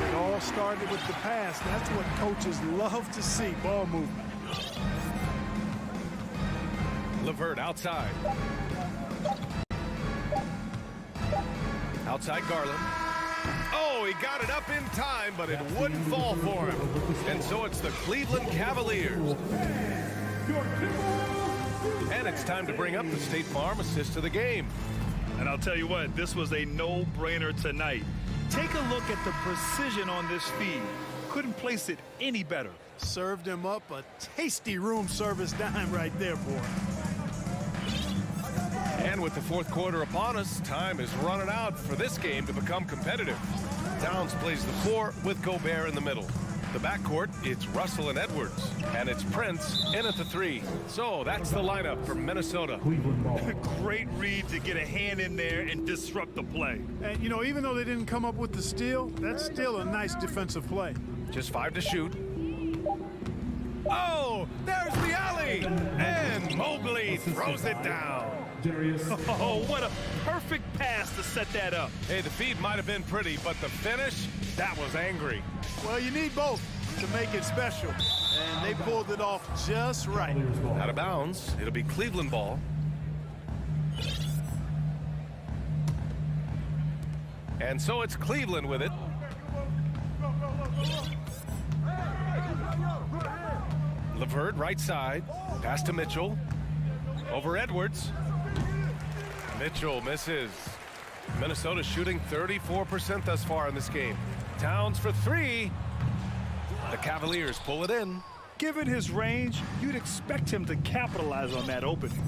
Speaker 3: It all started with the pass. That's what coaches love to see, ball movement.
Speaker 2: LeVert outside. Outside Garland. Oh, he got it up in time, but it wouldn't fall for him. And so it's the Cleveland Cavaliers. And it's time to bring up the State Farm assist of the game.
Speaker 1: And I'll tell you what, this was a no-brainer tonight. Take a look at the precision on this feed. Couldn't place it any better.
Speaker 3: Served him up a tasty room service dime right there, boy.
Speaker 2: And with the fourth quarter upon us, time is running out for this game to become competitive. Towns plays the 4 with Gobert in the middle. The backcourt, it's Russell and Edwards. And it's Prince in at the 3. So that's the lineup for Minnesota.
Speaker 1: Great read to get a hand in there and disrupt the play.
Speaker 3: And, you know, even though they didn't come up with the steal, that's still a nice defensive play.
Speaker 2: Just 5 to shoot. Oh, there's the alley. And Mobley throws it down.
Speaker 1: Oh, what a perfect pass to set that up.
Speaker 2: Hey, the feed might have been pretty, but the finish, that was angry.
Speaker 3: Well, you need both to make it special, and they pulled it off just right.
Speaker 2: Out of bounds. It'll be Cleveland ball. And so it's Cleveland with it. LeVert right side. Pass to Mitchell. Over Edwards. Mitchell misses. Minnesota shooting 34% thus far in this game. Towns for 3. The Cavaliers pull it in.
Speaker 1: Given his range, you'd expect him to capitalize on that opening.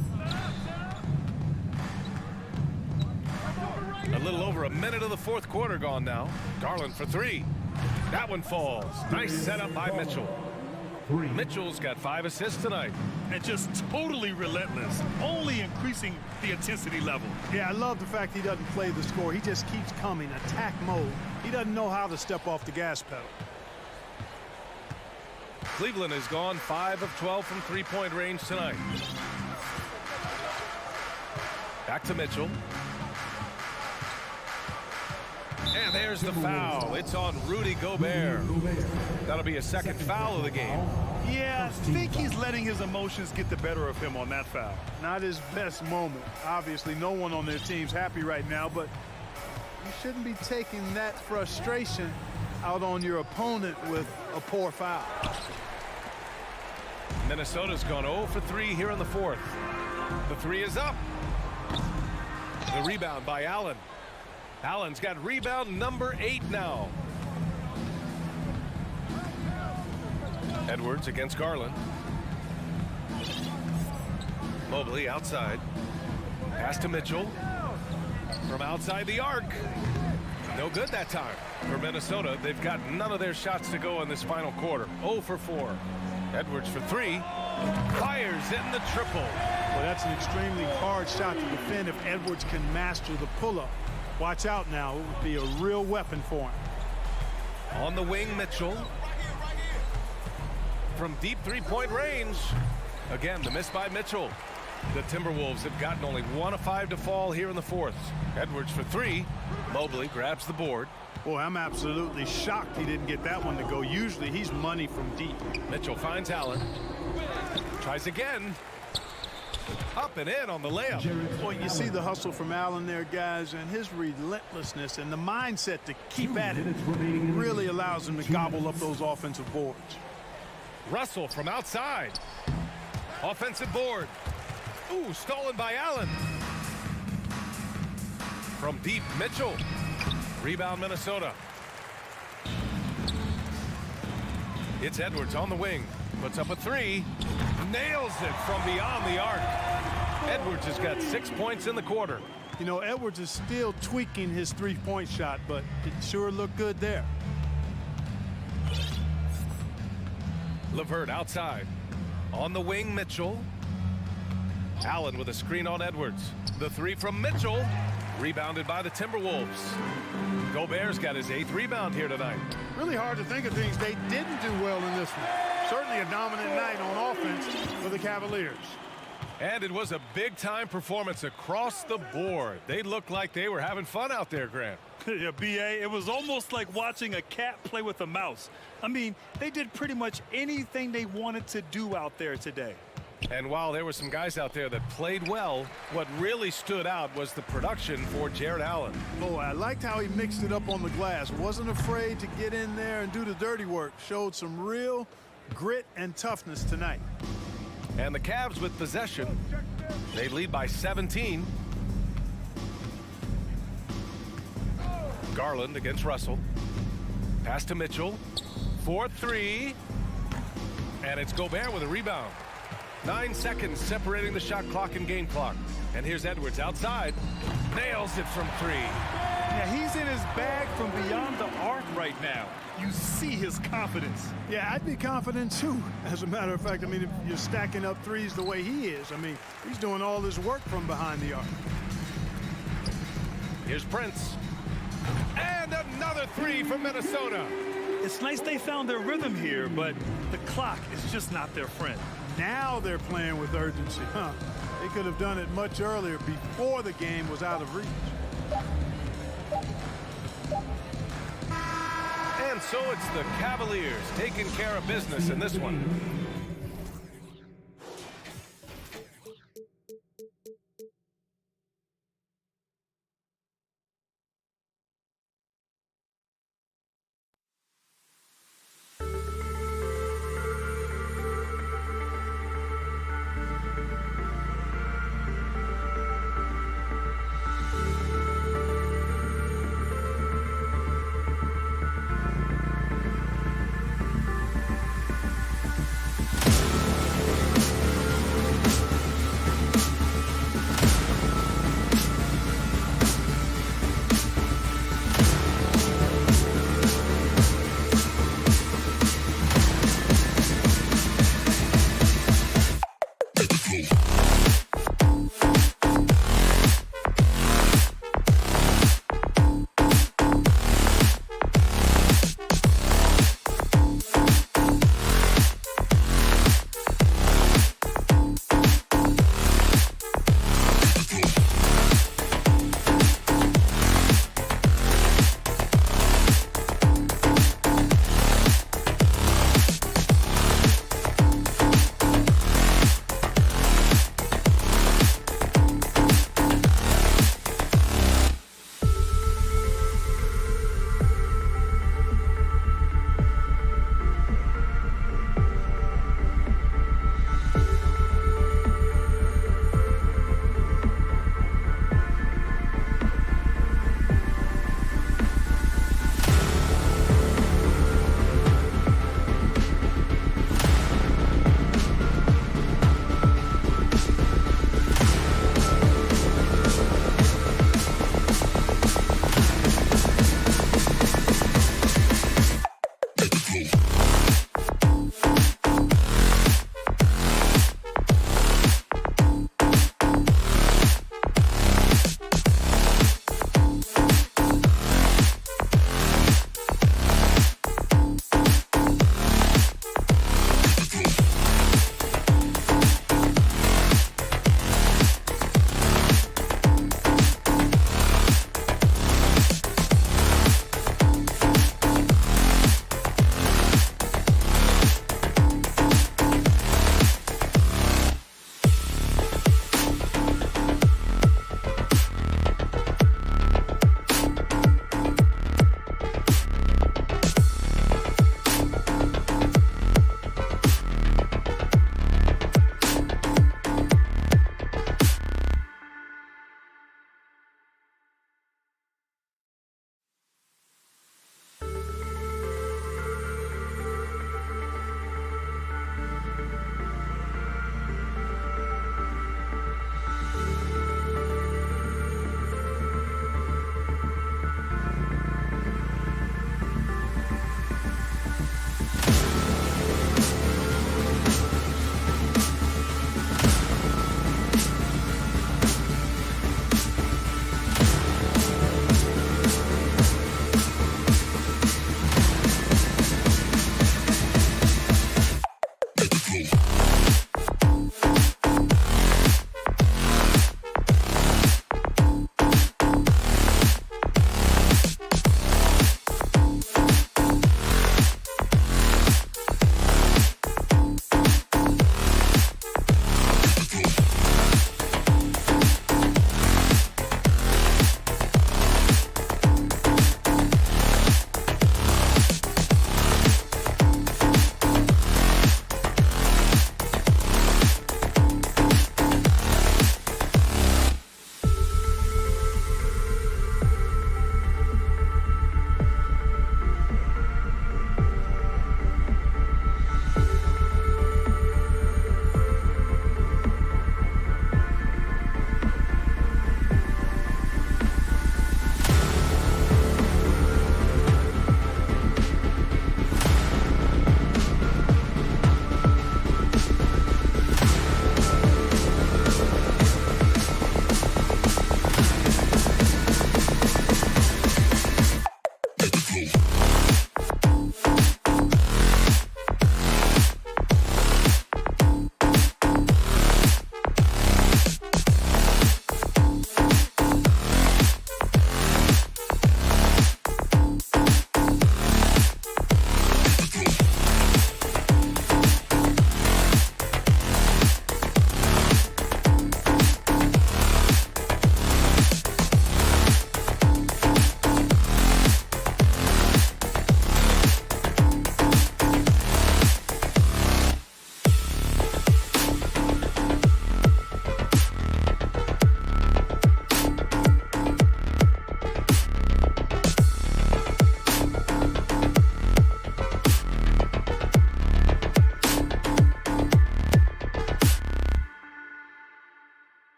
Speaker 2: A little over a minute of the fourth quarter gone now. Garland for 3. That one falls. Nice setup by Mitchell. Mitchell's got 5 assists tonight.
Speaker 1: And just totally relentless, only increasing the intensity level.
Speaker 3: Yeah, I love the fact he doesn't play the score. He just keeps coming, attack mode. He doesn't know how to step off the gas pedal.
Speaker 2: Cleveland has gone 5 of 12 from 3-point range tonight. Back to Mitchell. And there's the foul. It's on Rudy Gobert. That'll be a second foul of the game.
Speaker 1: Yeah, I think he's letting his emotions get the better of him on that foul.
Speaker 3: Not his best moment. Obviously, no one on their team's happy right now, but you shouldn't be taking that frustration out on your opponent with a poor foul.
Speaker 2: Minnesota's gone 0 for 3 here in the fourth. The three is up. The rebound by Allen. Allen's got rebound number 8 now. Edwards against Garland. Mobley outside. Pass to Mitchell. From outside the arc. No good that time. For Minnesota, they've got none of their shots to go in this final quarter. 0 for 4. Edwards for 3. Fires in the triple.
Speaker 3: Well, that's an extremely hard shot to defend if Edwards can master the pull-up. Watch out now. It would be a real weapon for him.
Speaker 2: On the wing, Mitchell. From deep three-point range. Again, the miss by Mitchell. The Timberwolves have gotten only 1 of 5 to fall here in the fourth. Edwards for 3. Mobley grabs the board.
Speaker 3: Boy, I'm absolutely shocked he didn't get that one to go. Usually he's money from deep.
Speaker 2: Mitchell finds Allen. Tries again. Up and in on the layup.
Speaker 3: Boy, you see the hustle from Allen there, guys, and his relentlessness and the mindset to keep at it really allows him to gobble up those offensive boards.
Speaker 2: Russell from outside. Offensive board. Ooh, stolen by Allen. From deep, Mitchell. Rebound, Minnesota. It's Edwards on the wing. Puts up a 3. Nails it from beyond the arc. Edwards has got 6 points in the quarter.
Speaker 3: You know, Edwards is still tweaking his three-point shot, but it sure looked good there.
Speaker 2: LeVert outside. On the wing, Mitchell. Allen with a screen on Edwards. The 3 from Mitchell. Rebounded by the Timberwolves. Gobert's got his 8th rebound here tonight.
Speaker 3: Really hard to think of things they didn't do well in this one. Certainly a dominant night on offense for the Cavaliers.
Speaker 2: And it was a big-time performance across the board. They looked like they were having fun out there, Grant.
Speaker 1: Yeah, B.A., it was almost like watching a cat play with a mouse. I mean, they did pretty much anything they wanted to do out there today.
Speaker 2: And while there were some guys out there that played well, what really stood out was the production for Jared Allen.
Speaker 3: Boy, I liked how he mixed it up on the glass. Wasn't afraid to get in there and do the dirty work. Showed some real grit and toughness tonight.
Speaker 2: And the Cavs with possession. They lead by 17. Garland against Russell. Pass to Mitchell. 4-3. And it's Gobert with a rebound. 9 seconds separating the shot clock and game clock. And here's Edwards outside. Nails it from 3.
Speaker 1: Yeah, he's in his bag from beyond the arc right now. You see his confidence.
Speaker 3: Yeah, I'd be confident too. As a matter of fact, I mean, if you're stacking up threes the way he is, I mean, he's doing all this work from behind the arc.
Speaker 2: Here's Prince. And another 3 from Minnesota.
Speaker 1: It's nice they found their rhythm here, but the clock is just not their friend.
Speaker 3: Now they're playing with urgency, huh? They could have done it much earlier before the game was out of reach.
Speaker 2: And so it's the Cavaliers taking care of business in this one.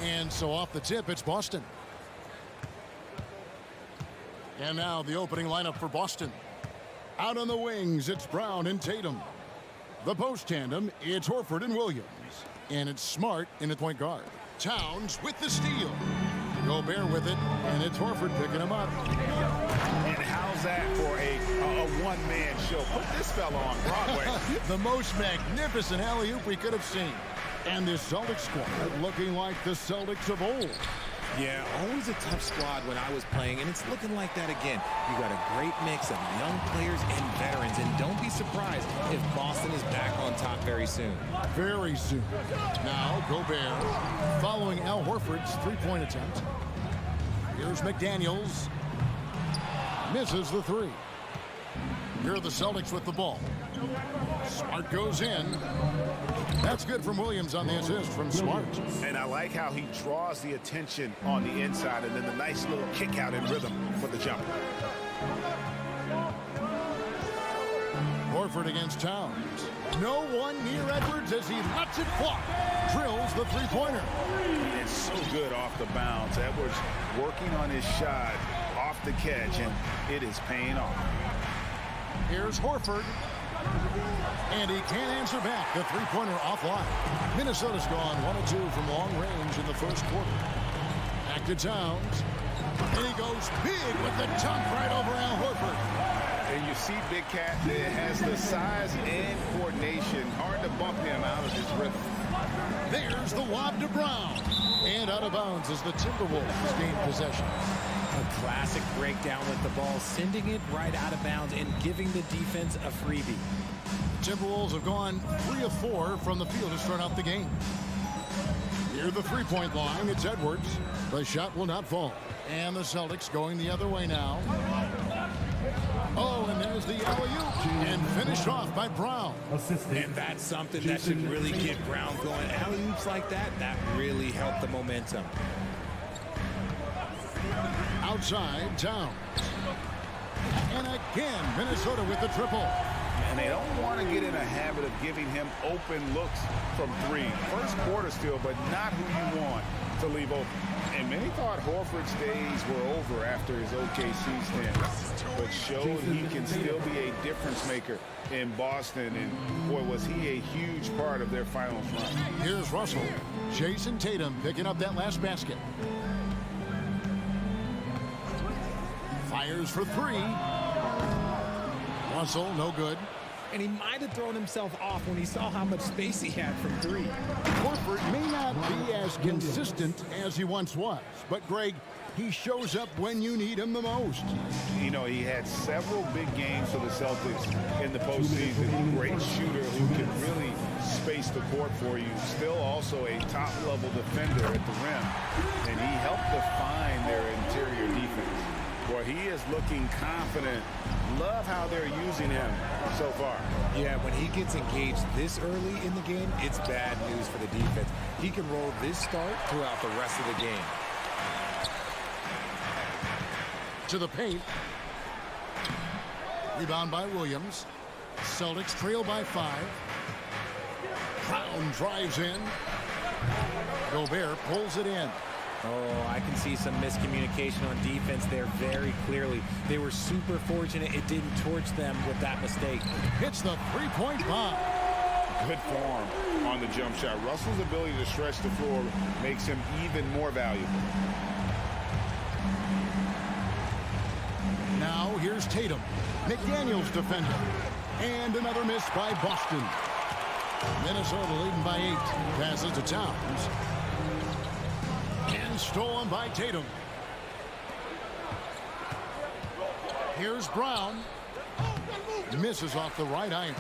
Speaker 5: And so off the tip, it's Boston. And now the opening lineup for Boston. Out on the wings, it's Brown and Tatum. The post tandem, it's Horford and Williams. And it's Smart in the point guard. Towns with the steal. Gobert with it, and it's Horford picking him up.
Speaker 7: And how's that for a one-man show? Put this fella on Broadway.
Speaker 5: The most magnificent alley-oop we could have seen. And this Celtics squad looking like the Celtics of old.
Speaker 6: Yeah, always a tough squad when I was playing, and it's looking like that again. You got a great mix of young players and veterans, and don't be surprised if Boston is back on top very soon.
Speaker 5: Very soon. Now, Gobert following Al Horford's three-point attempt. Here's McDaniels. Misses the three. Here are the Celtics with the ball. Smart goes in. That's good from Williams on the assist from Smart.
Speaker 7: And I like how he draws the attention on the inside and then the nice little kick out in rhythm for the jumper.
Speaker 5: Horford against Towns. No one near Edwards as he lets it fly. Drills the three-pointer.
Speaker 7: It's so good off the bounce. Edwards working on his shot off the catch, and it is paying off.
Speaker 5: Here's Horford. And he can't answer back. The three-pointer offline. Minnesota's gone 1 of 2 from long range in the first quarter. Back to Towns. And he goes big with the dunk right over Al Horford.
Speaker 7: And you see Big Cat that has the size and coordination. Hard to bump him out of his rhythm.
Speaker 5: There's the lob to Brown. And out of bounds as the Timberwolves gain possession.
Speaker 6: A classic breakdown with the ball, sending it right out of bounds and giving the defense a freebie.
Speaker 5: Timberwolves have gone 3 of 4 from the field to start out the game. Near the three-point line, it's Edwards. The shot will not fall. And the Celtics going the other way now. Oh, and there's the alley-oop. And finished off by Brown.
Speaker 6: And that's something that should really get Brown going. Alley-oops like that really help the momentum.
Speaker 5: Outside, Towns. And again, Minnesota with the triple.
Speaker 7: And they don't want to get in a habit of giving him open looks from three. First quarter still, but not who you want to leave open. And many thought Horford's days were over after his OKC stint, but showed he can still be a difference maker in Boston. And boy, was he a huge part of their finals run.
Speaker 5: Here's Russell. Jason Tatum picking up that last basket. Fires for three. Russell, no good.
Speaker 6: And he might have thrown himself off when he saw how much space he had from three.
Speaker 5: Horford may not be as consistent as he once was, but Greg, he shows up when you need him the most.
Speaker 7: You know, he had several big games for the Celtics in the postseason. Great shooter who can really space the court for you. Still also a top-level defender at the rim. And he helped define their interior defense. Boy, he is looking confident. Love how they're using him so far.
Speaker 6: Yeah, when he gets engaged this early in the game, it's bad news for the defense. He can roll this start throughout the rest of the game.
Speaker 5: To the paint. Rebound by Williams. Celtics trail by 5. Brown drives in. Gobert pulls it in.
Speaker 6: Oh, I can see some miscommunication on defense there very clearly. They were super fortunate it didn't torch them with that mistake.
Speaker 5: Hits the three-point bomb.
Speaker 7: Good form on the jump shot. Russell's ability to stretch the floor makes him even more valuable.
Speaker 5: Now here's Tatum. McDaniels defending. And another miss by Boston. Minnesota leading by 8. Passes to Towns. And stolen by Tatum. Here's Brown. Misses off the right iron.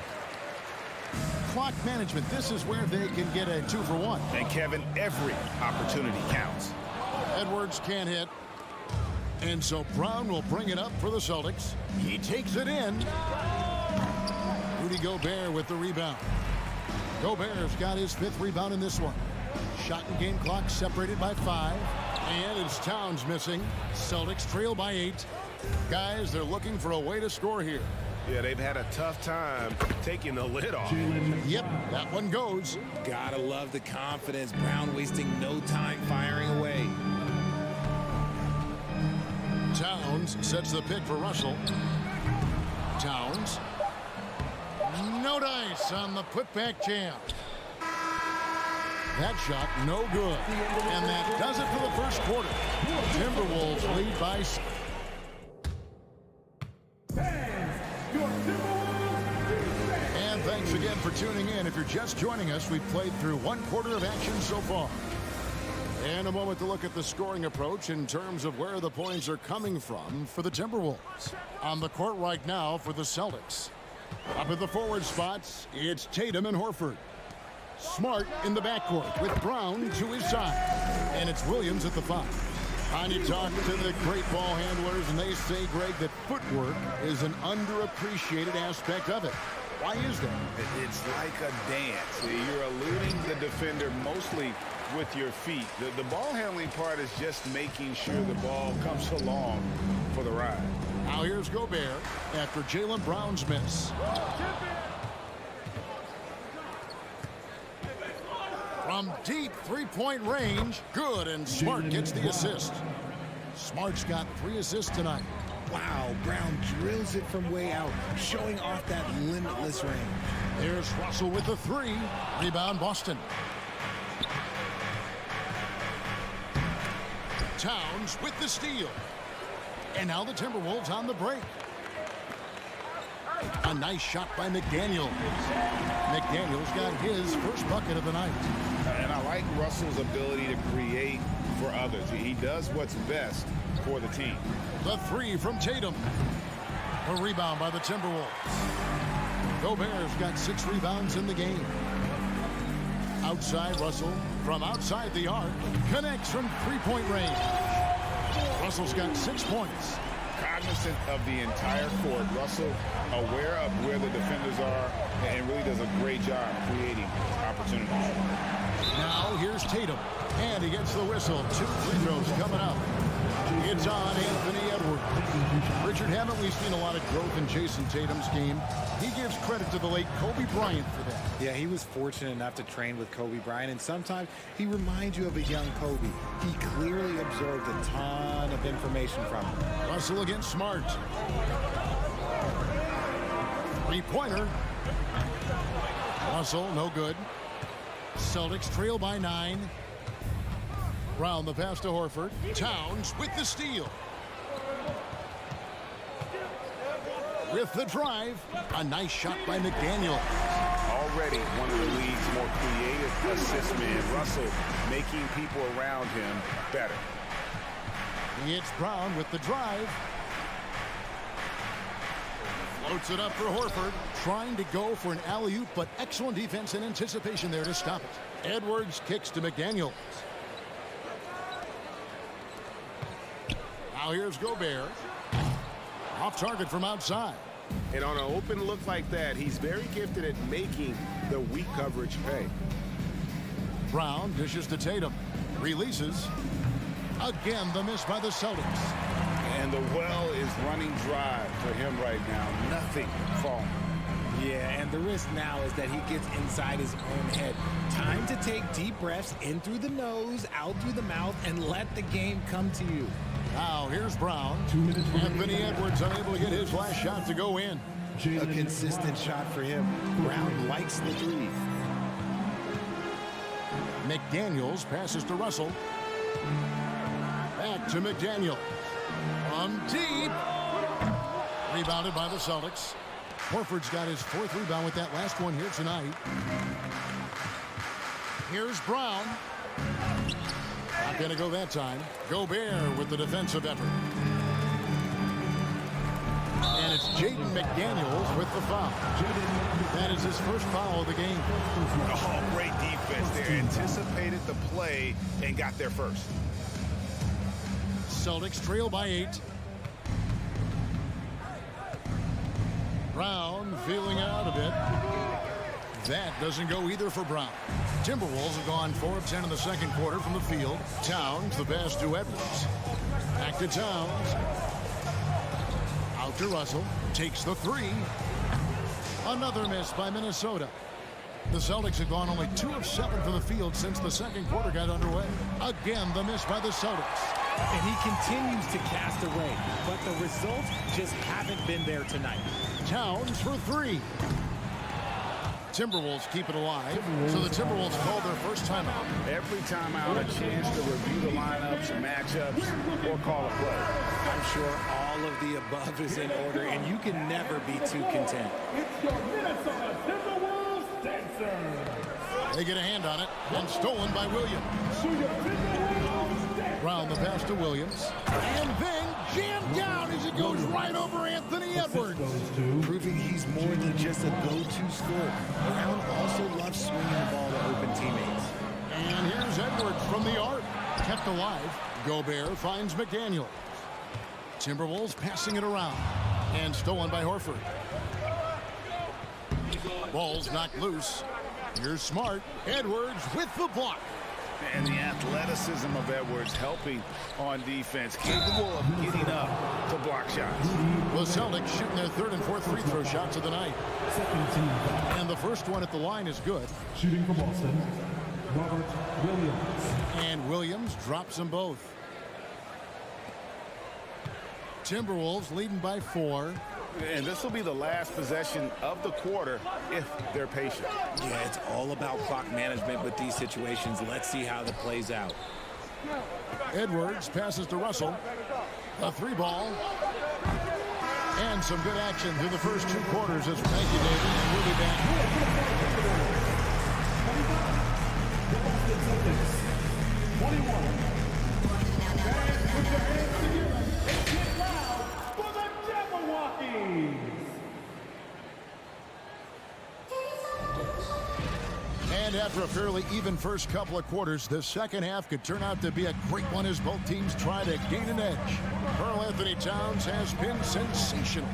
Speaker 5: Clock management. This is where they can get a 2-for-1.
Speaker 7: And Kevin, every opportunity counts.
Speaker 5: Edwards can't hit. And so Brown will bring it up for the Celtics. He takes it in. Rudy Gobert with the rebound. Gobert's got his 5th rebound in this one. Shot and game clock separated by 5. And it's Towns missing. Celtics trail by 8. Guys, they're looking for a way to score here.
Speaker 8: Yeah, they've had a tough time taking the lid off.
Speaker 5: Yep, that one goes.
Speaker 6: Gotta love the confidence. Brown wasting no time firing away.
Speaker 5: Towns sets the pick for Russell. Towns. No dice on the putback jam. That shot no good. And that does it for the first quarter. Timberwolves lead by 6. And thanks again for tuning in. If you're just joining us, we've played through one quarter of action so far. And a moment to look at the scoring approach in terms of where the points are coming from for the Timberwolves. On the court right now for the Celtics. Up at the forward spots, it's Tatum and Horford. Smart in the backcourt with Brown to his side. And it's Williams at the 5. And you talk to the great ball handlers, and they say, Greg, that footwork is an underappreciated aspect of it. Why is that?
Speaker 7: It's like a dance. You're eluding the defender mostly with your feet. The ball handling part is just making sure the ball comes along for the ride.
Speaker 5: Now here's Gobert after Jaylen Brown's miss. From deep three-point range, good, and Smart gets the assist. Smart's got 3 assists tonight.
Speaker 6: Wow, Brown drills it from way out, showing off that limitless range.
Speaker 5: There's Russell with the 3. Rebound Boston. Towns with the steal. And now the Timberwolves on the break. A nice shot by McDaniel. McDaniel's got his first bucket of the night.
Speaker 7: And I like Russell's ability to create for others. He does what's best for the team.
Speaker 5: The 3 from Tatum. A rebound by the Timberwolves. Gobert's got 6 rebounds in the game. Outside Russell from outside the arc. Connects from three-point range. Russell's got 6 points.
Speaker 7: Cognizant of the entire court. Russell aware of where the defenders are and really does a great job creating opportunities.
Speaker 5: Now here's Tatum. And he gets the whistle. 2 free throws coming up. It's on Anthony Edwards. Richard, haven't we seen a lot of growth in Jason Tatum's game? He gives credit to the late Kobe Bryant for that.
Speaker 6: Yeah, he was fortunate enough to train with Kobe Bryant, and sometimes he reminds you of a young Kobe. He clearly absorbed a ton of information from him.
Speaker 5: Russell against Smart. Three-pointer. Russell, no good. Celtics trail by 9. Brown the pass to Horford. Towns with the steal. With the drive. A nice shot by McDaniel.
Speaker 7: Already one of the league's more creative assist men. Russell making people around him better.
Speaker 5: It's Brown with the drive. Floats it up for Horford. Trying to go for an alley-oop, but excellent defense and anticipation there to stop it. Edwards kicks to McDaniel. Now here's Gobert. Off target from outside.
Speaker 8: And on an open look like that, he's very gifted at making the weak coverage pay.
Speaker 5: Brown dishes to Tatum. Releases. Again, the miss by the Celtics.
Speaker 7: And the well is running dry for him right now. Nothing falling.
Speaker 6: Yeah, and the risk now is that he gets inside his own head. Time to take deep breaths in through the nose, out through the mouth, and let the game come to you.
Speaker 5: Now here's Brown. Anthony Edwards unable to get his last shot to go in.
Speaker 6: A consistent shot for him. Brown likes the 3.
Speaker 5: McDaniels passes to Russell. Back to McDaniel. From deep. Rebounded by the Celtics. Horford's got his 4th rebound with that last one here tonight. Here's Brown. Not going to go that time. Gobert with the defensive effort. And it's Jaden McDaniels with the foul. That is his first foul of the game.
Speaker 7: Oh, great defense there. Anticipated the play and got there first.
Speaker 5: Celtics trail by 8. Brown feeling out a bit. That doesn't go either for Brown. Timberwolves have gone 4 of 10 in the second quarter from the field. Towns the pass to Edwards. Back to Towns. Out to Russell. Takes the three. Another miss by Minnesota. The Celtics have gone only 2 of 7 from the field since the second quarter got underway. Again, the miss by the Celtics.
Speaker 6: And he continues to cast away, but the results just haven't been there tonight.
Speaker 5: Towns for three. Timberwolves keep it alive, so the Timberwolves call their first timeout.
Speaker 7: Every timeout, a chance to review the lineups and matchups or call a play.
Speaker 6: I'm sure all of the above is in order, and you can never be too content.
Speaker 5: They get a hand on it, and stolen by Williams. Brown the pass to Williams, and then jammed down as it goes right over Anthony Edwards.
Speaker 6: Proving he's more than just a go-to scorer. Brown also loves swinging the ball to open teammates.
Speaker 5: And here's Edwards from the arc. Kept alive. Gobert finds McDaniel. Timberwolves passing it around. And stolen by Horford. Ball's knocked loose. Here's Smart. Edwards with the block.
Speaker 7: And the athleticism of Edwards helping on defense, capable of getting up to block shots.
Speaker 5: The Celtics shooting their third and fourth free throw shots of the night. And the first one at the line is good.
Speaker 4: Shooting for Boston, Robert Williams.
Speaker 5: And Williams drops them both. Timberwolves leading by 4.
Speaker 7: And this will be the last possession of the quarter if they're patient.
Speaker 6: Yeah, it's all about clock management with these situations. Let's see how that plays out.
Speaker 5: Edwards passes to Russell. A 3-ball. And some good action through the first 2 quarters. Thank you, David. And we'll be back.
Speaker 4: 21.
Speaker 5: And after a fairly even first couple of quarters, the second half could turn out to be a great one as both teams try to gain an edge. Karl Anthony Towns has been sensational.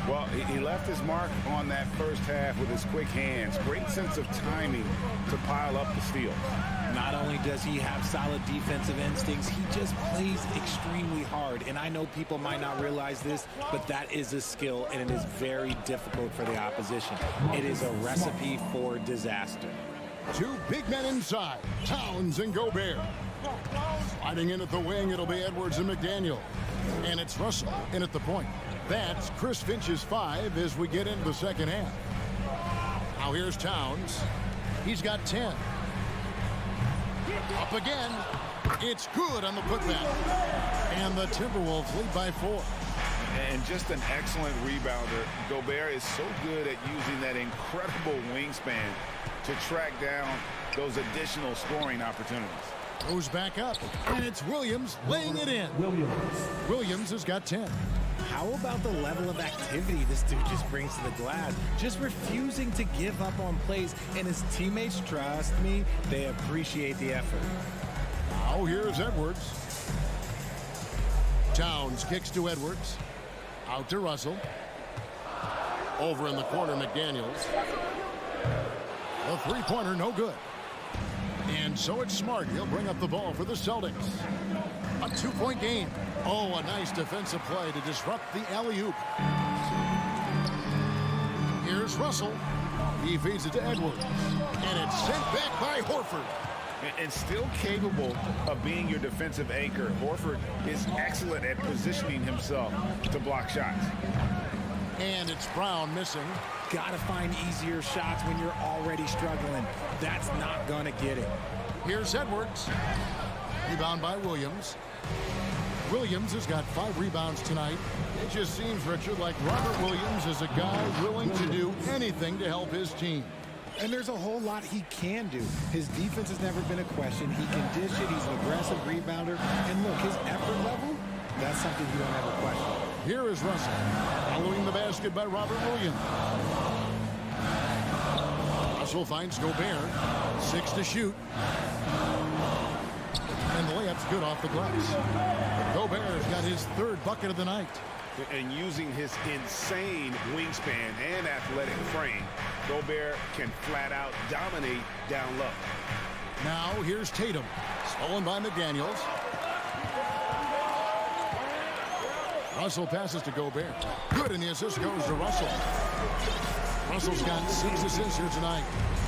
Speaker 7: Well, he left his mark on that first half with his quick hands. Great sense of timing to pile up the steals.
Speaker 6: Not only does he have solid defensive instincts, he just plays extremely hard. And I know people might not realize this, but that is a skill, and it is very difficult for the opposition. It is a recipe for disaster.
Speaker 5: 2 big men inside, Towns and Gobert. Sliding in at the wing, it'll be Edwards and McDaniel. And it's Russell in at the point. That's Chris Finch's 5 as we get into the second half. Now here's Towns. He's got 10. Up again. It's good on the putback. And the Timberwolves lead by 4.
Speaker 7: And just an excellent rebounder. Gobert is so good at using that incredible wingspan to track down those additional scoring opportunities.
Speaker 5: Goes back up, and it's Williams laying it in. Williams has got 10.
Speaker 6: How about the level of activity this dude just brings to the glass? Just refusing to give up on plays, and his teammates, trust me, they appreciate the effort.
Speaker 5: Now here's Edwards. Towns kicks to Edwards. Out to Russell. Over in the corner, McDaniels. The three-pointer, no good. And so it's Smart. He'll bring up the ball for the Celtics. A 2-point game. Oh, a nice defensive play to disrupt the alley-oop. Here's Russell. He feeds it to Edwards. And it's sent back by Horford.
Speaker 7: And still capable of being your defensive anchor. Horford is excellent at positioning himself to block shots.
Speaker 5: And it's Brown missing.
Speaker 6: Gotta find easier shots when you're already struggling. That's not gonna get it.
Speaker 5: Here's Edwards. Rebound by Williams. Williams has got 5 rebounds tonight. It just seems, Richard, like Robert Williams is a guy willing to do anything to help his team.
Speaker 6: And there's a whole lot he can do. His defense has never been a question. He can dish it. He's an aggressive rebounder. And look, his effort level, that's something you don't ever question.
Speaker 5: Here is Russell. Following the basket by Robert Williams. Russell finds Gobert. 6 to shoot. And the layup's good off the glass. Gobert's got his 3rd bucket of the night.
Speaker 7: And using his insane wingspan and athletic frame, Gobert can flat out dominate down low.
Speaker 5: Now here's Tatum. Stolen by McDaniels. Russell passes to Gobert. Good, and the assist goes to Russell. Russell's got 6 assists here tonight.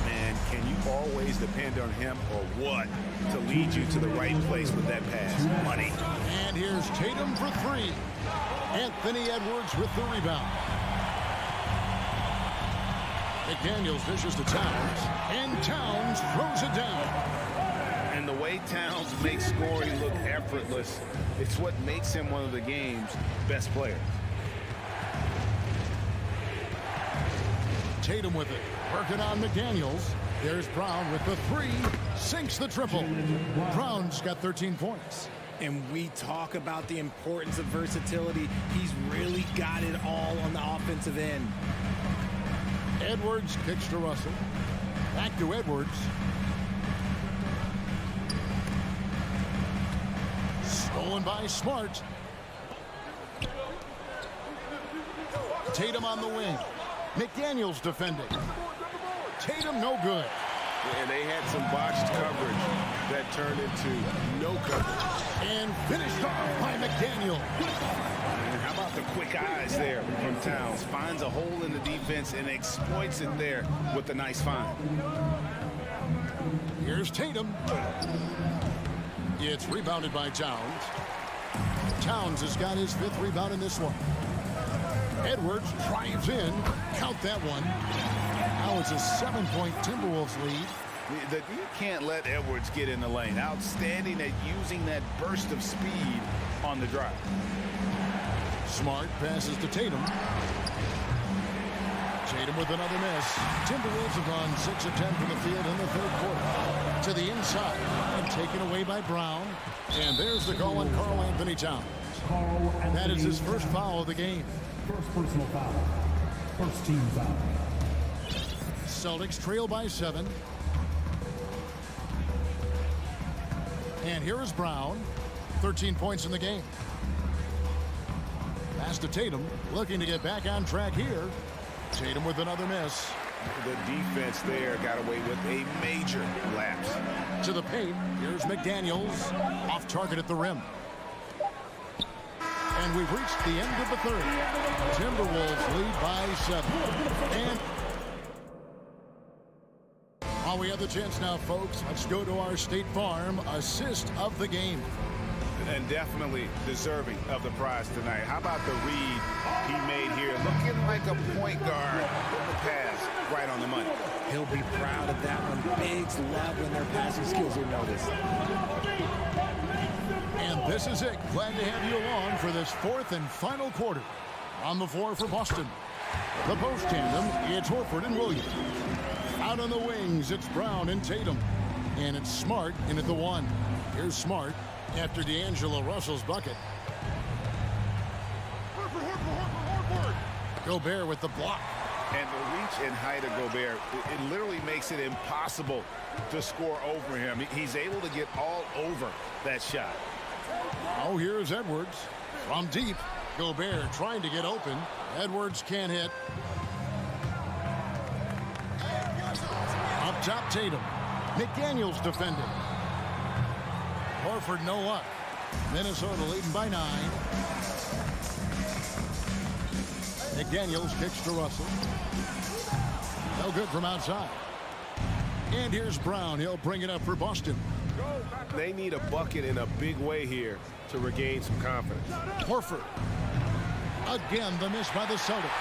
Speaker 7: Man, can you always depend on him or what to lead you to the right place with that pass? Money.
Speaker 5: And here's Tatum for 3. Anthony Edwards with the rebound. McDaniels dishes to Towns, and Towns throws it down.
Speaker 7: And the way Towns makes scoring look effortless, it's what makes him one of the game's best players.
Speaker 5: Tatum with it, working on McDaniels. There's Brown with the 3, sinks the triple. Brown's got 13 points.
Speaker 6: And we talk about the importance of versatility. He's really got it all on the offensive end.
Speaker 5: Edwards kicks to Russell. Back to Edwards. Stolen by Smart. Tatum on the wing. McDaniels defending. Tatum no good.
Speaker 7: And they had some botched coverage that turned into no coverage.
Speaker 5: And finished off by McDaniel.
Speaker 7: And how about the quick eyes there from Towns? Finds a hole in the defense and exploits it there with a nice find.
Speaker 5: Here's Tatum. It's rebounded by Towns. Towns has got his 5th rebound in this one. Edwards drives in. Count that one. Now it's a 7-point Timberwolves lead.
Speaker 7: You can't let Edwards get in the lane. Outstanding at using that burst of speed on the drive.
Speaker 5: Smart passes to Tatum. Tatum with another miss. Timberwolves have gone 6 of 10 from the field in the 3rd quarter. To the inside and taken away by Brown. And there's the call on Karl Anthony Towns. That is his 1st foul of the game.
Speaker 4: First personal foul. First team foul.
Speaker 5: Celtics trail by 7. And here is Brown. 13 points in the game. Pass to Tatum. Looking to get back on track here. Tatum with another miss.
Speaker 7: The defense there got away with a major lapse.
Speaker 5: To the paint. Here's McDaniels. Off target at the rim. And we've reached the end of the 3rd. Timberwolves lead by 7. And while we have the chance now, folks, let's go to our State Farm assist of the game.
Speaker 7: And definitely deserving of the prize tonight. How about the read he made here? Looking like a point guard with the pass right on the money.
Speaker 6: He'll be proud of that one. Bigs love when their passing skills are noticed.
Speaker 5: And this is it. Glad to have you along for this 4th and final quarter. On the floor for Boston. The post tandem, it's Horford and Williams. Out on the wings, it's Brown and Tatum. And it's Smart in at the 1. Here's Smart after D'Angelo Russell's bucket. Gobert with the block.
Speaker 7: And the reach and height of Gobert, it literally makes it impossible to score over him. He's able to get all over that shot.
Speaker 5: Oh, here's Edwards. From deep, Gobert trying to get open. Edwards can't hit. Up top, Tatum. McDaniels defending. Horford no luck. Minnesota leading by 9. McDaniels kicks to Russell. No good from outside. And here's Brown. He'll bring it up for Boston.
Speaker 8: They need a bucket in a big way here to regain some confidence.
Speaker 5: Horford. Again, the miss by the Celtics.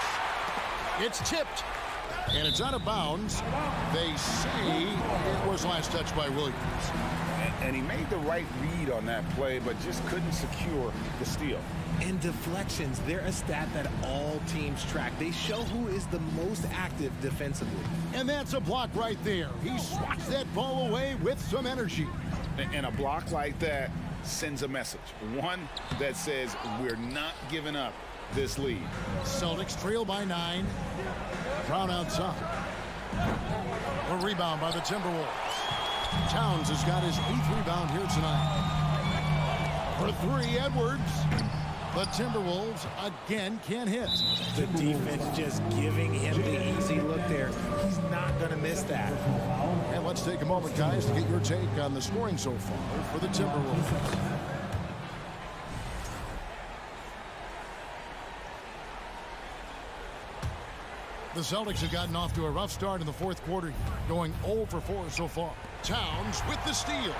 Speaker 5: It's tipped. And it's out of bounds. They say it was last touched by Williams.
Speaker 7: And he made the right read on that play, but just couldn't secure the steal.
Speaker 6: And deflections, they're a stat that all teams track. They show who is the most active defensively.
Speaker 5: And that's a block right there. He swats that ball away with some energy.
Speaker 7: And a block like that sends a message. One that says we're not giving up this lead.
Speaker 5: Celtics trail by 9. Brown outside. A rebound by the Timberwolves. Towns has got his 8th rebound here tonight. For 3, Edwards. The Timberwolves again can't hit.
Speaker 6: The defense just giving him the easy look there. He's not going to miss that.
Speaker 5: And let's take a moment, guys, to get your take on the scoring so far for the Timberwolves. The Celtics have gotten off to a rough start in the fourth quarter, going 0 for 4 so far. Towns with the steal.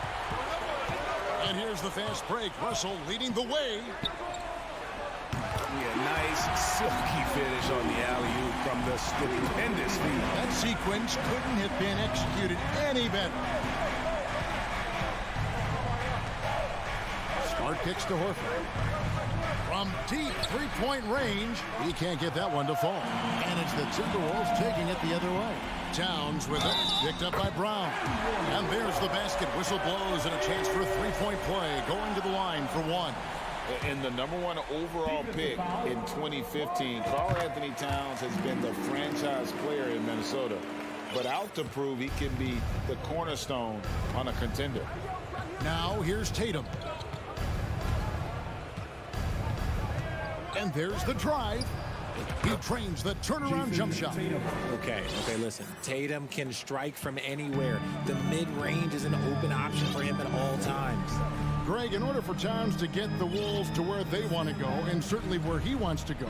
Speaker 5: And here's the fast break. Russell leading the way.
Speaker 7: Yeah, nice, silky finish on the alley-oop from the stupendous feed.
Speaker 5: That sequence couldn't have been executed any better. Smart kicks to Horford. From deep three-point range, he can't get that one to fall. And it's the Timberwolves taking it the other way. Towns with it, picked up by Brown. And there's the basket. Whistle blows and a chance for a three-point play. Going to the line for one.
Speaker 7: And the #1 overall pick in 2015, Karl Anthony Towns has been the franchise player in Minnesota. But out to prove he can be the cornerstone on a contender.
Speaker 5: Now here's Tatum. And there's the drive. He trains the turnaround jump shot.
Speaker 6: Okay, listen. Tatum can strike from anywhere. The mid-range is an open option for him at all times.
Speaker 5: Greg, in order for Towns to get the Wolves to where they want to go, and certainly where he wants to go,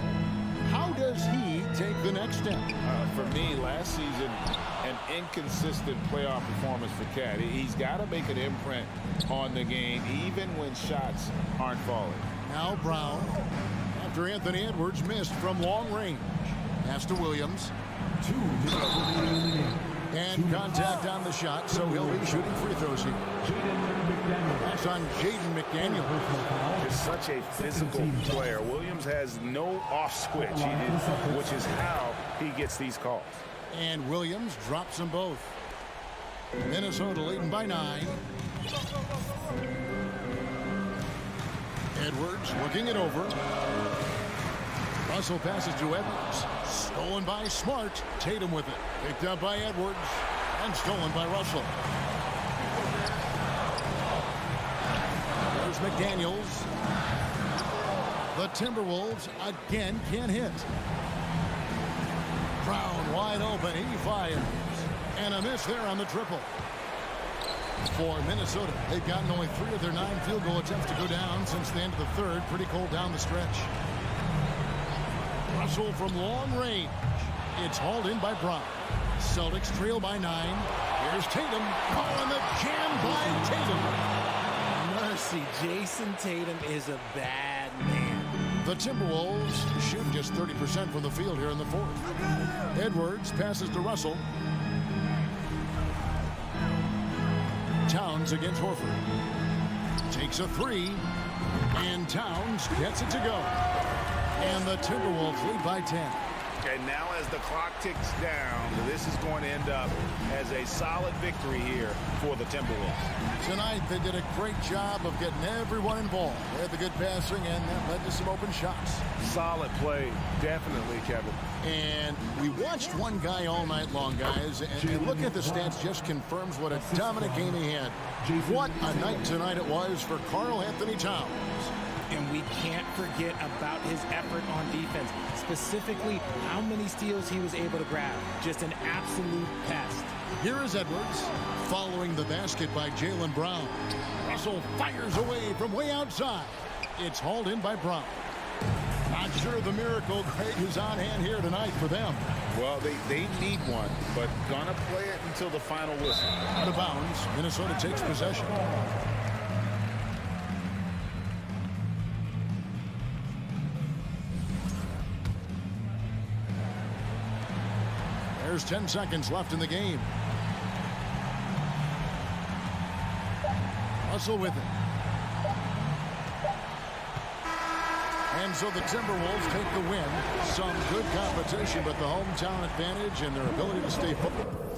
Speaker 5: how does he take the next step?
Speaker 7: For me, last season, an inconsistent playoff performance for Cat. He's got to make an imprint on the game, even when shots aren't falling.
Speaker 5: Now Brown, after Anthony Edwards missed from long range. Pass to Williams. And contact on the shot, so he'll be shooting free throws here. That's on Jaden McDaniel.
Speaker 7: He's such a physical player. Williams has no off switch, which is how he gets these calls.
Speaker 5: And Williams drops them both. Minnesota leading by 9. Edwards working it over. Russell passes to Edwards. Stolen by Smart. Tatum with it. Picked up by Edwards. And stolen by Russell. There's McDaniels. The Timberwolves again can't hit. Brown wide open. He fires. And a miss there on the triple. For Minnesota, they've gotten only 3 of their 9 field goal attempts to go down since the end of the third. Pretty cold down the stretch. Russell from long range. It's hauled in by Brown. Celtics trail by 9. Here's Tatum. Calling the jam by Tatum.
Speaker 6: Mercy, Jason Tatum is a bad man.
Speaker 5: The Timberwolves shoot just 30% from the field here in the fourth. Edwards passes to Russell. Towns against Horford. Takes a 3. And Towns gets it to go. And the Timberwolves lead by 10.
Speaker 7: And now as the clock ticks down, this is going to end up as a solid victory here for the Timberwolves.
Speaker 5: Tonight they did a great job of getting everyone involved. They had the good passing and that led to some open shots.
Speaker 8: Solid play, definitely, Kevin.
Speaker 5: And we watched one guy all night long, guys, and looking at the stats just confirms what a dominant game he had. What a night tonight it was for Karl Anthony Towns.
Speaker 6: And we can't forget about his effort on defense, specifically how many steals he was able to grab. Just an absolute pest.
Speaker 5: Here is Edwards, following the basket by Jaylen Brown. Russell fires away from way outside. It's hauled in by Brown. Not sure the miracle, Craig, is on hand here tonight for them.
Speaker 7: Well, they need one, but gonna play it until the final whistle.
Speaker 5: Out of bounds, Minnesota takes possession. There's 10 seconds left in the game. Russell with it. And so the Timberwolves take the win. Some good competition, but the hometown advantage and their ability to stay focused.